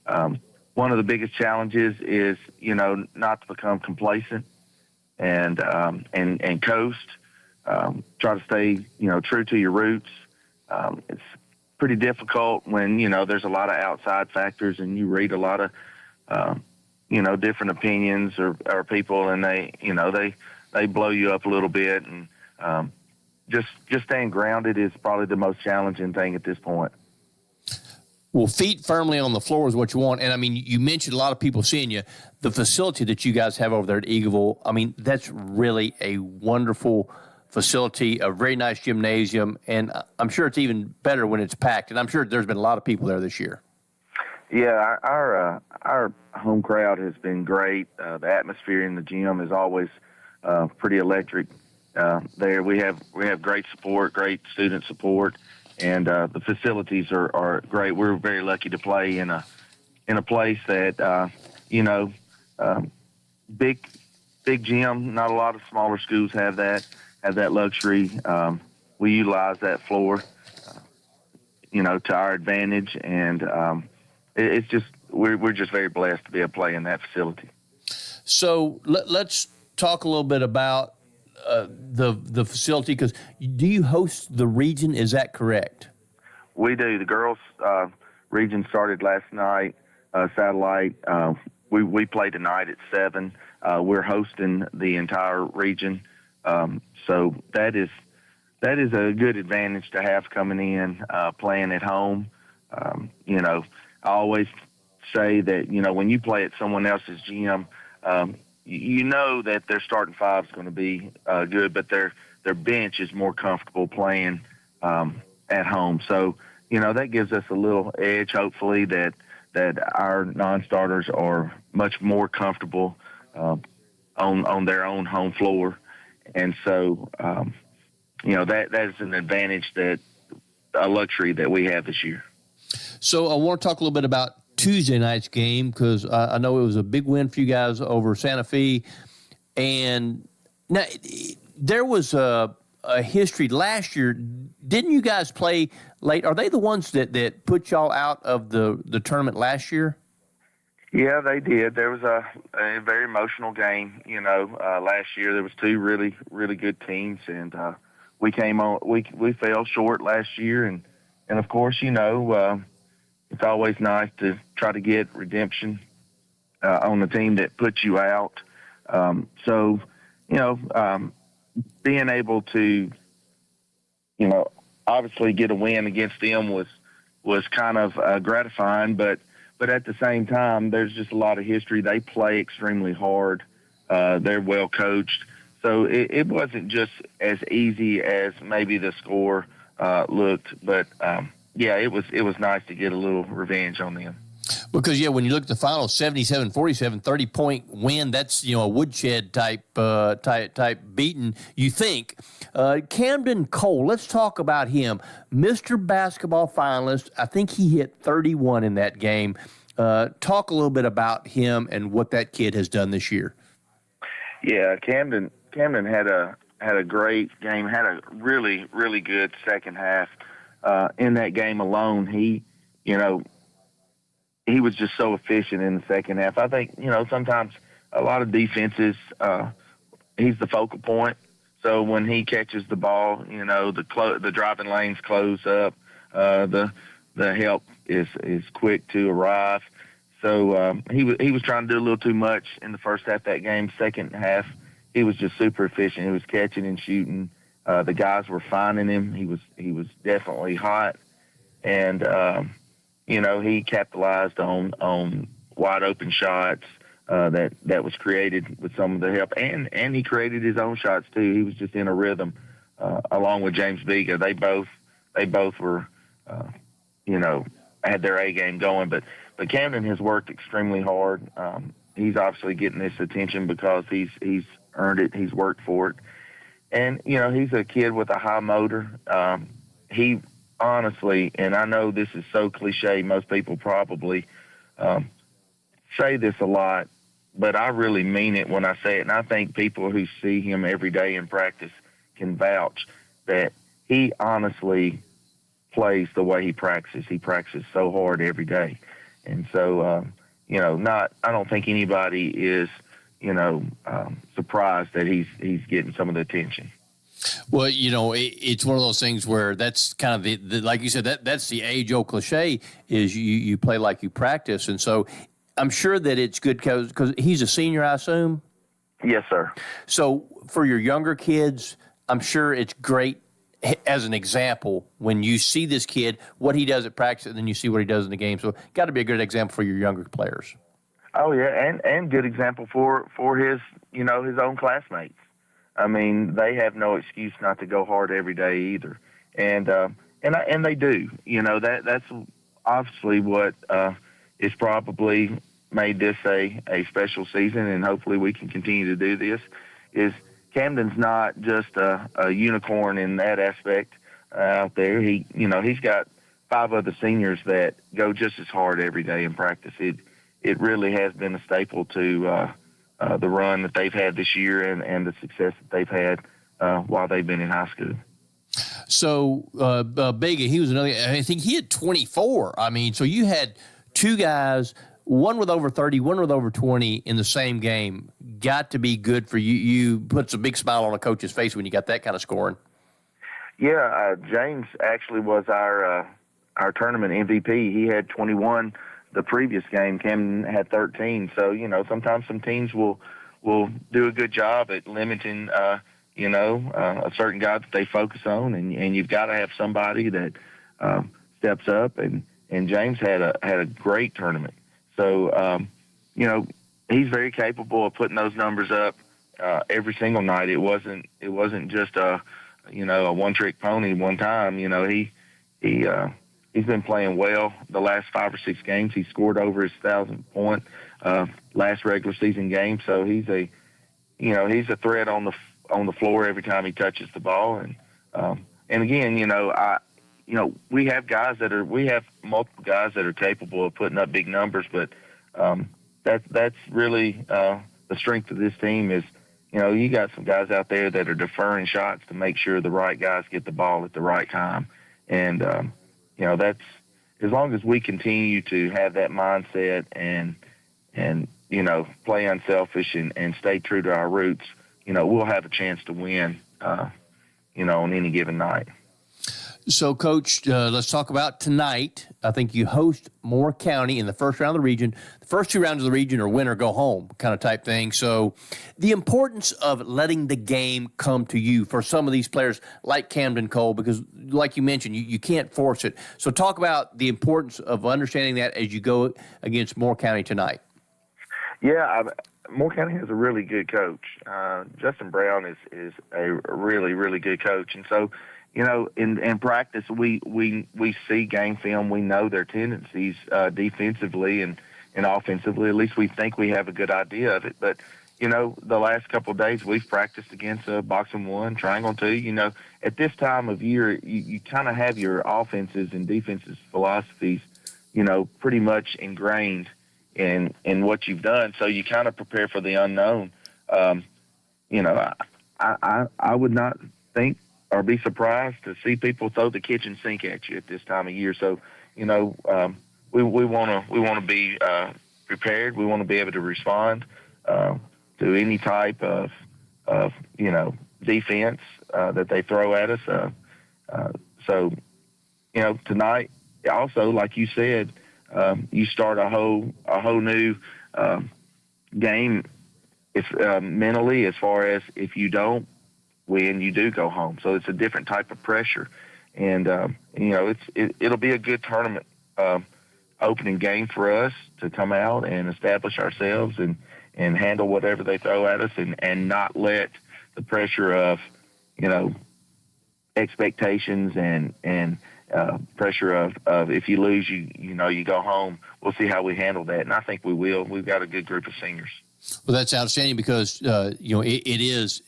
One of the biggest challenges is, not to become complacent and coast. Try to stay, true to your roots. It's pretty difficult when, there's a lot of outside factors and you read a lot of, different opinions or people, and they blow you up a little bit, and just staying grounded is probably the most challenging thing at this point. Well, feet firmly on the floor is what you want. And, I mean, you mentioned a lot of people seeing you. The facility that you guys have over there at Eagleville, I mean, that's really a wonderful facility, a very nice gymnasium, and I'm sure it's even better when it's packed. And I'm sure there's been a lot of people there this year. Yeah, our home crowd has been great. The atmosphere in the gym is always pretty electric. There we have great support, great student support, and the facilities are great. We're very lucky to play in a place that big gym. Not a lot of smaller schools have that luxury. We utilize that floor, to our advantage, and it's just we're just very blessed to be able to play in that facility. So let's talk a little bit about the facility, because do you host the region? Is that correct? We do. The girls' region started last night. Satellite. We play tonight at 7. We're hosting the entire region. So that is a good advantage to have coming in, playing at home. I always say that, when you play at someone else's gym, you know that their starting five is going to be good, but their bench is more comfortable playing at home. So, that gives us a little edge, hopefully, that our non-starters are much more comfortable on their own home floor. And so, that is an advantage, a luxury that we have this year. So I want to talk a little bit about Tuesday night's game, because I know it was a big win for you guys over Santa Fe. And now there was a history last year. Didn't you guys play late? Are they the ones that put y'all out of the tournament last year? Yeah, they did. There was a very emotional game. Last year there was two really, really good teams, and we came on. We fell short last year, and of course, it's always nice to try to get redemption on the team that puts you out. Being able to, obviously get a win against them was kind of gratifying, but at the same time, there's just a lot of history. They play extremely hard. They're well coached. So it wasn't just as easy as maybe the score looked, but it was nice to get a little revenge on them. Because, when you look at the final, 77-47, 30-point win, that's, a woodshed type beating, you think. Camden Cole, let's talk about him. Mr. Basketball finalist, I think he hit 31 in that game. Talk a little bit about him and what that kid has done this year. Yeah, Camden had a great game, had a really, really good second half. In that game alone, he was just so efficient in the second half. I think, sometimes a lot of defenses, he's the focal point. So when he catches the ball, the driving lanes close up, the help is quick to arrive. So he was trying to do a little too much in the first half of that game. Second half, he was just super efficient. He was catching and shooting. The guys were finding him. He was definitely hot, and he capitalized on wide open shots that was created with some of the help, and he created his own shots too. He was just in a rhythm, along with James Biga. They both were, had their A game going. But Camden has worked extremely hard. He's obviously getting this attention because he's earned it. He's worked for it. And, he's a kid with a high motor. He honestly, and I know this is so cliche, most people probably say this a lot, but I really mean it when I say it. And I think people who see him every day in practice can vouch that he honestly plays the way he practices. He practices so hard every day. And so, I don't think anybody is, surprised that he's getting some of the attention. Well, it's one of those things where that's kind of the like you said, that's the age-old cliche is you play like you practice. And so I'm sure that it's good because he's a senior, I assume? Yes, sir. So for your younger kids, I'm sure it's great as an example when you see this kid, what he does at practice, and then you see what he does in the game. So got to be a good example for your younger players. Oh, yeah, and good example for his, his own classmates. I mean, they have no excuse not to go hard every day either, and they do. That's obviously what is probably made this a special season, and hopefully we can continue to do this. Is Camden's not just a unicorn in that aspect out there. He's got 5 other seniors that go just as hard every day in practice. It really has been a staple to the run that they've had this year and the success that they've had while they've been in high school. So, Biga, he was another, I think he had 24. I mean, so you had 2 guys, one with over 30, one with over 20 in the same game. Got to be good for you. You puts a big smile on a coach's face when you got that kind of scoring. Yeah, James actually was our tournament MVP. He had 21 the previous game. Camden had 13. So, sometimes some teams will do a good job at limiting a certain guy that they focus on, and you've got to have somebody that steps up. And James had a great tournament. So, he's very capable of putting those numbers up every single night. It wasn't just a one-trick pony one time. He's been playing well the last 5 or 6 games. He scored over his 1,000-point last regular season game. So he's a threat on the floor every time he touches the ball. And again, we have multiple guys that are capable of putting up big numbers, but that's really the strength of this team is, you got some guys out there that are deferring shots to make sure the right guys get the ball at the right time. And, that's as long as we continue to have that mindset and play unselfish and stay true to our roots, we'll have a chance to win, on any given night. So, Coach, let's talk about tonight. I think you host Moore County in the first round of the region. The first 2 rounds of the region are win or go home kind of type thing. So the importance of letting the game come to you for some of these players like Camden Cole, because like you mentioned, you can't force it. So talk about the importance of understanding that as you go against Moore County tonight. Yeah, Moore County has a really good coach. Justin Brown is a really, really good coach. And so, in practice, we see game film. We know their tendencies defensively and offensively. At least we think we have a good idea of it. But, the last couple of days we've practiced against a boxing 1, triangle 2. At this time of year, you kind of have your offenses and defenses philosophies, pretty much ingrained in what you've done. So you kind of prepare for the unknown. I would not think or be surprised to see people throw the kitchen sink at you at this time of year. So, we want to be prepared. We want to be able to respond to any type of defense that they throw at us. So, tonight also, like you said, you start a whole new game if mentally, as far as if you don't win, you do go home. So it's a different type of pressure, and it'll be a good tournament opening game for us to come out and establish ourselves and handle whatever they throw at us, and not let the pressure of expectations and pressure of if you lose, you go home. We'll see how we handle that, and I think we will. We've got a good group of seniors. Well, that's outstanding because it is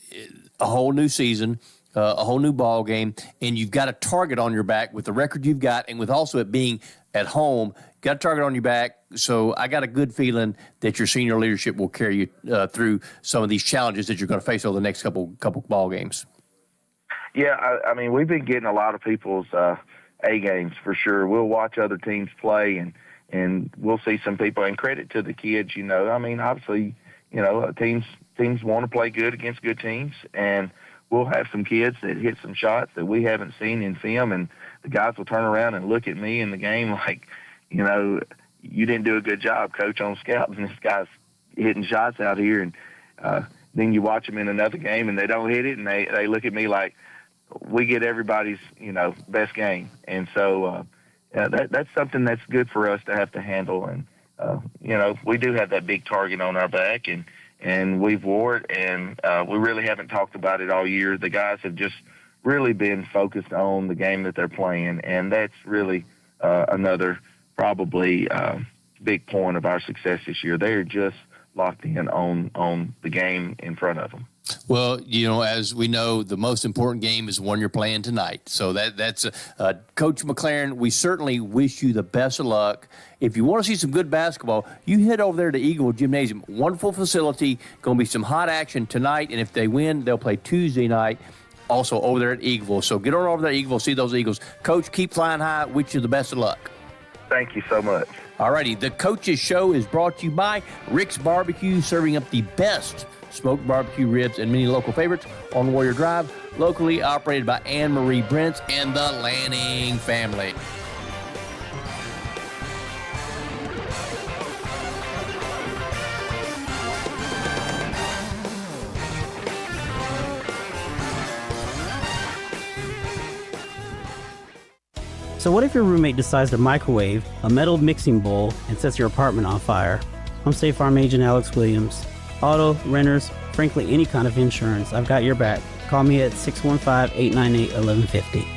a whole new season, a whole new ball game, and you've got a target on your back with the record you've got, and with also it being at home, got a target on your back. So I got a good feeling that your senior leadership will carry you through some of these challenges that you're going to face over the next couple ball games. Yeah, I mean, we've been getting a lot of people's A games for sure. We'll watch other teams play, and we'll see some people. And credit to the kids, I mean, obviously, teams want to play good against good teams, and we'll have some kids that hit some shots that we haven't seen in film, and the guys will turn around and look at me in the game like, you didn't do a good job, Coach, on scouting. This guy's hitting shots out here, and then you watch them in another game and they don't hit it, and they look at me like we get everybody's best game. And so that's something that's good for us to have to handle. And we do have that big target on our back, and we've wore it, and we really haven't talked about it all year. The guys have just really been focused on the game that they're playing, and that's really another probably big point of our success this year. They're just locked in on the game in front of them. Well, as we know, the most important game is the one you're playing tonight. So that's Coach McLaren, we certainly wish you the best of luck. If you want to see some good basketball, you head over there to Eagle Gymnasium. Wonderful facility. Going to be some hot action tonight, and if they win, they'll play Tuesday night also over there at Eagleville. So get on over there at Eagleville, see those Eagles. Coach, keep flying high. Wish you the best of luck. Thank you so much. All righty. The Coaches Show is brought to you by Rick's Barbecue, serving up the best smoked barbecue ribs and many local favorites on Warrior Drive, locally operated by Anne Marie Brents and the Lanning family. So what if your roommate decides to microwave a metal mixing bowl and sets your apartment on fire? I'm State Farm Agent Alex Williams. Auto, renters, frankly any kind of insurance, I've got your back. Call me at 615-898-1150.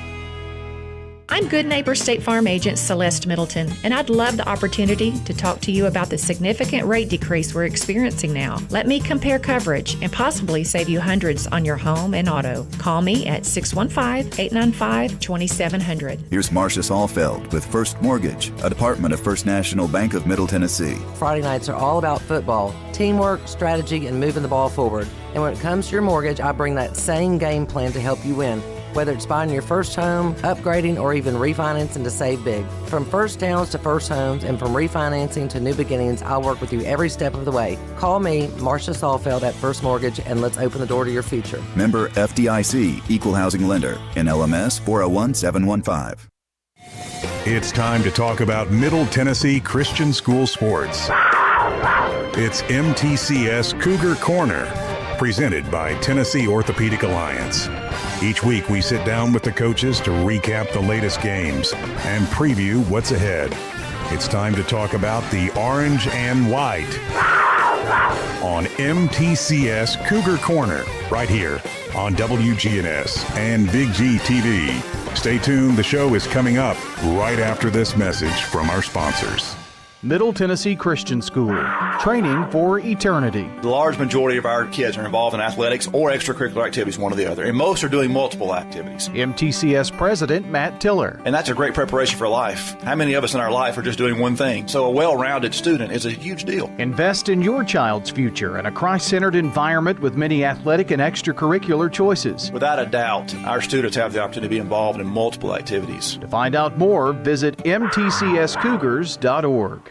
I'm Good Neighbor State Farm Agent Celeste Middleton, and I'd love the opportunity to talk to you about the significant rate decrease we're experiencing now. Let me compare coverage and possibly save you hundreds on your home and auto. Call me at 615-895-2700. Here's Marcia Saalfeld with First Mortgage, a department of First National Bank of Middle Tennessee. Friday nights are all about football, teamwork, strategy, and moving the ball forward. And when it comes to your mortgage, I bring that same game plan to help you win. Whether it's buying your first home, upgrading, or even refinancing to save big. From first downs to first homes and from refinancing to new beginnings, I'll work with you every step of the way. Call me, Marcia Saalfeld at First Mortgage, and let's open the door to your future. Member FDIC, Equal Housing Lender, NLMS 401715. It's time to talk about Middle Tennessee Christian School sports. It's MTCS Cougar Corner, presented by Tennessee Orthopedic Alliance. Each week we sit down with the coaches to recap the latest games and preview what's ahead. It's time to talk about the orange and white on MTCS Cougar Corner, right here on WGNS and Big G TV. Stay tuned, the show is coming up right after this message from our sponsors. Middle Tennessee Christian School, training for eternity. The large majority of our kids are involved in athletics or extracurricular activities, one or the other, and most are doing multiple activities. MTCS President Matt Tiller. And that's a great preparation for life. How many of us in our life are just doing one thing? So a well-rounded student is a huge deal. Invest in your child's future in a Christ-centered environment with many athletic and extracurricular choices. Without a doubt, our students have the opportunity to be involved in multiple activities. To find out more, visit mtcscougars.org.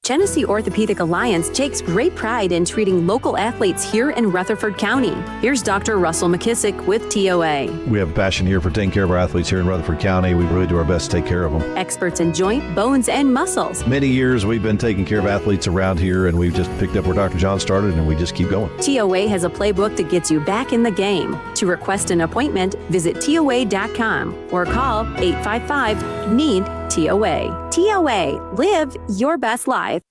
Tennessee Orthopedic Alliance takes great pride in treating local athletes here in Rutherford County. Here's Dr. Russell McKissick with TOA. We have a passion here for taking care of our athletes here in Rutherford County. We really do our best to take care of them. Experts in joint, bones, and muscles. Many years we've been taking care of athletes around here, and we've just picked up where Dr. John started, and we just keep going. TOA has a playbook that gets you back in the game. To request an appointment, visit TOA.com or call 855-NEED-TOA. TOA, live your best life.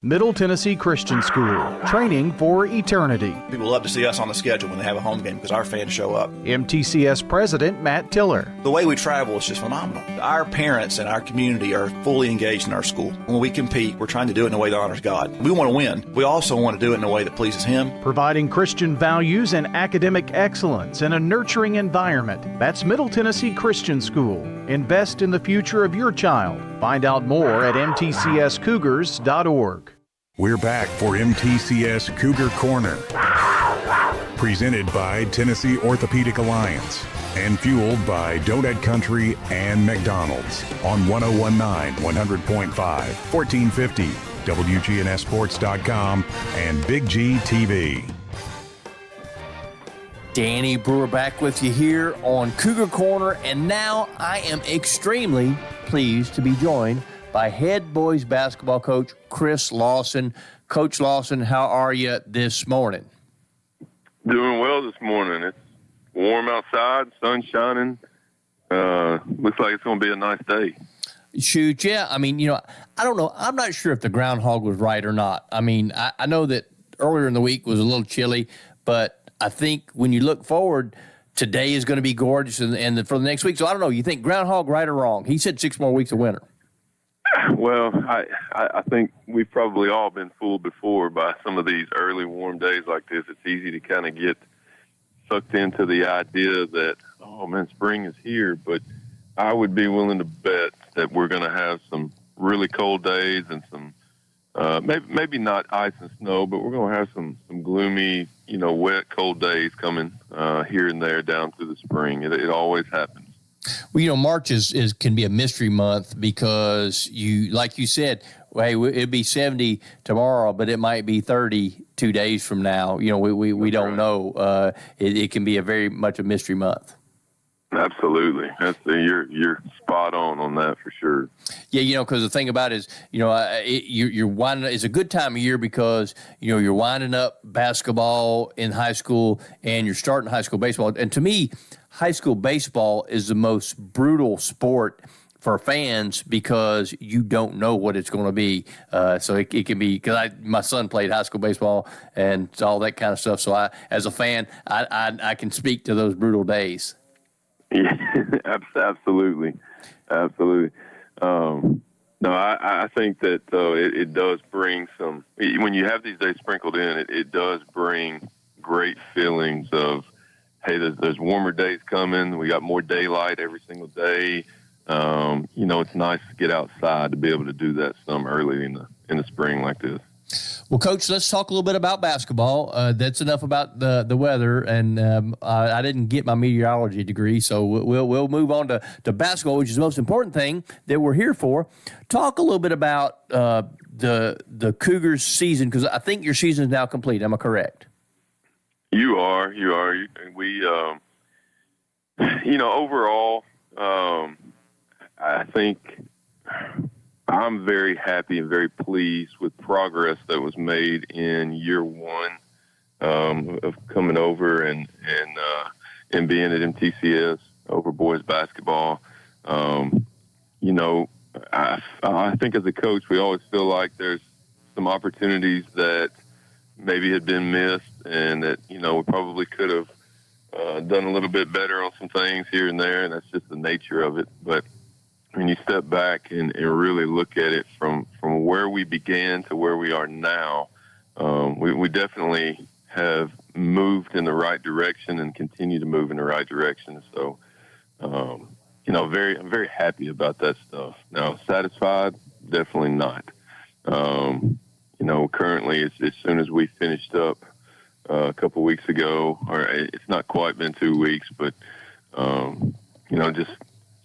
Middle Tennessee Christian School, training for eternity. People love to see us on the schedule when they have a home game because our fans show up. MTCS President Matt Tiller. The way we travel is just phenomenal. Our parents and our community are fully engaged in our school. When we compete, we're trying to do it in a way that honors God. We want to win. We also want to do it in a way that pleases Him. Providing Christian values and academic excellence in a nurturing environment. That's Middle Tennessee Christian School. Invest in the future of your child. Find out more at mtcscougars.org. We're back for MTCS Cougar Corner, presented by Tennessee Orthopedic Alliance and fueled by Donut Country and McDonald's on 1019, 100.5, 1450, wgnssports.com, and Big G TV. Danny Brewer back with you here on Cougar Corner, and now I am extremely pleased to be joined by head boys basketball coach Chris Lawson. Coach Lawson, how are you this morning? Doing well this morning. It's warm outside, sun shining. Looks like it's going to be a nice day. Shoot, yeah. I mean, I don't know. I'm not sure if the groundhog was right or not. I mean, I know that earlier in the week was a little chilly, but I think when you look forward, today is going to be gorgeous and for the next week. So I don't know. You think groundhog right or wrong? He said 6 more weeks of winter. Well, I think we've probably all been fooled before by some of these early warm days like this. It's easy to kind of get sucked into the idea that, oh, man, spring is here. But I would be willing to bet that we're going to have some really cold days and some maybe not ice and snow, but we're going to have some gloomy, wet, cold days coming here and there down through the spring. It always happens. Well, March can be a mystery month because like you said, hey, it'd be 70 tomorrow, but it might be 30 2 days from now. We don't know. It can be a very much a mystery month. Absolutely. You're spot on that for sure. Yeah, because the thing about it is, you're winding. It's a good time of year because you're winding up basketball in high school and you're starting high school baseball. And to me, high school baseball is the most brutal sport for fans because you don't know what it's going to be. So it can be, because my son played high school baseball and all that kind of stuff. So as a fan, I can speak to those brutal days. Yeah, absolutely. No, I think that it does bring some. When you have these days sprinkled in, it does bring great feelings of, hey, there's warmer days coming. We got more daylight every single day. It's nice to get outside to be able to do that some early in the spring like this. Well, Coach, let's talk a little bit about basketball. That's enough about the weather, and I didn't get my meteorology degree, so we'll move on to basketball, which is the most important thing that we're here for. Talk a little bit about the Cougars' season, because I think your season is now complete. Am I correct? You are. We, overall, I think I'm very happy and very pleased with progress that was made in year one of coming over and being at MTCS over boys basketball. I think as a coach, we always feel like there's some opportunities that maybe had been missed and that, we probably could have done a little bit better on some things here and there, and that's just the nature of it. But when you step back and really look at it from where we began to where we are now, we definitely have moved in the right direction and continue to move in the right direction. So, I'm very happy about that stuff. Now, satisfied? Definitely not. Currently, as soon as we finished up a couple weeks ago, or it's not quite been 2 weeks, but, just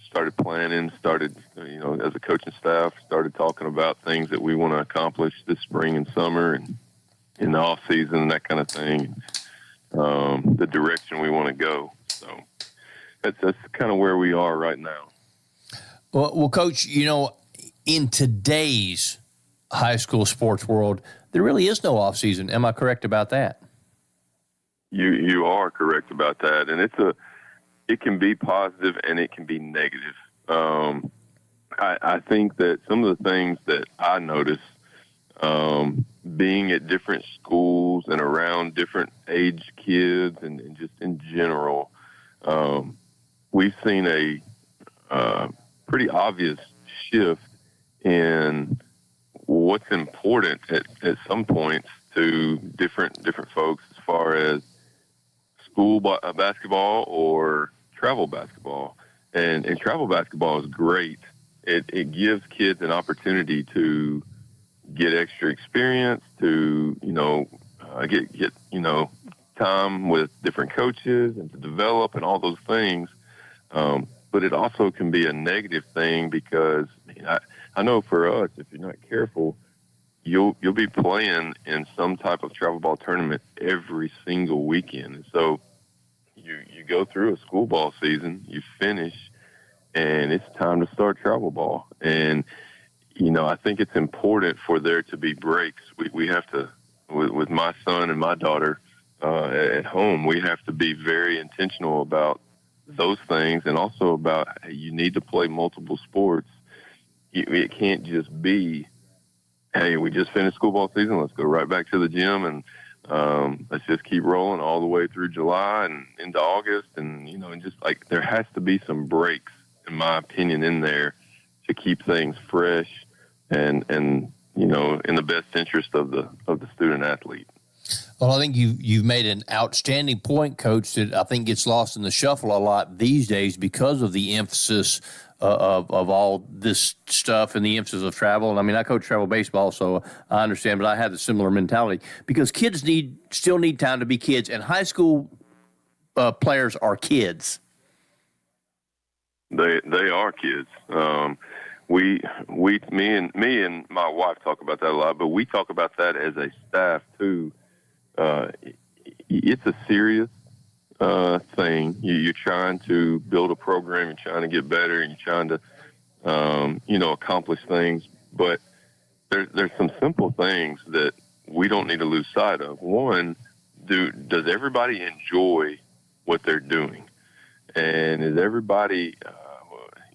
started planning, as a coaching staff, started talking about things that we want to accomplish this spring and summer and in the off season and that kind of thing, the direction we want to go. So that's kind of where we are right now. Well, Coach, in today's high school sports world, there really is no off season. Am I correct about that? You are correct about that. And it can be positive and it can be negative. I think that some of the things that I notice, being at different schools and around different age kids and just in general, we've seen a pretty obvious shift in what's important at some points to different folks as far as school basketball or travel basketball. And travel basketball is great. It gives kids an opportunity to get extra experience, to, get time with different coaches and to develop and all those things. But it also can be a negative thing because I know for us, if you're not careful, you'll be playing in some type of travel ball tournament every single weekend. And so you go through a school ball season, you finish, and it's time to start travel ball. And, I think it's important for there to be breaks. We have to, with my son and my daughter at home, we have to be very intentional about those things and also about you need to play multiple sports. It can't just be, hey, we just finished school ball season, let's go right back to the gym and let's just keep rolling all the way through July and into August. And, and just like there has to be some breaks, in my opinion, in there to keep things fresh and in the best interest of the student athlete. Well, I think you've made an outstanding point, Coach, that I think gets lost in the shuffle a lot these days because of the emphasis of all this stuff and the emphasis of travel. And I mean, I coach travel baseball, so I understand, but I have a similar mentality because kids still need time to be kids, and high school players are kids. They are kids. Me and my wife talk about that a lot, but we talk about that as a staff too. It's a serious thing. You're trying to build a program, you're trying to get better, and you're trying to, accomplish things. But there's some simple things that we don't need to lose sight of. One, does everybody enjoy what they're doing? And is everybody,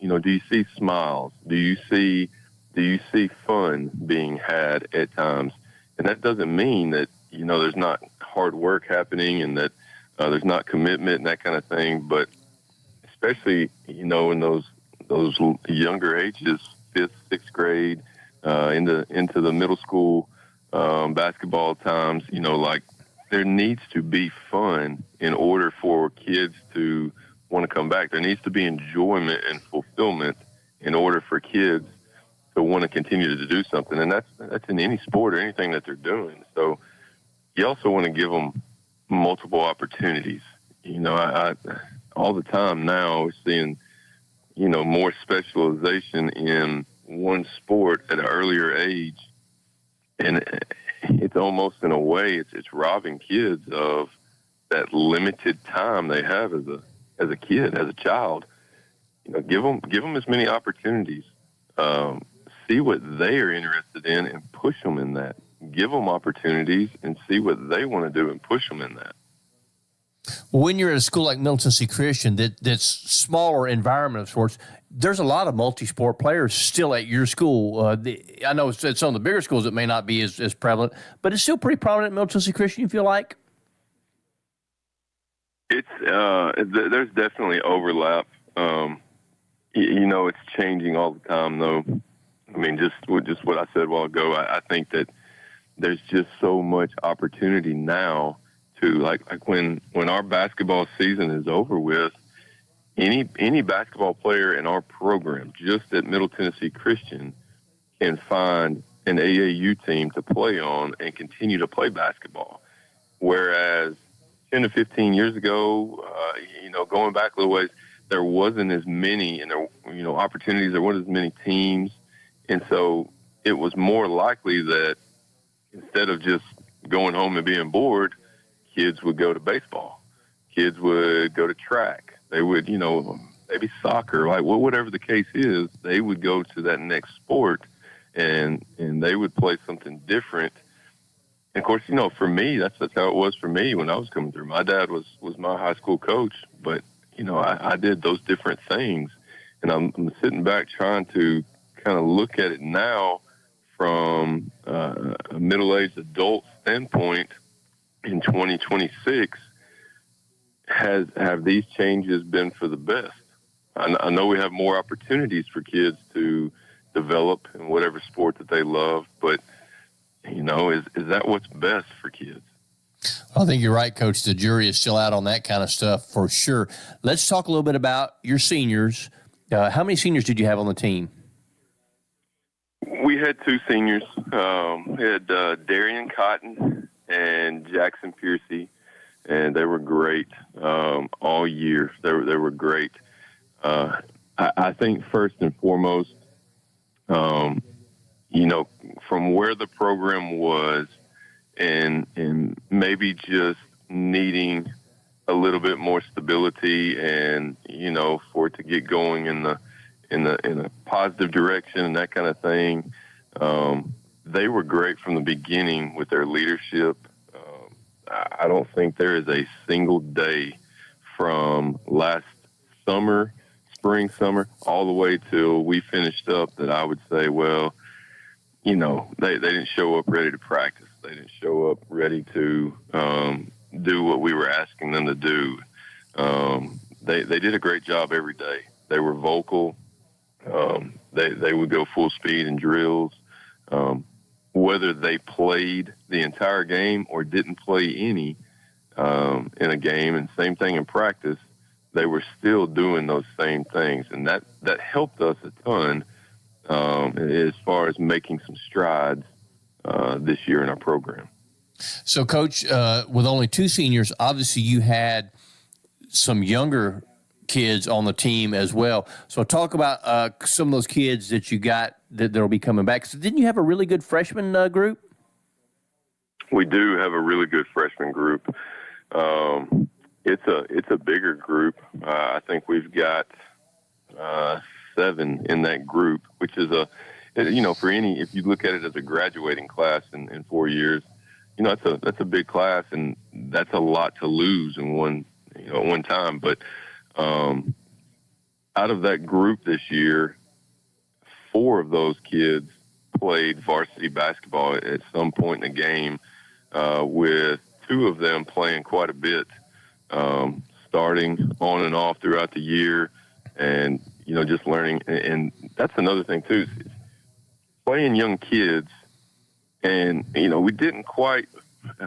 do you see smiles? Do you see fun being had at times? And that doesn't mean that, there's not hard work happening and that there's not commitment and that kind of thing. But especially, in those younger ages, 5th, 6th grade, into the middle school basketball times, there needs to be fun in order for kids to want to come back. There needs to be enjoyment and fulfillment in order for kids to want to continue to do something. And that's in any sport or anything that they're doing. So you also want to give them multiple opportunities. I all the time now we're seeing, more specialization in one sport at an earlier age. And it's almost in a way, it's robbing kids of that limited time they have as a kid, as a child. Give them as many opportunities. See what they are interested in and push them in that. Give them opportunities and see what they want to do and push them in that. Well, when you're at a school like Middle Tennessee Christian, that's smaller environment of sports, there's a lot of multi-sport players still at your school. I know it's some of the bigger schools it may not be as prevalent, but it's still pretty prominent at Middle Tennessee Christian, you feel like? It's there's definitely overlap. It's changing all the time, though. I mean, just what I said a while ago, I think that there's just so much opportunity now to, like when our basketball season is over with, any basketball player in our program, just at Middle Tennessee Christian, can find an AAU team to play on and continue to play basketball. Whereas 10 to 15 years ago, going back a little ways, there wasn't as many, and there, opportunities. There weren't as many teams, and so it was more likely that instead of just going home and being bored, kids would go to baseball, kids would go to track, they would, maybe soccer, like whatever the case is, they would go to that next sport, and they would play something different. And of course, for me, that's how it was for me when I was coming through. My dad was my high school coach, but I did those different things, and I'm sitting back trying to kind of look at it now from a middle-aged adult standpoint in 2026. Have these changes been for the best? I know we have more opportunities for kids to develop in whatever sport that they love, but is that what's best for kids? I think you're right, Coach. The jury is still out on that kind of stuff for sure. Let's talk a little bit about your seniors. How many seniors did you have on the team? We had 2 seniors. We had Darian Cotton and Jackson Piercy, and they were great all year. They were great. I think first and foremost, from where the program was, and maybe just needing a little bit more stability, and for it to get going in a positive direction and that kind of thing. They were great from the beginning with their leadership. I don't think there is a single day from last spring, summer, all the way till we finished up that I would say, well, they didn't show up ready to practice. They didn't show up ready to do what we were asking them to do. They did a great job every day. They were vocal. They would go full speed in drills. Whether they played the entire game or didn't play any in a game, and same thing in practice, they were still doing those same things. And that helped us a ton as far as making some strides this year in our program. So, Coach, with only 2 seniors, obviously you had some younger kids on the team as well. So talk about some of those kids that you got that will be coming back. So didn't you have a really good freshman group? We do have a really good freshman group. It's a bigger group. I think we've got 7 in that group, which is if you look at it as a graduating class in 4 years, that's a big class, and that's a lot to lose in one time. But out of that group this year, 4 of those kids played varsity basketball at some point in the game, with 2 of them playing quite a bit, starting on and off throughout the year, and just learning. And that's another thing too, is playing young kids. And we didn't quite.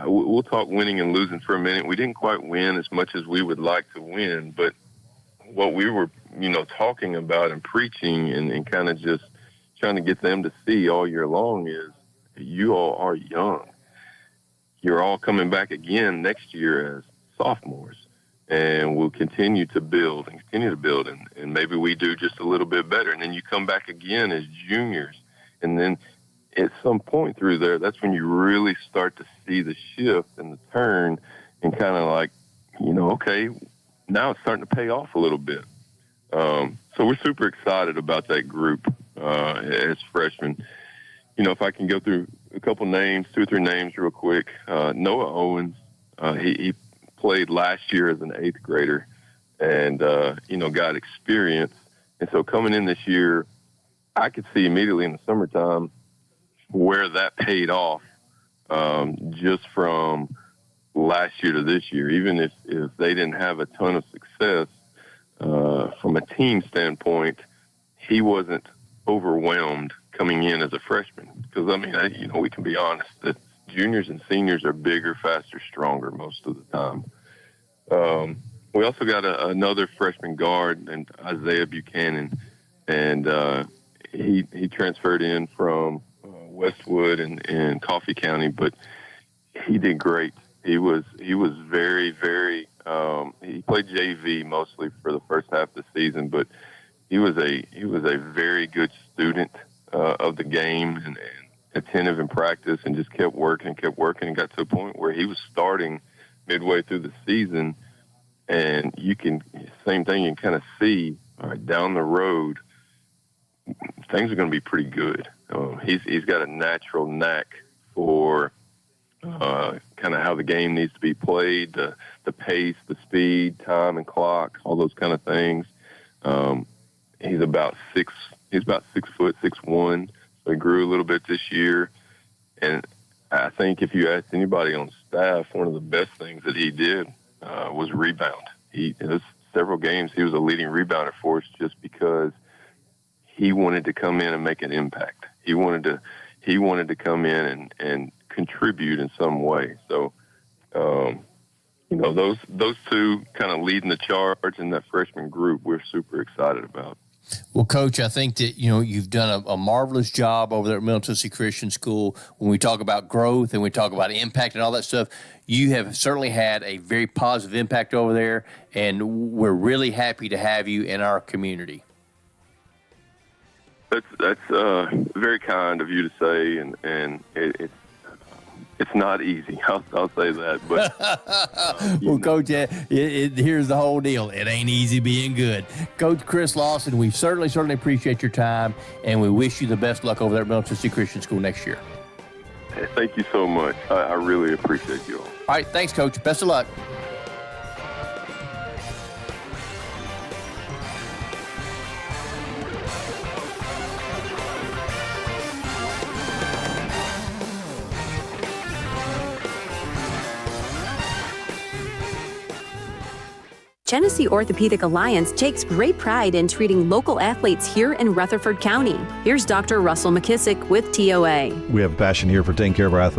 We'll talk winning and losing for a minute. We didn't quite win as much as we would like to win, but what we were talking about and preaching and kind of just trying to get them to see all year long is, you all are young. You're all coming back again next year as sophomores, and we'll continue to build and maybe we do just a little bit better. And then you come back again as juniors, and then at some point through there, that's when you really start to see the shift and the turn, and kind of like, okay, now it's starting to pay off a little bit. So we're super excited about that group as freshmen. If I can go through a couple names, 2 or 3 names real quick. Noah Owens, he played last year as an 8th grader, and got experience. And so coming in this year, I could see immediately in the summertime where that paid off, just from last year to this year. Even if they didn't have a ton of success, from a team standpoint, he wasn't overwhelmed coming in as a freshman. Because, we can be honest, that juniors and seniors are bigger, faster, stronger most of the time. We also got another freshman guard named Isaiah Buchanan, and he transferred in from Westwood and Coffee County, but he did great. He was very, very. He played JV mostly for the first half of the season, but he was a very good student of the game and attentive in practice, and just kept working and got to a point where he was starting midway through the season. And same thing, you can kind of see, all right, down the road, things are going to be pretty good. He's got a natural knack for kind of how the game needs to be played, the pace, the speed, time and clock, all those kind of things. He's about 6 foot, 6'1", so he grew a little bit this year. And I think if you asked anybody on staff, one of the best things that he did was rebound. There's several games he was a leading rebounder for us, just because he wanted to come in and make an impact. He wanted to come in and contribute in some way. So, those 2 kind of leading the charge in that freshman group, we're super excited about. Well, Coach, I think that, you've done a marvelous job over there at Middle Tennessee Christian School. When we talk about growth and we talk about impact and all that stuff, you have certainly had a very positive impact over there, and we're really happy to have you in our community. That's very kind of you to say, and it's not easy. I'll say that. But well, Coach, here's the whole deal. It ain't easy being good. Coach Chris Lawson, we certainly appreciate your time, and we wish you the best luck over there at Middle Tennessee Christian School next year. Thank you so much. I really appreciate you all. All right, thanks, Coach. Best of luck. Genesee Orthopedic Alliance takes great pride in treating local athletes here in Rutherford County. Here's Dr. Russell McKissick with TOA. We have a passion here for taking care of our athletes